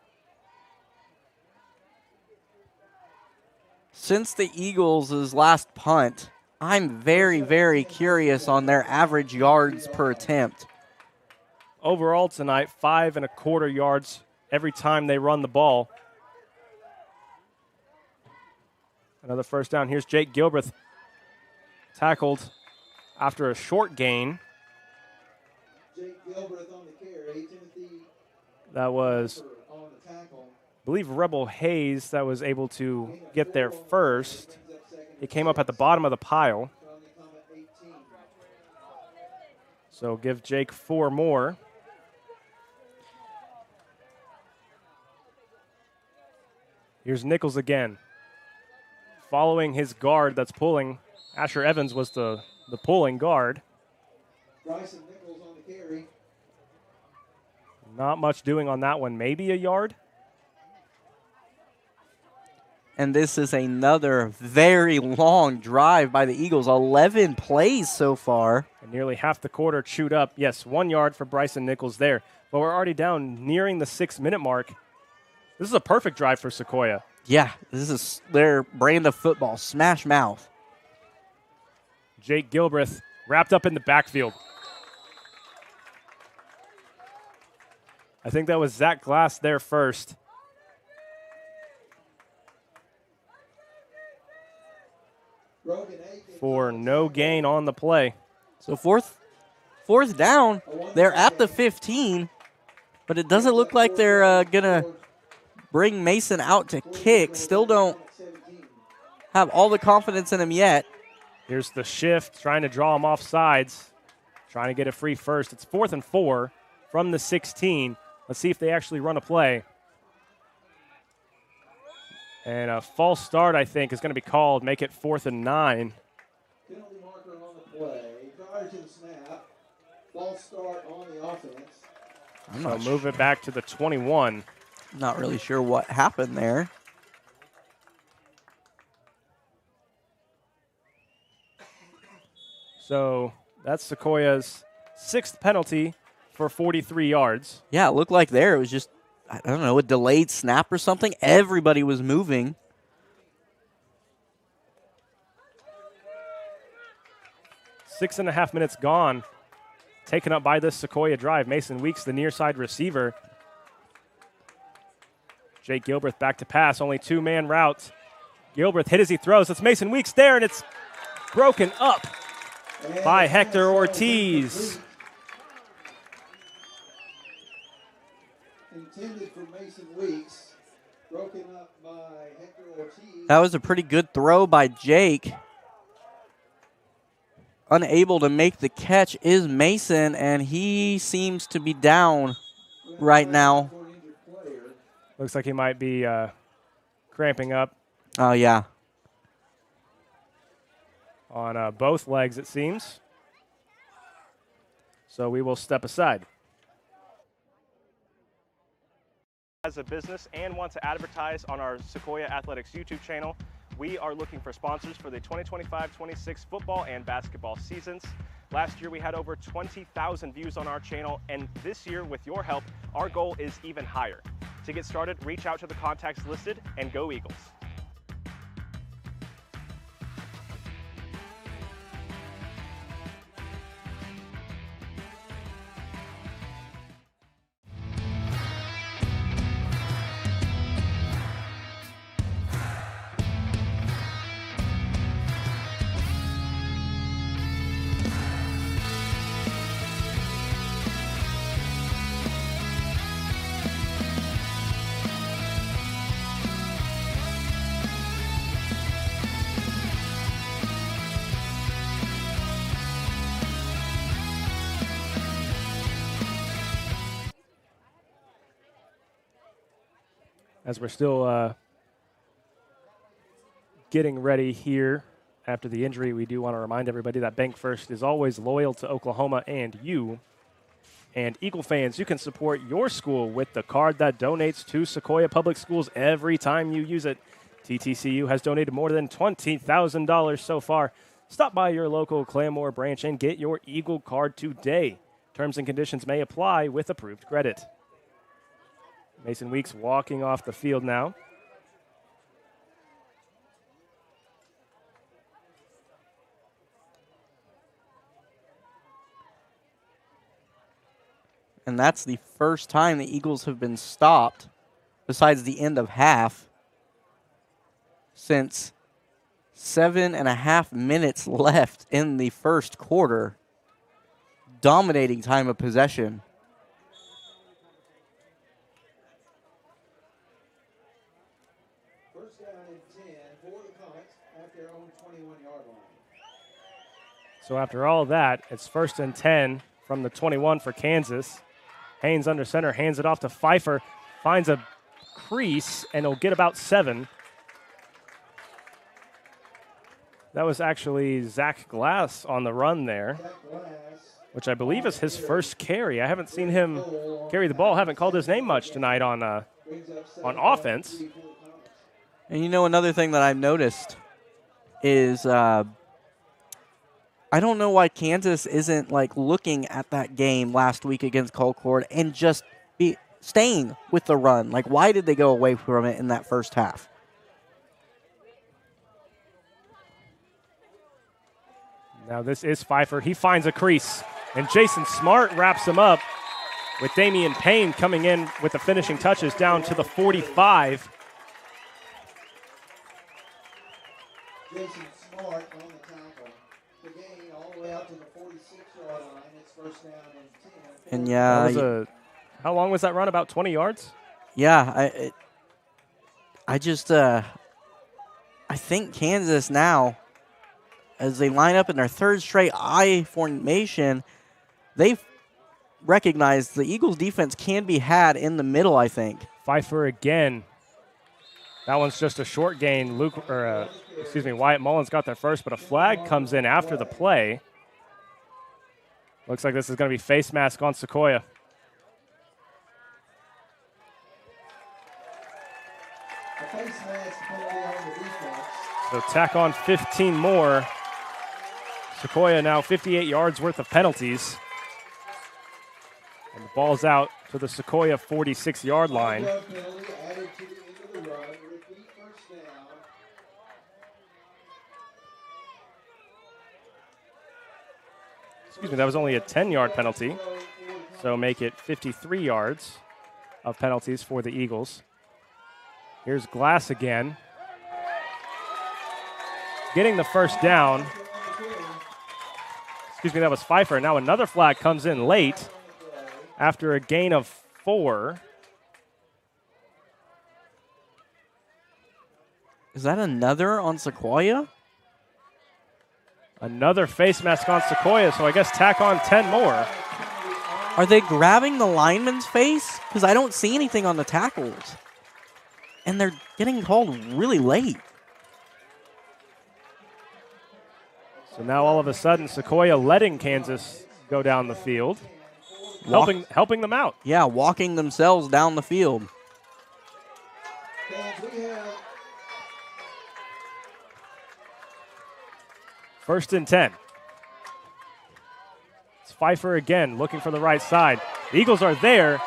Since the Eagles' last punt, I'm very, very curious on their average yards per attempt. Overall tonight, 5 1/4 yards every time they run the ball. Another first down. Here's Jake Gilbreth, tackled after a short gain. Jake Gilbreth on the carry. Timothy That was, on the tackle. I believe, Rebel Hayes that was able to get there first. He came up at the bottom of the pile. So give Jake 4 more. Here's Nichols again. Following his guard that's pulling. Asher Evans was the pulling guard. Bryson Nichols on the carry. Not much doing on that one. Maybe a yard. And this is another very long drive by the Eagles. 11 plays so far. And nearly half the quarter chewed up. Yes, 1 yard for Bryson Nichols there. But we're already down nearing the 6-minute mark. This is a perfect drive for Sequoyah. Yeah, this is their brand of football, smash mouth. Jake Gilbreth wrapped up in the backfield. I think that was Zach Glass there first. For no gain on the play. So fourth down, they're at the 15, but it doesn't look like they're going to bring Mason out to kick. Still don't have all the confidence in him yet. Here's the shift, trying to draw him off sides. trying to get a free first. It's 4th and 4 from the 16. Let's see if they actually run a play. And a false start, I think, is going to be called. Make it 4th and 9. Penalty marker on the play. Prior to the snap, false start on the offense. So move it back to the 21. Not really sure what happened there. So that's Sequoiah's 6th penalty for 43 yards. Yeah, it looked like there it was just, I don't know, a delayed snap or something. Everybody was moving. 6.5 minutes gone. Taken up by this Sequoyah drive. Mason Weeks, the near side receiver. Jake Gilbreth back to pass. Only 2-man route. Gilbreth hit as he throws. It's Mason Weeks there, and it's broken up by Hector Ortiz. Intended for Mason Weeks. Broken up by Hector Ortiz. That was a pretty good throw by Jake. Unable to make the catch is Mason, and he seems to be down right now. Looks like he might be cramping up. Oh, yeah. On both legs, it seems. So we will step aside. As a business and want to advertise on our Sequoyah Athletics YouTube channel, we are looking for sponsors for the 2025-26 football and basketball seasons. Last year we had over 20,000 views on our channel, and this year with your help, our goal is even higher. To get started, reach out to the contacts listed and go Eagles. As we're still getting ready here after the injury, we do want to remind everybody that Bank First is always loyal to Oklahoma and you. And Eagle fans, you can support your school with the card that donates to Sequoyah Public Schools every time you use it. TTCU has donated more than $20,000 so far. Stop by your local Claremore branch and get your Eagle card today. Terms and conditions may apply with approved credit. Mason Weeks walking off the field now. And that's the first time the Eagles have been stopped, besides the end of half, since 7.5 minutes left in the first quarter. Dominating time of possession. So after all that, it's 1st and 10 from the 21 for Kansas. Haynes under center, hands it off to Pfeiffer, finds a crease, and he'll get about 7. That was actually Zach Glass on the run there, which I believe is his first carry. I haven't seen him carry the ball, haven't called his name much tonight on offense. And you know, another thing that I've noticed is I don't know why Kansas isn't like looking at that game last week against Concord and just staying with the run. Like, why did they go away from it in that first half? Now this is Pfeiffer. He finds a crease, and Jason Smart wraps him up with Damian Payne coming in with the finishing touches down to the 45. Jason Smart on the tackle. The gain all the way out to the 46-yard line. It's first down and 10. And yeah, that was how long was that run? About 20 yards? Yeah, I think Kansas now, as they line up in their third straight I formation, they've recognized the Eagles' defense can be had in the middle, I think. Pfeiffer again. That one's just a short gain. Wyatt Mullins got there first, but a flag comes in after the play. Looks like this is going to be face mask on Sequoyah. So tack on 15 more. Sequoyah now 58 yards worth of penalties. And the ball's out to the Sequoyah 46-yard line. Excuse me, that was only a 10-yard penalty. So make it 53 yards of penalties for the Eagles. Here's Glass again. Getting the first down. Excuse me, that was Pfeiffer. Now another flag comes in late after a gain of 4. Is that another on Sequoyah? Another face mask on Sequoyah, so I guess tack on 10 more. Are they grabbing the lineman's face? Because I don't see anything on the tackles. And they're getting called really late. So now all of a sudden, Sequoyah letting Kansas go down the field, helping them out. Yeah, walking themselves down the field. First and 10. It's Pfeiffer again, looking for the right side. The Eagles are there,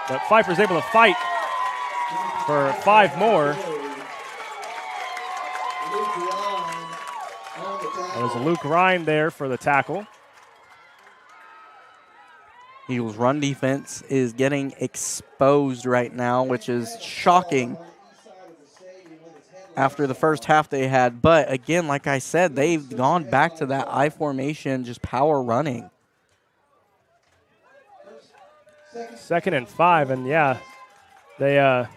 but Pfeiffer's able to fight for 5 more. There's Luke Ryan there for the tackle. Eagles' run defense is getting exposed right now, which is shocking after the first half they had. But again, like I said, they've gone back to that I formation, just power running. 2nd and 5, and yeah, they have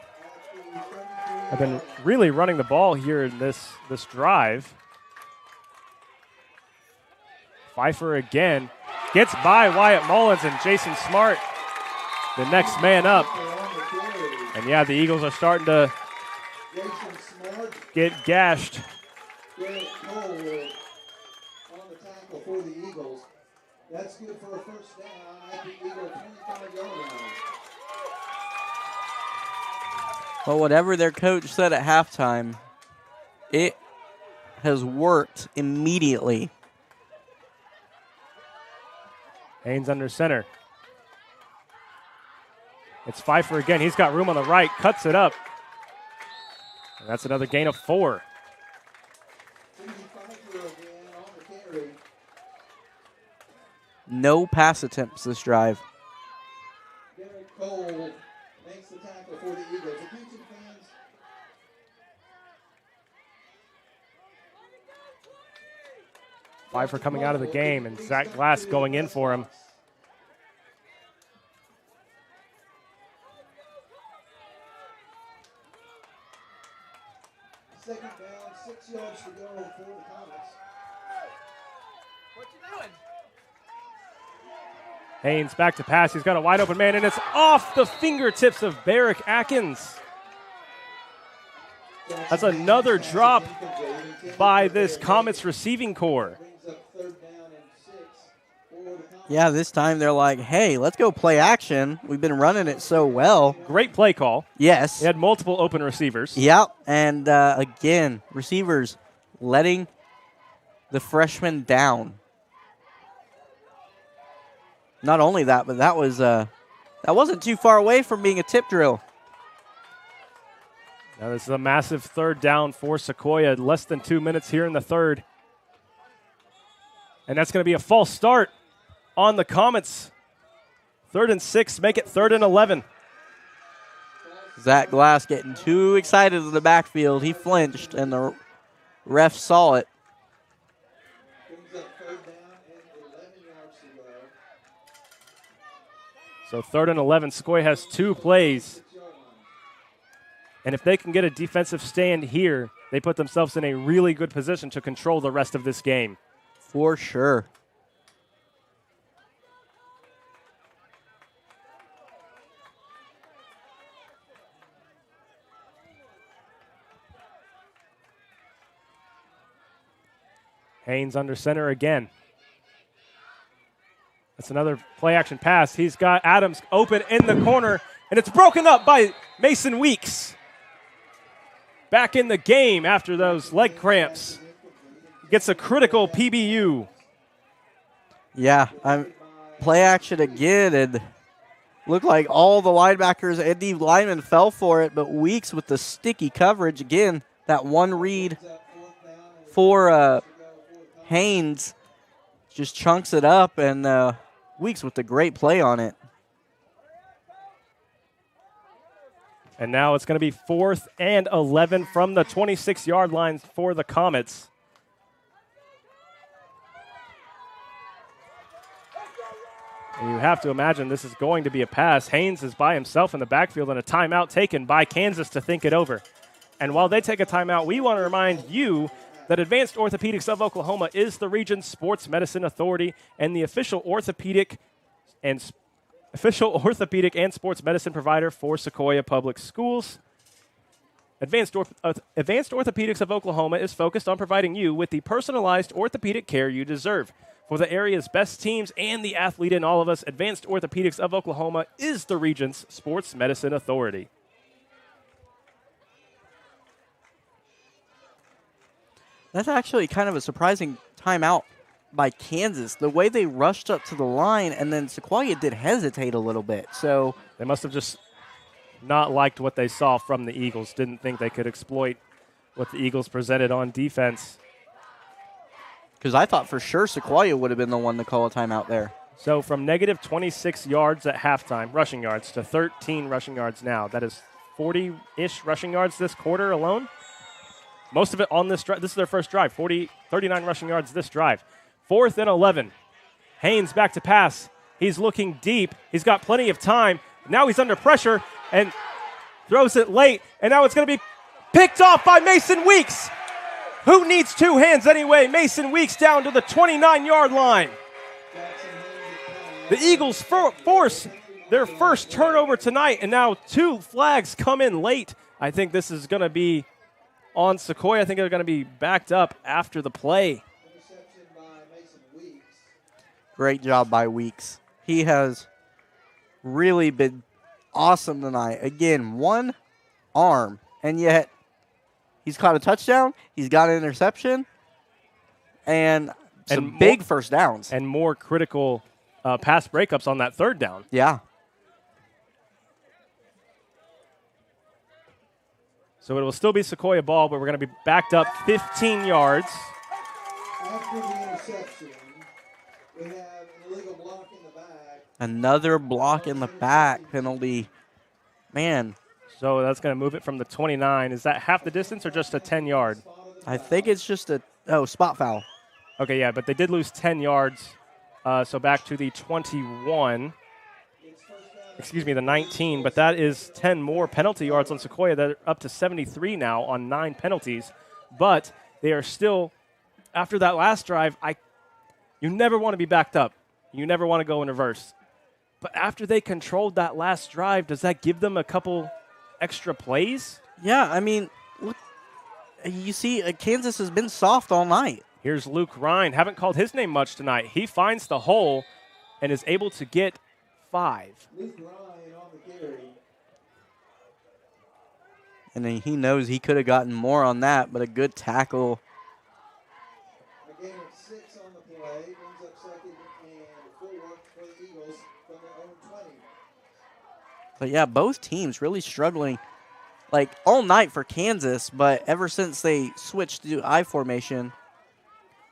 been really running the ball here in this drive. Pfeiffer again gets by Wyatt Mullins and Jason Smart, the next man up. And yeah, the Eagles are starting to get gashed. That's good for a first down at the Eagle 25-yard line. Well, whatever their coach said at halftime, it has worked immediately. Haynes under center. It's Pfeiffer again. He's got room on the right, cuts it up. And that's another gain of 4. No pass attempts this drive. Derek Cole makes the tackle for the Eagles. Attention fans. Pfeiffer coming out of the game, and Zach Glass going in for him. Second down, 6 yards to go for the Comets. What you doing? Haynes back to pass. He's got a wide open man, and it's off the fingertips of Barrick Atkins. That's another drop by this Comets receiving core. Yeah, this time they're like, hey, let's go play action. We've been running it so well. Great play call. Yes. They had multiple open receivers. Yep, and again, receivers letting the freshman down. Not only that, but that wasn't too far away from being a tip drill. Now this is a massive third down for Sequoyah. Less than 2 minutes here in the third. And that's going to be a false start on the Comets. 3rd and 6, make it 3rd and 11. Zach Glass getting too excited in the backfield. He flinched, and the ref saw it. So 3rd and 11, Sequoyah has 2 plays. And if they can get a defensive stand here, they put themselves in a really good position to control the rest of this game. For sure. Haynes under center again. That's another play-action pass. He's got Adams open in the corner, and it's broken up by Mason Weeks. Back in the game after those leg cramps. Gets a critical PBU. Yeah, play action again, and looked like all the linebackers and the linemen fell for it, but Weeks with the sticky coverage again. That one read for Haynes just chunks it up, and Weeks with the great play on it. And now it's going to be 4th and 11 from the 26-yard line for the Comets. And you have to imagine this is going to be a pass. Haynes is by himself in the backfield, and a timeout taken by Kansas to think it over. And while they take a timeout, we want to remind you that Advanced Orthopedics of Oklahoma is the region's sports medicine authority and the official orthopedic and sports medicine provider for Sequoyah Public Schools. Advanced Orthopedics of Oklahoma is focused on providing you with the personalized orthopedic care you deserve. For the area's best teams and the athlete in all of us, Advanced Orthopedics of Oklahoma is the region's sports medicine authority. That's actually kind of a surprising timeout by Kansas. The way they rushed up to the line, and then Sequoyah did hesitate a little bit. So they must have just not liked what they saw from the Eagles, didn't think they could exploit what the Eagles presented on defense. Because I thought for sure Sequoyah would have been the one to call a timeout there. So from negative 26 yards at halftime, rushing yards, to 13 rushing yards now. That is 40-ish rushing yards this quarter alone. Most of it on this drive. This is their first drive. 39 rushing yards this drive. 4th and 11. Haynes back to pass. He's looking deep. He's got plenty of time. Now he's under pressure and throws it late. And now it's going to be picked off by Mason Weeks. Who needs two hands anyway? Mason Weeks down to the 29-yard line. The Eagles force their first turnover tonight, and now 2 flags come in late. I think this is going to be on Sequoyah. I think they're going to be backed up after the play. Great job by Weeks. He has really been awesome tonight. Again, one arm, and yet he's caught a touchdown, he's got an interception, and some big first downs. And more critical pass breakups on that third down. Yeah. So it will still be Sequoyah ball, but we're going to be backed up 15 yards. After the interception, we have an illegal block in the back. Another block in the back penalty. Man. So that's going to move it from the 29. Is that half the distance or just a 10-yard? I think it's just a spot foul. Okay, yeah, but they did lose 10 yards. So back to the 21. Excuse me, the 19. But that is 10 more penalty yards on Sequoyah. They're up to 73 now on 9 penalties. But they are still, after that last drive, you never want to be backed up. You never want to go in reverse. But after they controlled that last drive, does that give them a couple extra plays? Yeah, I mean, look, you see, Kansas has been soft all night. Here's Luke Ryan. Haven't called his name much tonight. He finds the hole and is able to get 5. Luke Ryan on the carry. And then he knows he could have gotten more on that, but a good tackle. A gain of 6 on the play, brings up second and 4 for the Eagles from their own 20. But yeah, both teams really struggling like all night for Kansas, but ever since they switched to I formation.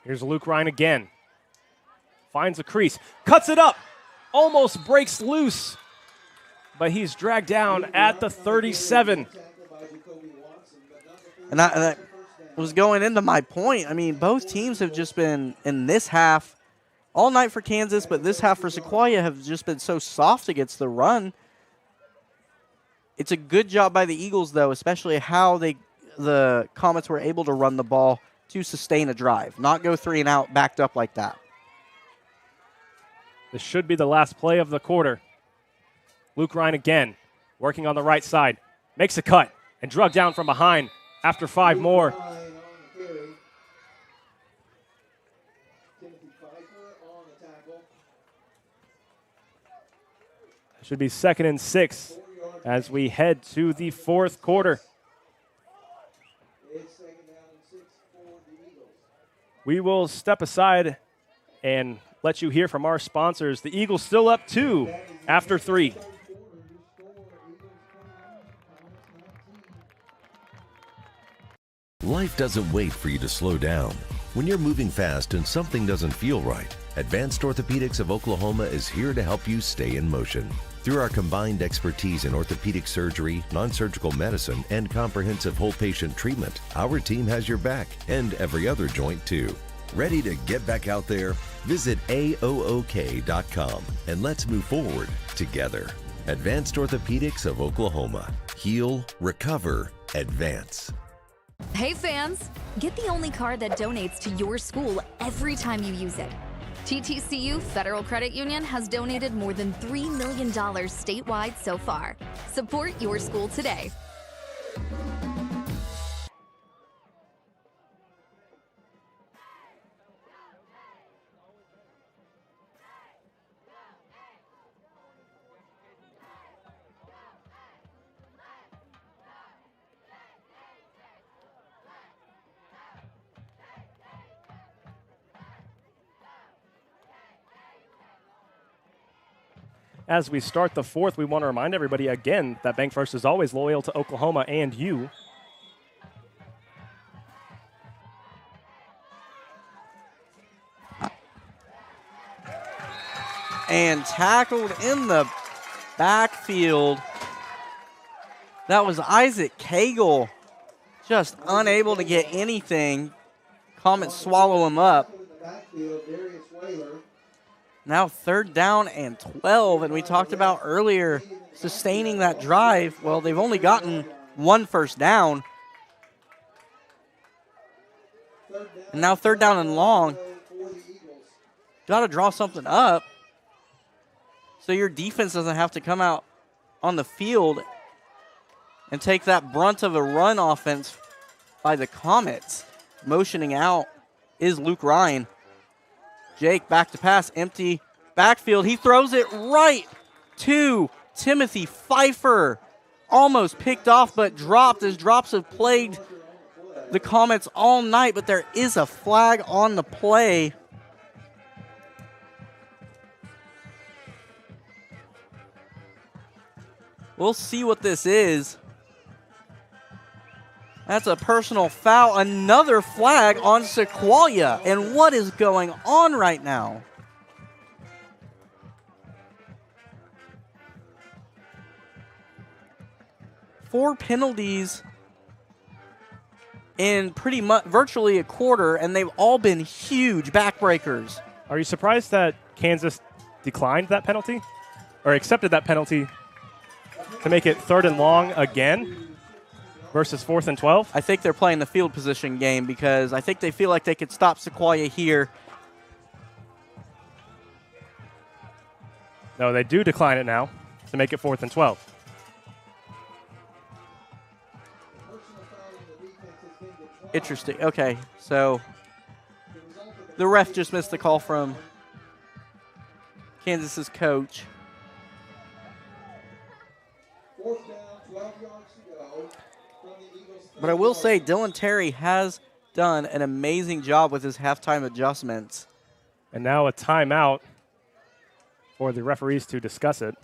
Here's Luke Ryan again. Finds a crease, cuts it up, almost breaks loose, but he's dragged down at the 37. And that was going into my point. I mean, both teams have just been in this half all night for Kansas, but this half for Sequoyah have just been so soft against the run. It's a good job by the Eagles, though, especially how the Comets were able to run the ball to sustain a drive, not go 3 and out backed up like that. This should be the last play of the quarter. Luke Ryan again, working on the right side, makes a cut and drug down from behind after 5 more. Should be 2nd and 6 as we head to the 4th quarter. We will step aside and let you hear from our sponsors. The Eagles still up 2 after 3. Life doesn't wait for you to slow down. When you're moving fast and something doesn't feel right, Advanced Orthopedics of Oklahoma is here to help you stay in motion. Through our combined expertise in orthopedic surgery, non-surgical medicine, and comprehensive whole patient treatment, our team has your back and every other joint too. Ready to get back out there? Visit AOOK.com and let's move forward together. Advanced Orthopedics of Oklahoma. Heal, recover, advance. Hey fans, get the only card that donates to your school every time you use it. TTCU Federal Credit Union has donated more than $3 million statewide so far. Support your school today. As we start the 4th, we want to remind everybody again that Bank First is always loyal to Oklahoma and you. And tackled in the backfield. That was Isaac Cagle, just unable to get anything. Comets swallow him up. Now 3rd down and 12, and we talked about earlier sustaining that drive. Well, they've only gotten 1 first down. And now 3rd down and long. Got to draw something up so your defense doesn't have to come out on the field and take that brunt of a run offense by the Comets. Motioning out is Luke Ryan. Jake back to pass, empty backfield. He throws it right to Timothy Pfeiffer. Almost picked off but dropped, as drops have plagued the Comets all night, but there is a flag on the play. We'll see what this is. That's a personal foul. Another flag on Sequoyah. And what is going on right now? Four penalties in pretty much virtually a quarter, and they've all been huge backbreakers. Are you surprised that Kansas declined that penalty or accepted that penalty to make it 3rd and long again versus 4th and 12? I think they're playing the field position game because I think they feel like they could stop Sequoyah here. No, they do decline it now to make it 4th and 12. Interesting. Okay, so the ref just missed the call from Kansas's coach. 4th down, 12 yards to go. But I will say Dylan Terry has done an amazing job with his halftime adjustments. And now a timeout for the referees to discuss it.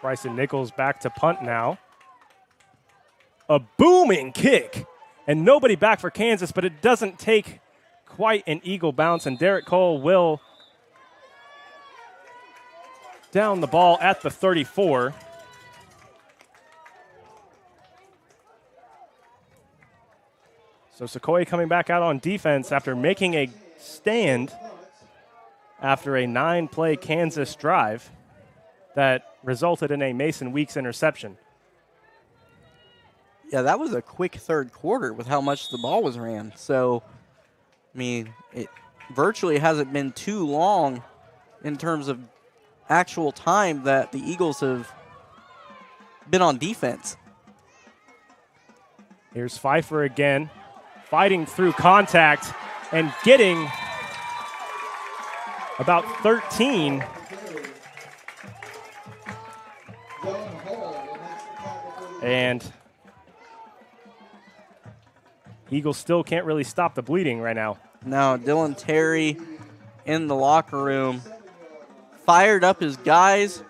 Bryson Nichols back to punt now. A booming kick. And nobody back for Kansas, but it doesn't take quite an Eagle bounce. And Derek Cole will down the ball at the 34. So Sequoyah coming back out on defense after making a stand after a 9-play Kansas drive that resulted in a Mason Weeks interception. Yeah, that was a quick third quarter with how much the ball was ran. So, I mean, it virtually hasn't been too long in terms of actual time that the Eagles have been on defense. Here's Pfeiffer again, fighting through contact and getting about 13. And Eagles still can't really stop the bleeding right now. Now, Dylan Terry in the locker room fired up his guys,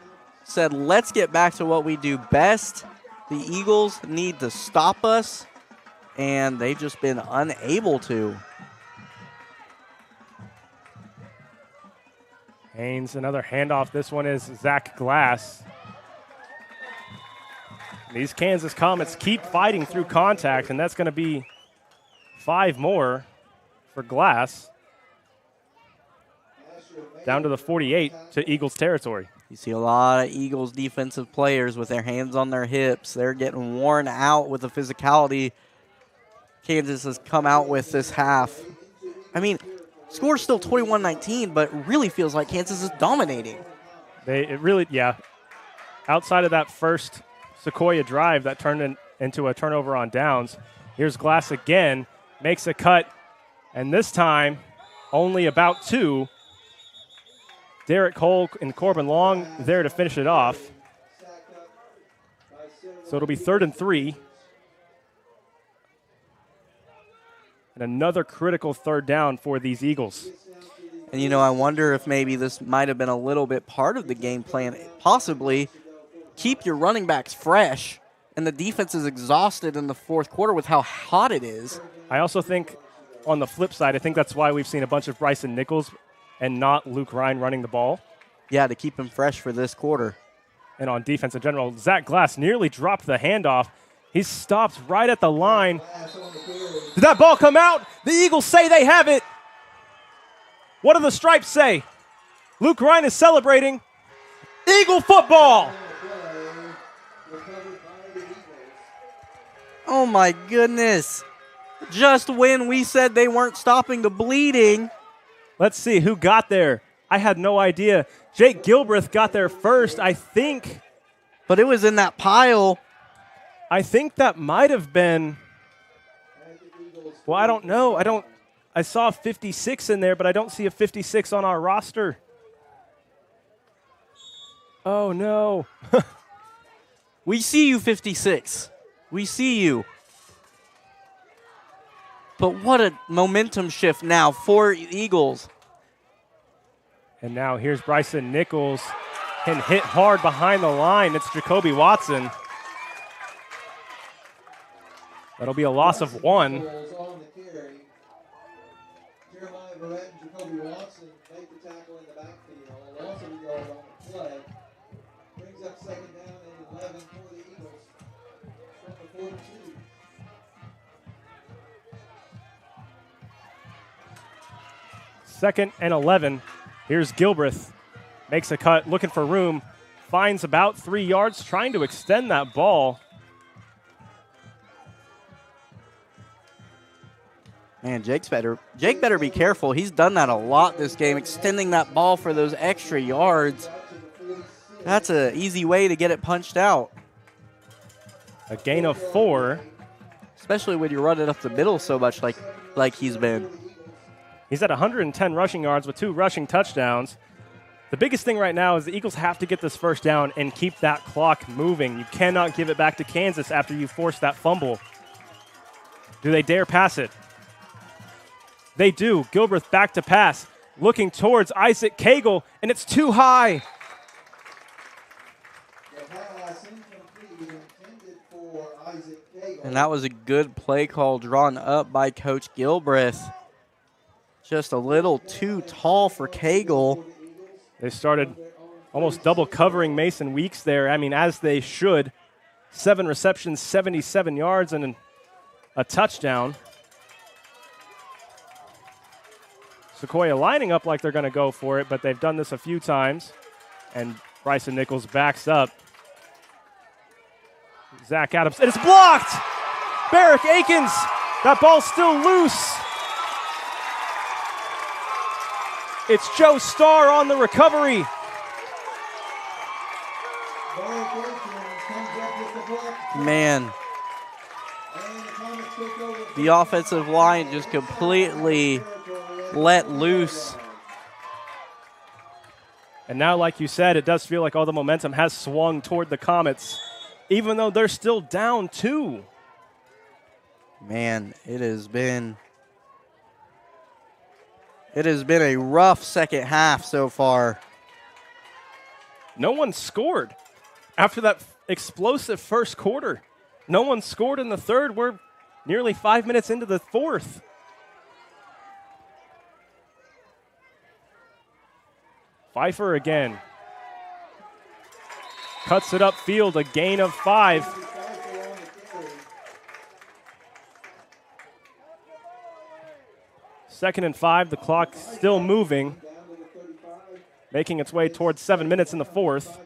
said, let's get back to what we do best. The Eagles need to stop us, and they've just been unable to. Haynes, another handoff. This one is Zach Glass. These Kansas Comets keep fighting through contact, and that's going to be 5 more for Glass. Down to the 48 to Eagles territory. You see a lot of Eagles defensive players with their hands on their hips. They're getting worn out with the physicality Kansas has come out with this half. I mean, score's still 21-19, but it really feels like Kansas is dominating. Outside of that first Sequoyah drive that turned into a turnover on downs, here's Glass again, makes a cut, and this time only about 2. Derek Cole and Corbin Long there to finish it off. So it'll be 3rd and 3. And another critical 3rd down for these Eagles. And, you know, I wonder if maybe this might have been a little bit part of the game plan. Possibly keep your running backs fresh, and the defense is exhausted in the 4th quarter with how hot it is. I also think on the flip side, I think that's why we've seen a bunch of Bryson Nichols and not Luke Ryan running the ball. Yeah, to keep him fresh for this quarter. And on defense in general, Zach Glass nearly dropped the handoff. He stopped right at the line. Did that ball come out? The Eagles say they have it. What do the stripes say? Luke Ryan is celebrating. Eagle football. Oh, my goodness. Just when we said they weren't stopping the bleeding. Let's see who got there. I had no idea. Jake Gilbreth got there first, I think. But it was in that pile. I think that might have been. Well, I don't know. I saw 56 in there, but I don't see a 56 on our roster. Oh, no. We see you, 56. We see you. But what a momentum shift now for Eagles. And now here's Bryson Nichols. Can hit hard behind the line. It's Jacoby Watson. That'll be a loss of 1. Second and 11. Here's Gilbreth. Makes a cut, looking for room. Finds about 3 yards, trying to extend that ball. Man, Jake better be careful. He's done that a lot this game, extending that ball for those extra yards. That's an easy way to get it punched out. A gain of 4. Especially when you run it up the middle so much like he's been. He's at 110 rushing yards with 2 rushing touchdowns. The biggest thing right now is the Eagles have to get this first down and keep that clock moving. You cannot give it back to Kansas after you force that fumble. Do they dare pass it? They do. Gilbreth back to pass, looking towards Isaac Cagle, and it's too high. And that was a good play call drawn up by Coach Gilbreth. Just a little too tall for Cagle. They started almost double covering Mason Weeks there. I mean, as they should. 7 receptions, 77 yards, and a touchdown. Sequoyah lining up like they're going to go for it, but they've done this a few times. And Bryson Nichols backs up. Zach Adams, and it's blocked! Barrick Akins, that ball's still loose. It's Joe Starr on the recovery. Man. The offensive line just completely let loose. And now, like you said, it does feel like all the momentum has swung toward the Comets, even though they're still down 2. Man, it has been a rough second half so far. No one scored after that explosive first quarter. No one scored in the third. We're nearly 5 minutes into the fourth. Pfeiffer again. Cuts it upfield, a gain of 5. Second and 5, the clock still moving, making its way towards 7 minutes in the fourth.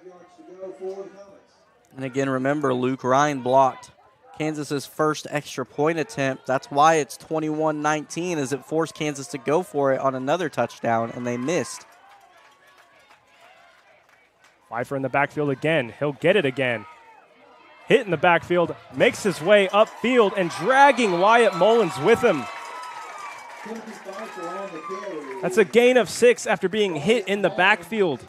And again, remember, Luke Ryan blocked Kansas's first extra point attempt. That's why it's 21-19, as it forced Kansas to go for it on another touchdown, and they missed. Pfeiffer in the backfield again. He'll get it again. Hit in the backfield, makes his way upfield, and dragging Wyatt Mullins with him. That's a gain of 6 after being hit in the backfield.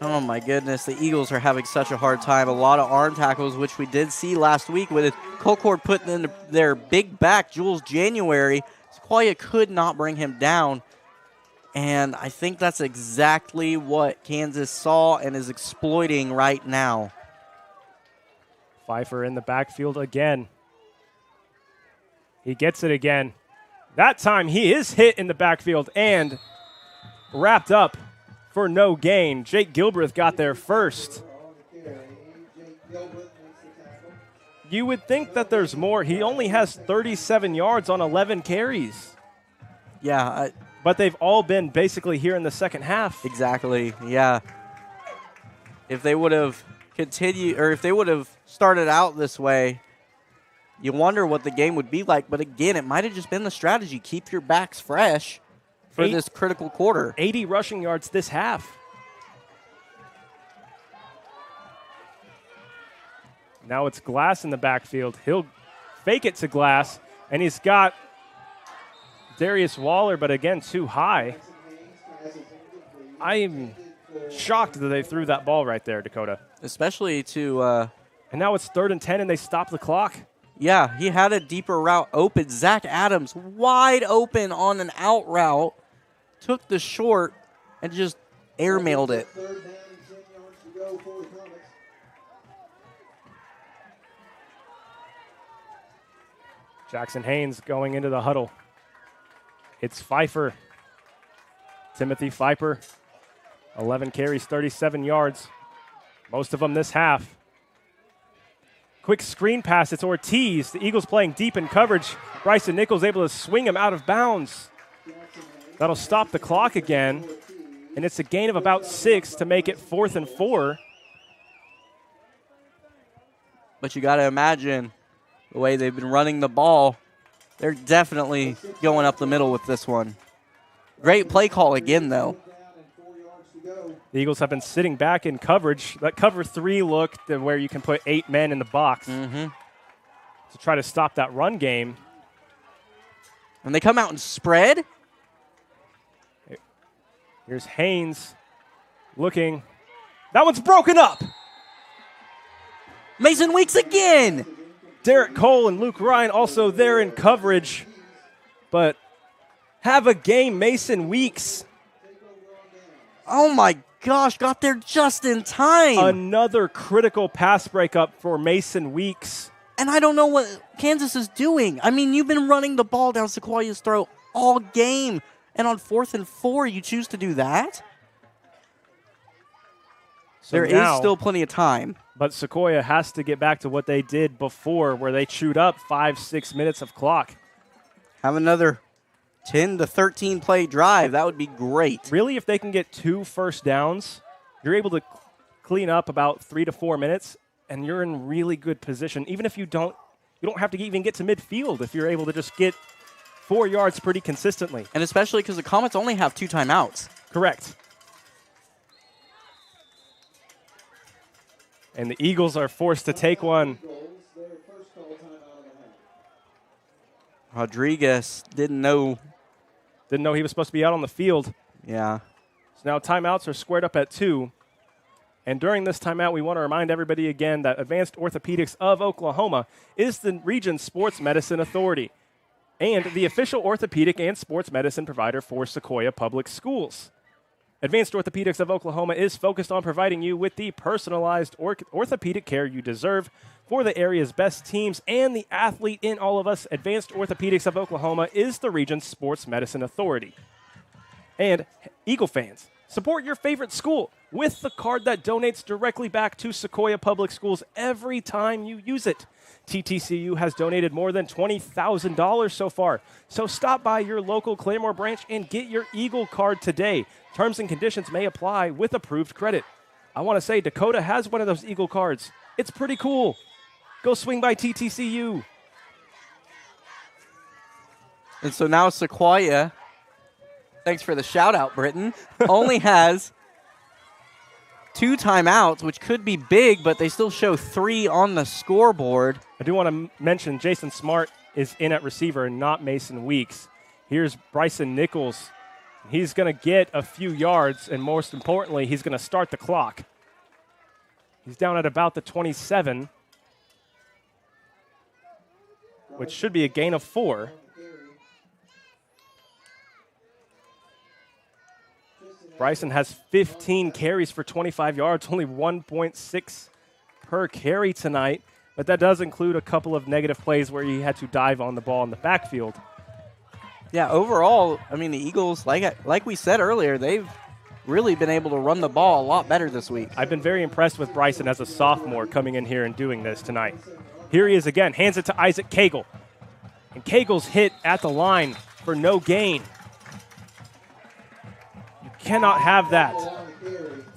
Oh my goodness, the Eagles are having such a hard time. A lot of arm tackles, which we did see last week with Colcord putting in their big back, Jules January. Sequoyah could not bring him down. And I think that's exactly what Kansas saw and is exploiting right now. Pfeiffer in the backfield again. He gets it again. That time he is hit in the backfield and wrapped up for no gain. Jake Gilbreth got there first. You would think that there's more. He only has 37 yards on 11 carries. Yeah. But they've all been basically here in the second half. Exactly, yeah. If they would have continued, or if they would have started out this way, you wonder what the game would be like. But again, it might have just been the strategy. Keep your backs fresh for this critical quarter. 80 rushing yards this half. Now it's Glass in the backfield. He'll fake it to Glass, and he's got Darius Waller, but again, too high. I'm shocked that they threw that ball right there, Dakota. Especially to... and now it's 3rd and 10, and they stop the clock. Yeah, he had a deeper route open. Zach Adams wide open on an out route. Took the short and just airmailed it. Jackson Haynes going into the huddle. It's Pfeiffer. Timothy Pfeiffer, 11 carries, 37 yards. Most of them this half. Quick screen pass, it's Ortiz. The Eagles playing deep in coverage. Bryson Nichols able to swing him out of bounds. That'll stop the clock again. And it's a gain of about 6 to make it 4th and 4. But you got to imagine the way they've been running the ball. They're definitely going up the middle with this one. Great play call again, though. The Eagles have been sitting back in coverage. That cover 3 look to where you can put 8 men in the box to try to stop that run game. And they come out and spread. Here's Haynes looking. That one's broken up. Mason Weeks again. Derek Cole and Luke Ryan also there in coverage. But have a game, Mason Weeks. Oh, my gosh, got there just in time. Another critical pass breakup for Mason Weeks. And I don't know what Kansas is doing. I mean, you've been running the ball down Sequoiah's throat all game. And on 4th and 4, you choose to do that? So there is still plenty of time. But Sequoyah has to get back to what they did before, where they chewed up 5-6 minutes of clock. Have another 10 to 13 play drive. That would be great. Really, if they can get 2 first downs, you're able to clean up about 3 to 4 minutes, and you're in really good position. Even if you don't have to even get to midfield if you're able to just get 4 yards pretty consistently. And especially because the Comets only have 2 timeouts. Correct. And the Eagles are forced to take one. Rodriguez didn't know he was supposed to be out on the field. Yeah. So now timeouts are squared up at 2. And during this timeout, we want to remind everybody again that Advanced Orthopedics of Oklahoma is the region's sports medicine authority and the official orthopedic and sports medicine provider for Sequoyah Public Schools. Advanced Orthopedics of Oklahoma is focused on providing you with the personalized orthopedic care you deserve for the area's best teams and the athlete in all of us. Advanced Orthopedics of Oklahoma is the region's sports medicine authority. And Eagle fans, support your favorite school with the card that donates directly back to Sequoyah Public Schools every time you use it. TTCU has donated more than $20,000 so far. So stop by your local Claremore branch and get your Eagle card today. Terms and conditions may apply with approved credit. I want to say Dakota has one of those Eagle cards. It's pretty cool. Go swing by TTCU. And so now Sequoyah, thanks for the shout out, Britton, only has 2 timeouts, which could be big, but they still show 3 on the scoreboard. I do want to mention Jason Smart is in at receiver and not Mason Weeks. Here's Bryson Nichols. He's going to get a few yards, and most importantly, he's going to start the clock. He's down at about the 27, which should be a gain of 4. Bryson has 15 carries for 25 yards, only 1.6 per carry tonight, but that does include a couple of negative plays where he had to dive on the ball in the backfield. Yeah, overall, I mean, the Eagles, like we said earlier, they've really been able to run the ball a lot better this week. I've been very impressed with Bryson as a sophomore coming in here and doing this tonight. Here he is again, hands it to Isaac Cagle. And Cagle's hit at the line for no gain. You cannot have that.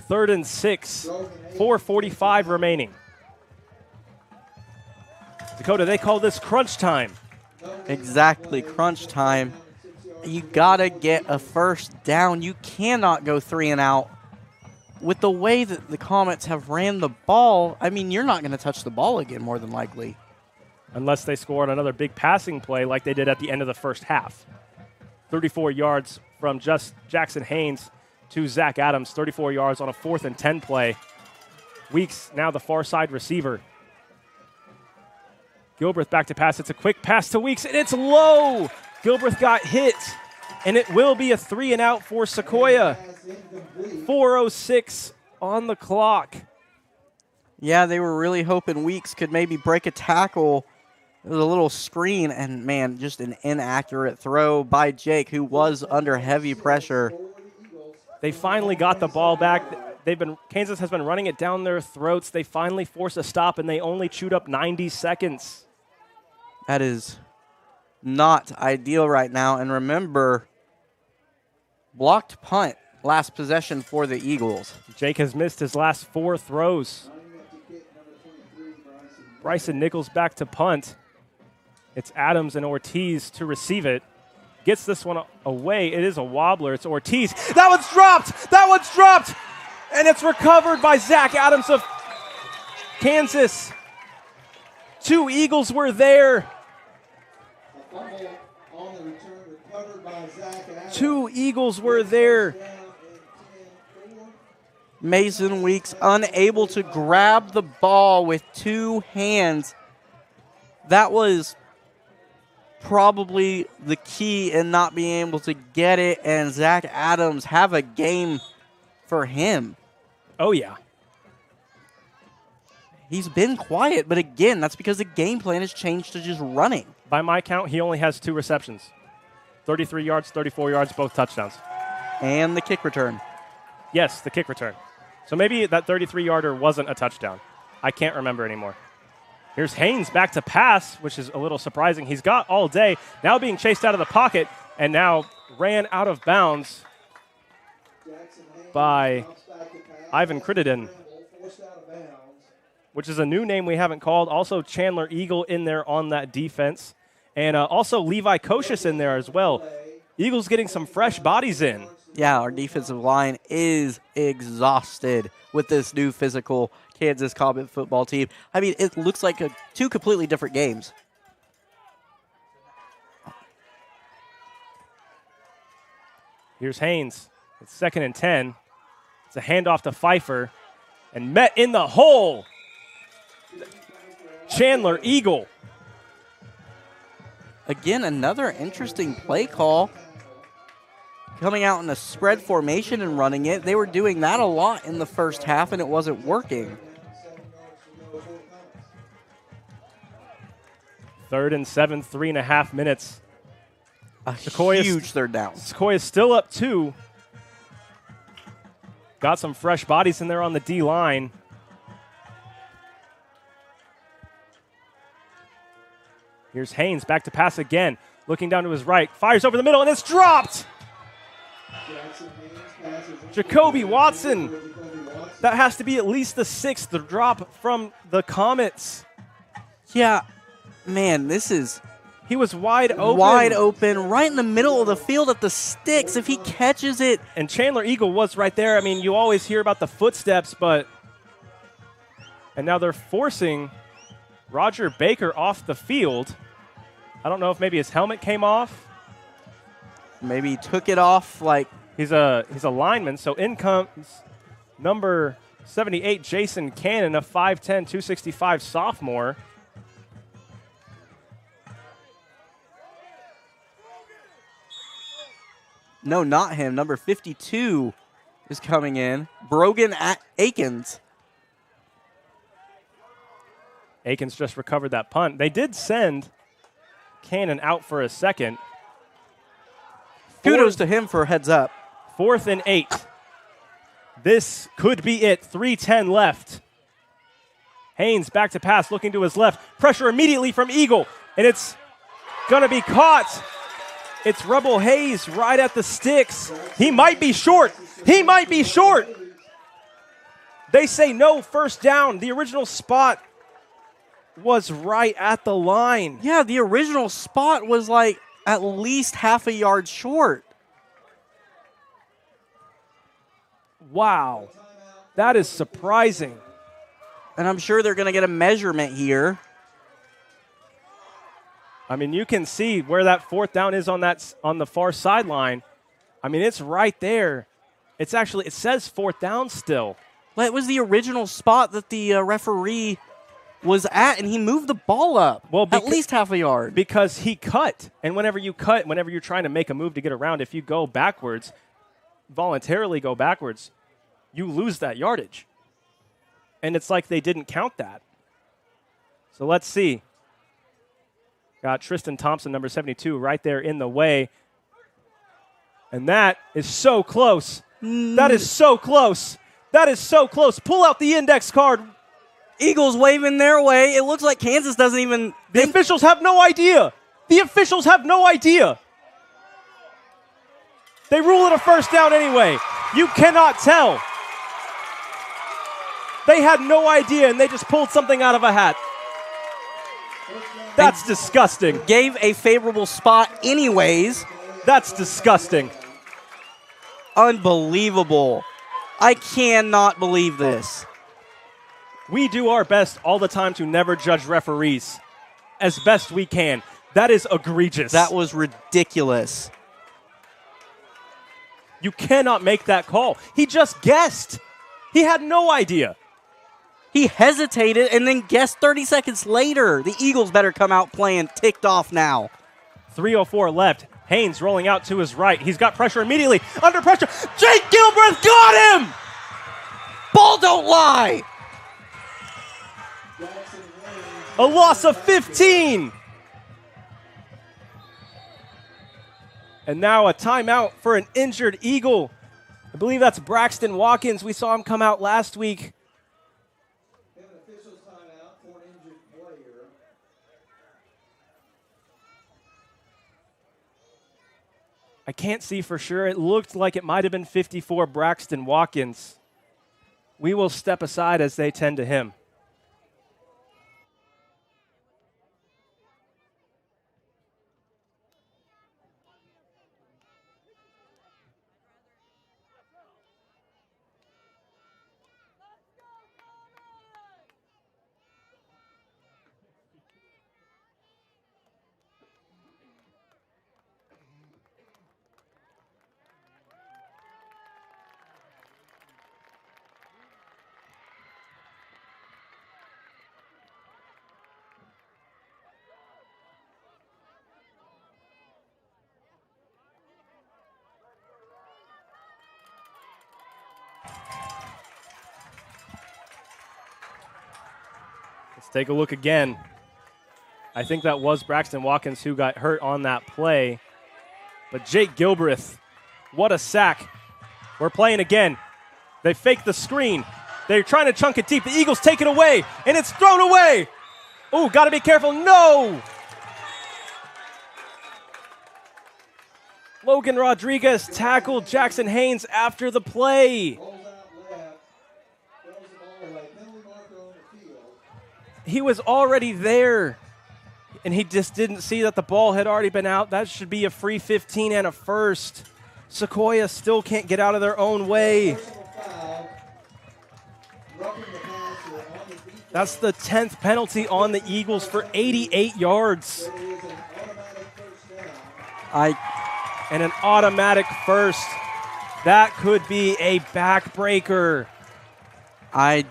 3rd and 6, 4:45 remaining. Dakota, they call this crunch time. Exactly, crunch time. You got to get a first down. You cannot go 3 and out. With the way that the Comets have ran the ball, I mean, you're not going to touch the ball again, more than likely. Unless they score on another big passing play like they did at the end of the first half. 34 yards from just Jackson Haynes to Zach Adams. 34 yards on a 4th and 10 play. Weeks now the far side receiver. Gilbreth back to pass. It's a quick pass to Weeks, and it's low. Gilbreth got hit, and it will be a 3 and out for Sequoyah. 4:06 on the clock. Yeah, they were really hoping Weeks could maybe break a tackle. It was a little screen, and, man, just an inaccurate throw by Jake, who was under heavy pressure. They finally got the ball back. Kansas has been running it down their throats. They finally forced a stop, and they only chewed up 90 seconds. That is not ideal right now. And remember, blocked punt, last possession for the Eagles. Jake has missed his last 4 throws. Bryson Nichols back to punt. It's Adams and Ortiz to receive it. Gets this one away. It is a wobbler. It's Ortiz. That one's dropped! That one's dropped! And it's recovered by Zach Adams of Kansas. 2 Eagles were there. 2 Eagles were there. Mason Weeks unable to grab the ball with 2 hands. That was probably the key in not being able to get it, and Zach Adams have a game for him. Oh, yeah. He's been quiet, but again, that's because the game plan has changed to just running. By my count, he only has 2 receptions. 33 yards, 34 yards, both touchdowns. And the kick return. Yes, the kick return. So maybe that 33-yarder wasn't a touchdown. I can't remember anymore. Here's Haynes back to pass, which is a little surprising. He's got all day. Now being chased out of the pocket. and now ran out of bounds by Ivan Crittenden, which is a new name we haven't called. Also Chandler Eagle in there on that defense. And also Levi Kocius in there as well. Eagles getting some fresh bodies in. Yeah, our defensive line is exhausted with this new physical Kansas Comet football team. I mean, it looks like two completely different games. Here's Haynes. It's 2nd and 10. It's a handoff to Pfeiffer. And met in the hole. Chandler Eagle. Again, another interesting play call. Coming out in a spread formation and running it. They were doing that a lot in the first half, and it wasn't working. 3rd and 7, 3.5 minutes. Sequoyah, huge third down. Sequoyah still up 2. Got some fresh bodies in there on the D-line. Here's Haynes back to pass again. Looking down to his right. Fires over the middle, and it's dropped. Jacoby Watson. That has to be at least the 6th drop from the Comets. Yeah, man, this is... He was wide open. Wide open, right in the middle of the field at the sticks. If he catches it. And Chandler Eagle was right there. I mean, you always hear about the footsteps, but... And now they're forcing Roger Baker off the field. I don't know if maybe his helmet came off. Maybe he took it off like... He's a lineman, so in comes number 78, Jason Cannon, a 5'10", 265 sophomore. No, not him. Number 52 is coming in. Brogan Akins. Akins just recovered that punt. They did send Cannon out for a second. Kudos to him for a heads up. 4th and 8. This could be it. 3:10 left. Haynes back to pass, looking to his left. Pressure immediately from Eagle, and it's going to be caught. It's Rebel Hayes right at the sticks. He might be short. He might be short. They say no, first down. The original spot was right at the line. Yeah, the original spot was like at least half a yard short. Wow. That is surprising. And I'm sure they're going to get a measurement here. I mean, you can see where that 4th down is on the far sideline. I mean, it's right there. It's actually, it says 4th down still. Well, it was the original spot that the referee was at, and he moved the ball up at least half a yard. Because he cut. And whenever you cut, whenever you're trying to make a move to get around, if you go backwards, voluntarily go backwards, you lose that yardage. And it's like they didn't count that. So let's see. Got Tristan Thompson, number 72, right there in the way. And that is so close. That is so close. That is so close. Pull out the index card. Eagles waving their way. It looks like Kansas doesn't even... The officials have no idea. The officials have no idea. They rule it a first down anyway. You cannot tell. They had no idea, and they just pulled something out of a hat. That's disgusting. Gave a favorable spot anyways. That's disgusting. Unbelievable. I cannot believe this. We do our best all the time to never judge referees as best we can. That is egregious. That was ridiculous. You cannot make that call. He just guessed. He had no idea. He hesitated and then guessed 30 seconds later. The Eagles better come out playing ticked off now. 3:04 left. Haynes rolling out to his right. He's got pressure immediately. Under pressure. Jake Gilbreth got him! Ball don't lie! A loss of 15. And now a timeout for an injured Eagle. I believe that's Braxton Watkins. We saw him come out last week. I can't see for sure. It looked like it might have been 54 Braxton Watkins. We will step aside as they tend to him. Let's take a look again. I think that was Braxton Watkins who got hurt on that play. But Jake Gilbreth, what a sack. We're playing again. They fake the screen. They're trying to chunk it deep. The Eagles take it away, and it's thrown away. Ooh, got to be careful. No! Logan Rodriguez tackled Jackson Haynes after the play. He was already there, and he just didn't see that the ball had already been out. That should be a free 15 and a first. Sequoyah still can't get out of their own way. That's the 10th penalty on the Eagles for 88 yards. And an automatic first. That could be a backbreaker. I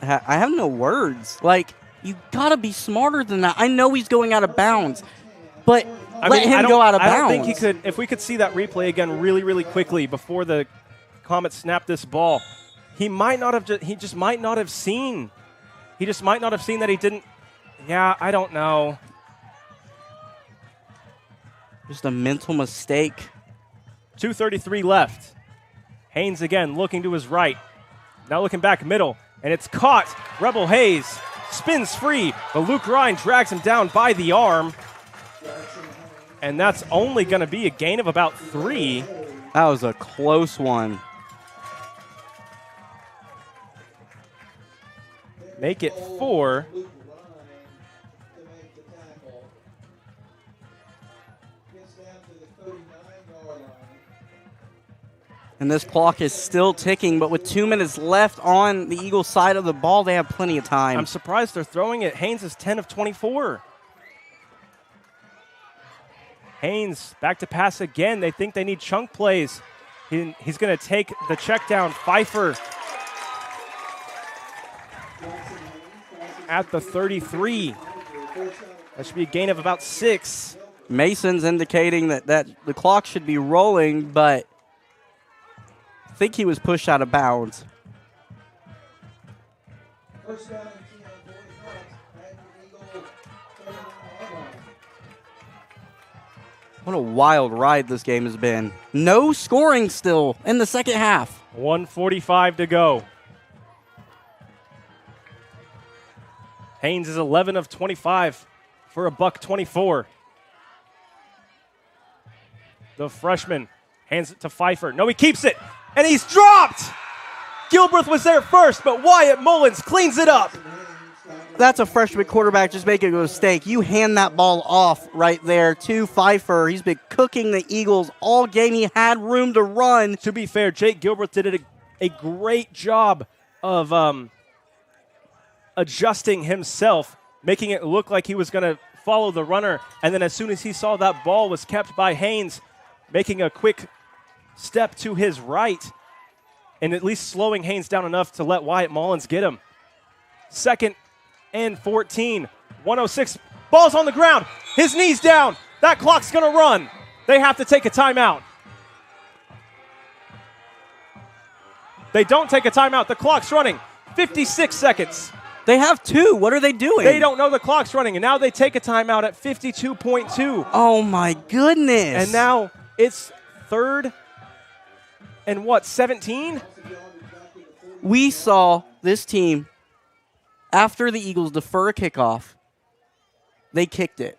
have no words. Like, you got to be smarter than that. I know he's going out of bounds, but let him go out of bounds. I don't think he could. If we could see that replay again really, really quickly before the Comets snap this ball, he might not have. He just might not have seen. He just might not have seen that he didn't. Yeah, I don't know. Just a mental mistake. 2:33 left. Haynes again looking to his right. Now looking back middle, and it's caught. Rebel Hayes spins free, but Luke Ryan drags him down by the arm. And that's only going to be a gain of about 3. That was a close one. Make it 4. And this clock is still ticking, but with 2 minutes left on the Eagles' side of the ball, they have plenty of time. I'm surprised they're throwing it. Haynes is 10 of 24. Haynes back to pass again. They think they need chunk plays. He's going to take the check down. Pfeiffer at the 33. That should be a gain of about 6. Mason's indicating that the clock should be rolling, but I think he was pushed out of bounds. What a wild ride this game has been. No scoring still in the second half. 1:45 to go. Haynes is 11 of 25 for a $124. The freshman hands it to Pfeiffer. No, he keeps it, and he's dropped. Gilbreth was there first, but Wyatt Mullins cleans it up. That's a freshman quarterback just making a mistake. You hand that ball off right there to Pfeiffer. He's been cooking the Eagles all game. He had room to run. To be fair, Jake Gilbreth did a great job of adjusting himself, making it look like he was going to follow the runner. And then as soon as he saw that ball was kept by Haynes, making a quick step to his right and at least slowing Haynes down enough to let Wyatt Mullins get him. 2nd and 14. 106. Ball's on the ground. His knee's down. That clock's going to run. They have to take a timeout. They don't take a timeout. The clock's running. 56 seconds. They have 2. What are they doing? They don't know the clock's running, and now they take a timeout at 52.2. Oh, my goodness. And now it's 3rd and 17? We saw this team, after the Eagles defer a kickoff, they kicked it,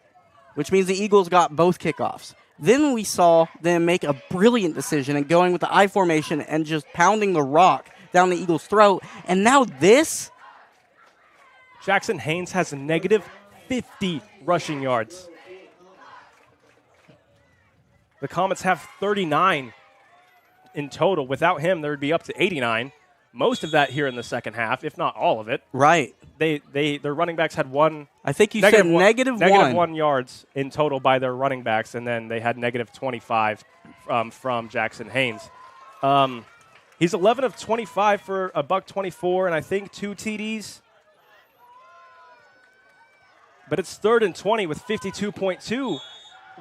which means the Eagles got both kickoffs. Then we saw them make a brilliant decision and going with the I formation and just pounding the rock down the Eagles' throat. And now this. Jackson Haynes has a negative 50 rushing yards. The Comets have 39 in total. Without him, there would be up to 89. Most of that here in the second half, if not all of it. Right. Their running backs had one. I think you said negative negative 1 yards in total by their running backs, and then they had negative 25 from Jackson Haynes. He's 11 of 25 for a $124, and I think 2 TDs. But it's 3rd and 20 with 52.2.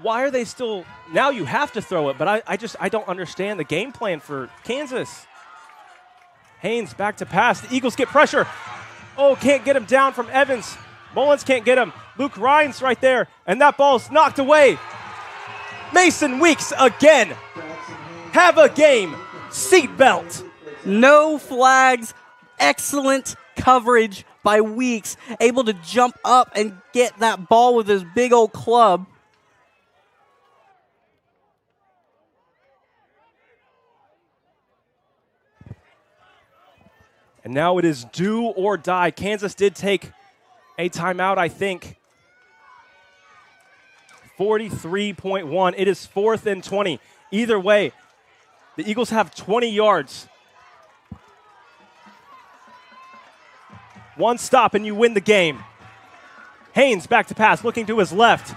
Why are they still – now you have to throw it, but I don't understand the game plan for Kansas. Haynes back to pass. The Eagles get pressure. Oh, can't get him down from Evans. Mullins can't get him. Luke Ryan's right there, and that ball's knocked away. Mason Weeks again. Have a game. Seatbelt. No flags. Excellent coverage by Weeks. Able to jump up and get that ball with his big old club. And now it is do or die. Kansas did take a timeout, I think. 43.1. It is 4th and 20. Either way, the Eagles have 20 yards. One stop and you win the game. Haynes back to pass, looking to his left.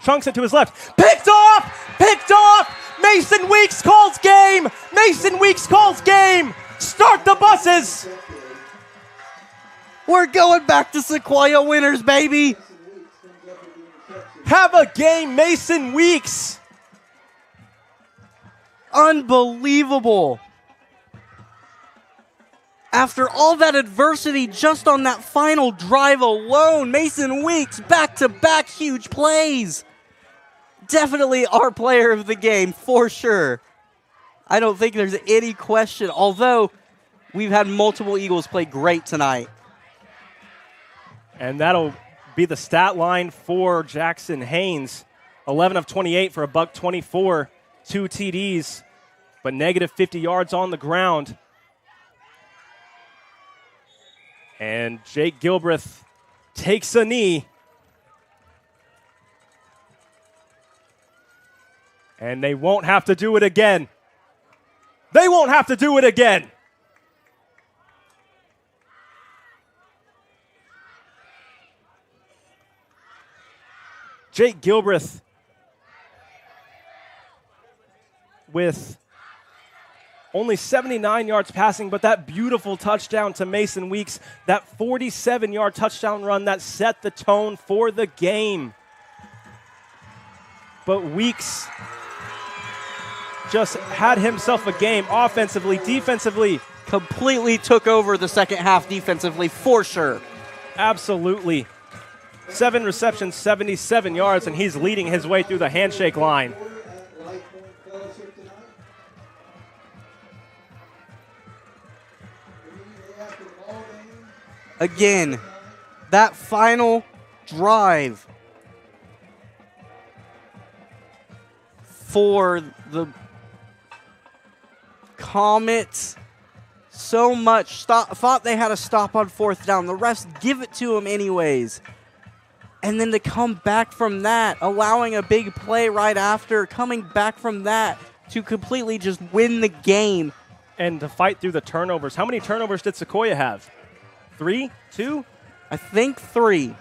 Chunks it to his left. Picked off! Picked off! Mason Weeks calls game! Mason Weeks calls game! Start the buses! We're going back to Sequoyah winners, baby! Have a game, Mason Weeks! Unbelievable. After all that adversity just on that final drive alone, Mason Weeks back-to-back huge plays. Definitely our player of the game, for sure. I don't think there's any question, although we've had multiple Eagles play great tonight. And that'll be the stat line for Jackson Haynes. 11 of 28 for a $124, 2 TDs, but negative 50 yards on the ground. And Jake Gilbreth takes a knee. And they won't have to do it again. They won't have to do it again. Jake Gilbreth with only 79 yards passing, but that beautiful touchdown to Mason Weeks, that 47-yard touchdown run that set the tone for the game. But Weeks just had himself a game offensively, defensively. Completely took over the second half defensively, for sure. Absolutely. 7 receptions, 77 yards, and he's leading his way through the handshake line. Again, that final drive for the Comets, so much. Thought they had a stop on 4th down. The refs give it to them anyways. And then to come back from that, allowing a big play right after, coming back from that to completely just win the game. And to fight through the turnovers. How many turnovers did Sequoyah have? 3? 2? I think 3.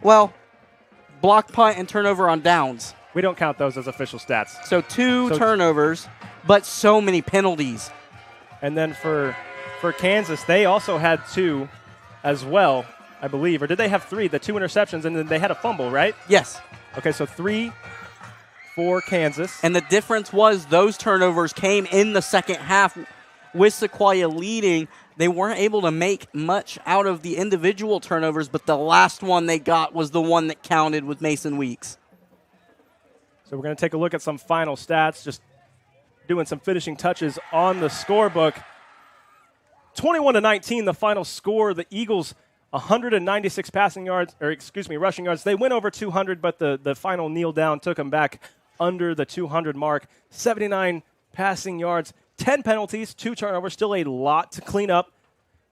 Well, block punt and turnover on downs. We don't count those as official stats. So 2 turnovers, but so many penalties. And then for Kansas, they also had 2 as well, I believe. Or did they have 3? The 2 interceptions, and then they had a fumble, right? Yes. Okay, so 3 for Kansas. And the difference was those turnovers came in the second half with Sequoyah leading. They weren't able to make much out of the individual turnovers, but the last one they got was the one that counted with Mason Weeks. So we're going to take a look at some final stats, just doing some finishing touches on the scorebook. 21-19, the final score. The Eagles 196 rushing yards. They went over 200, but the final kneel down took them back under the 200 mark. 79 passing yards, 10 penalties, 2 turnovers. Still a lot to clean up,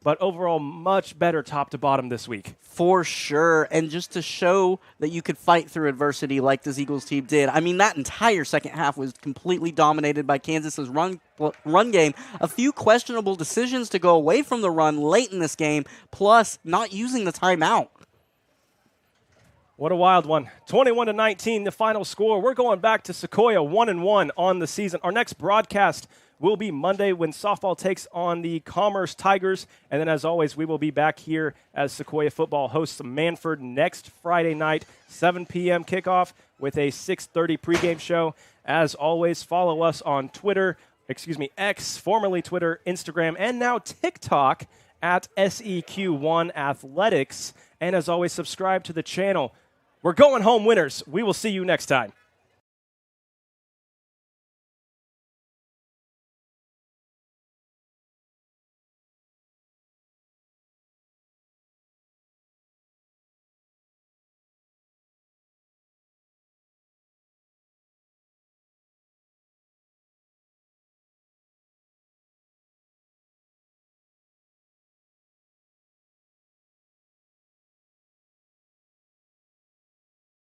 but overall much better top to bottom this week. For sure, and just to show that you could fight through adversity like this Eagles team did. I mean, that entire second half was completely dominated by Kansas's run game. A few questionable decisions to go away from the run late in this game, plus not using the timeout. What a wild one. 21-19, the final score. We're going back to Sequoyah 1-1 on the season. Our next broadcast will be Monday when softball takes on the Commerce Tigers. And then, as always, we will be back here as Sequoyah football hosts Manford next Friday night, 7 p.m. kickoff with a 6:30 pregame show. As always, follow us on X, formerly Twitter, Instagram, and now TikTok at SEQ1 Athletics. And as always, subscribe to the channel. We're going home winners. We will see you next time.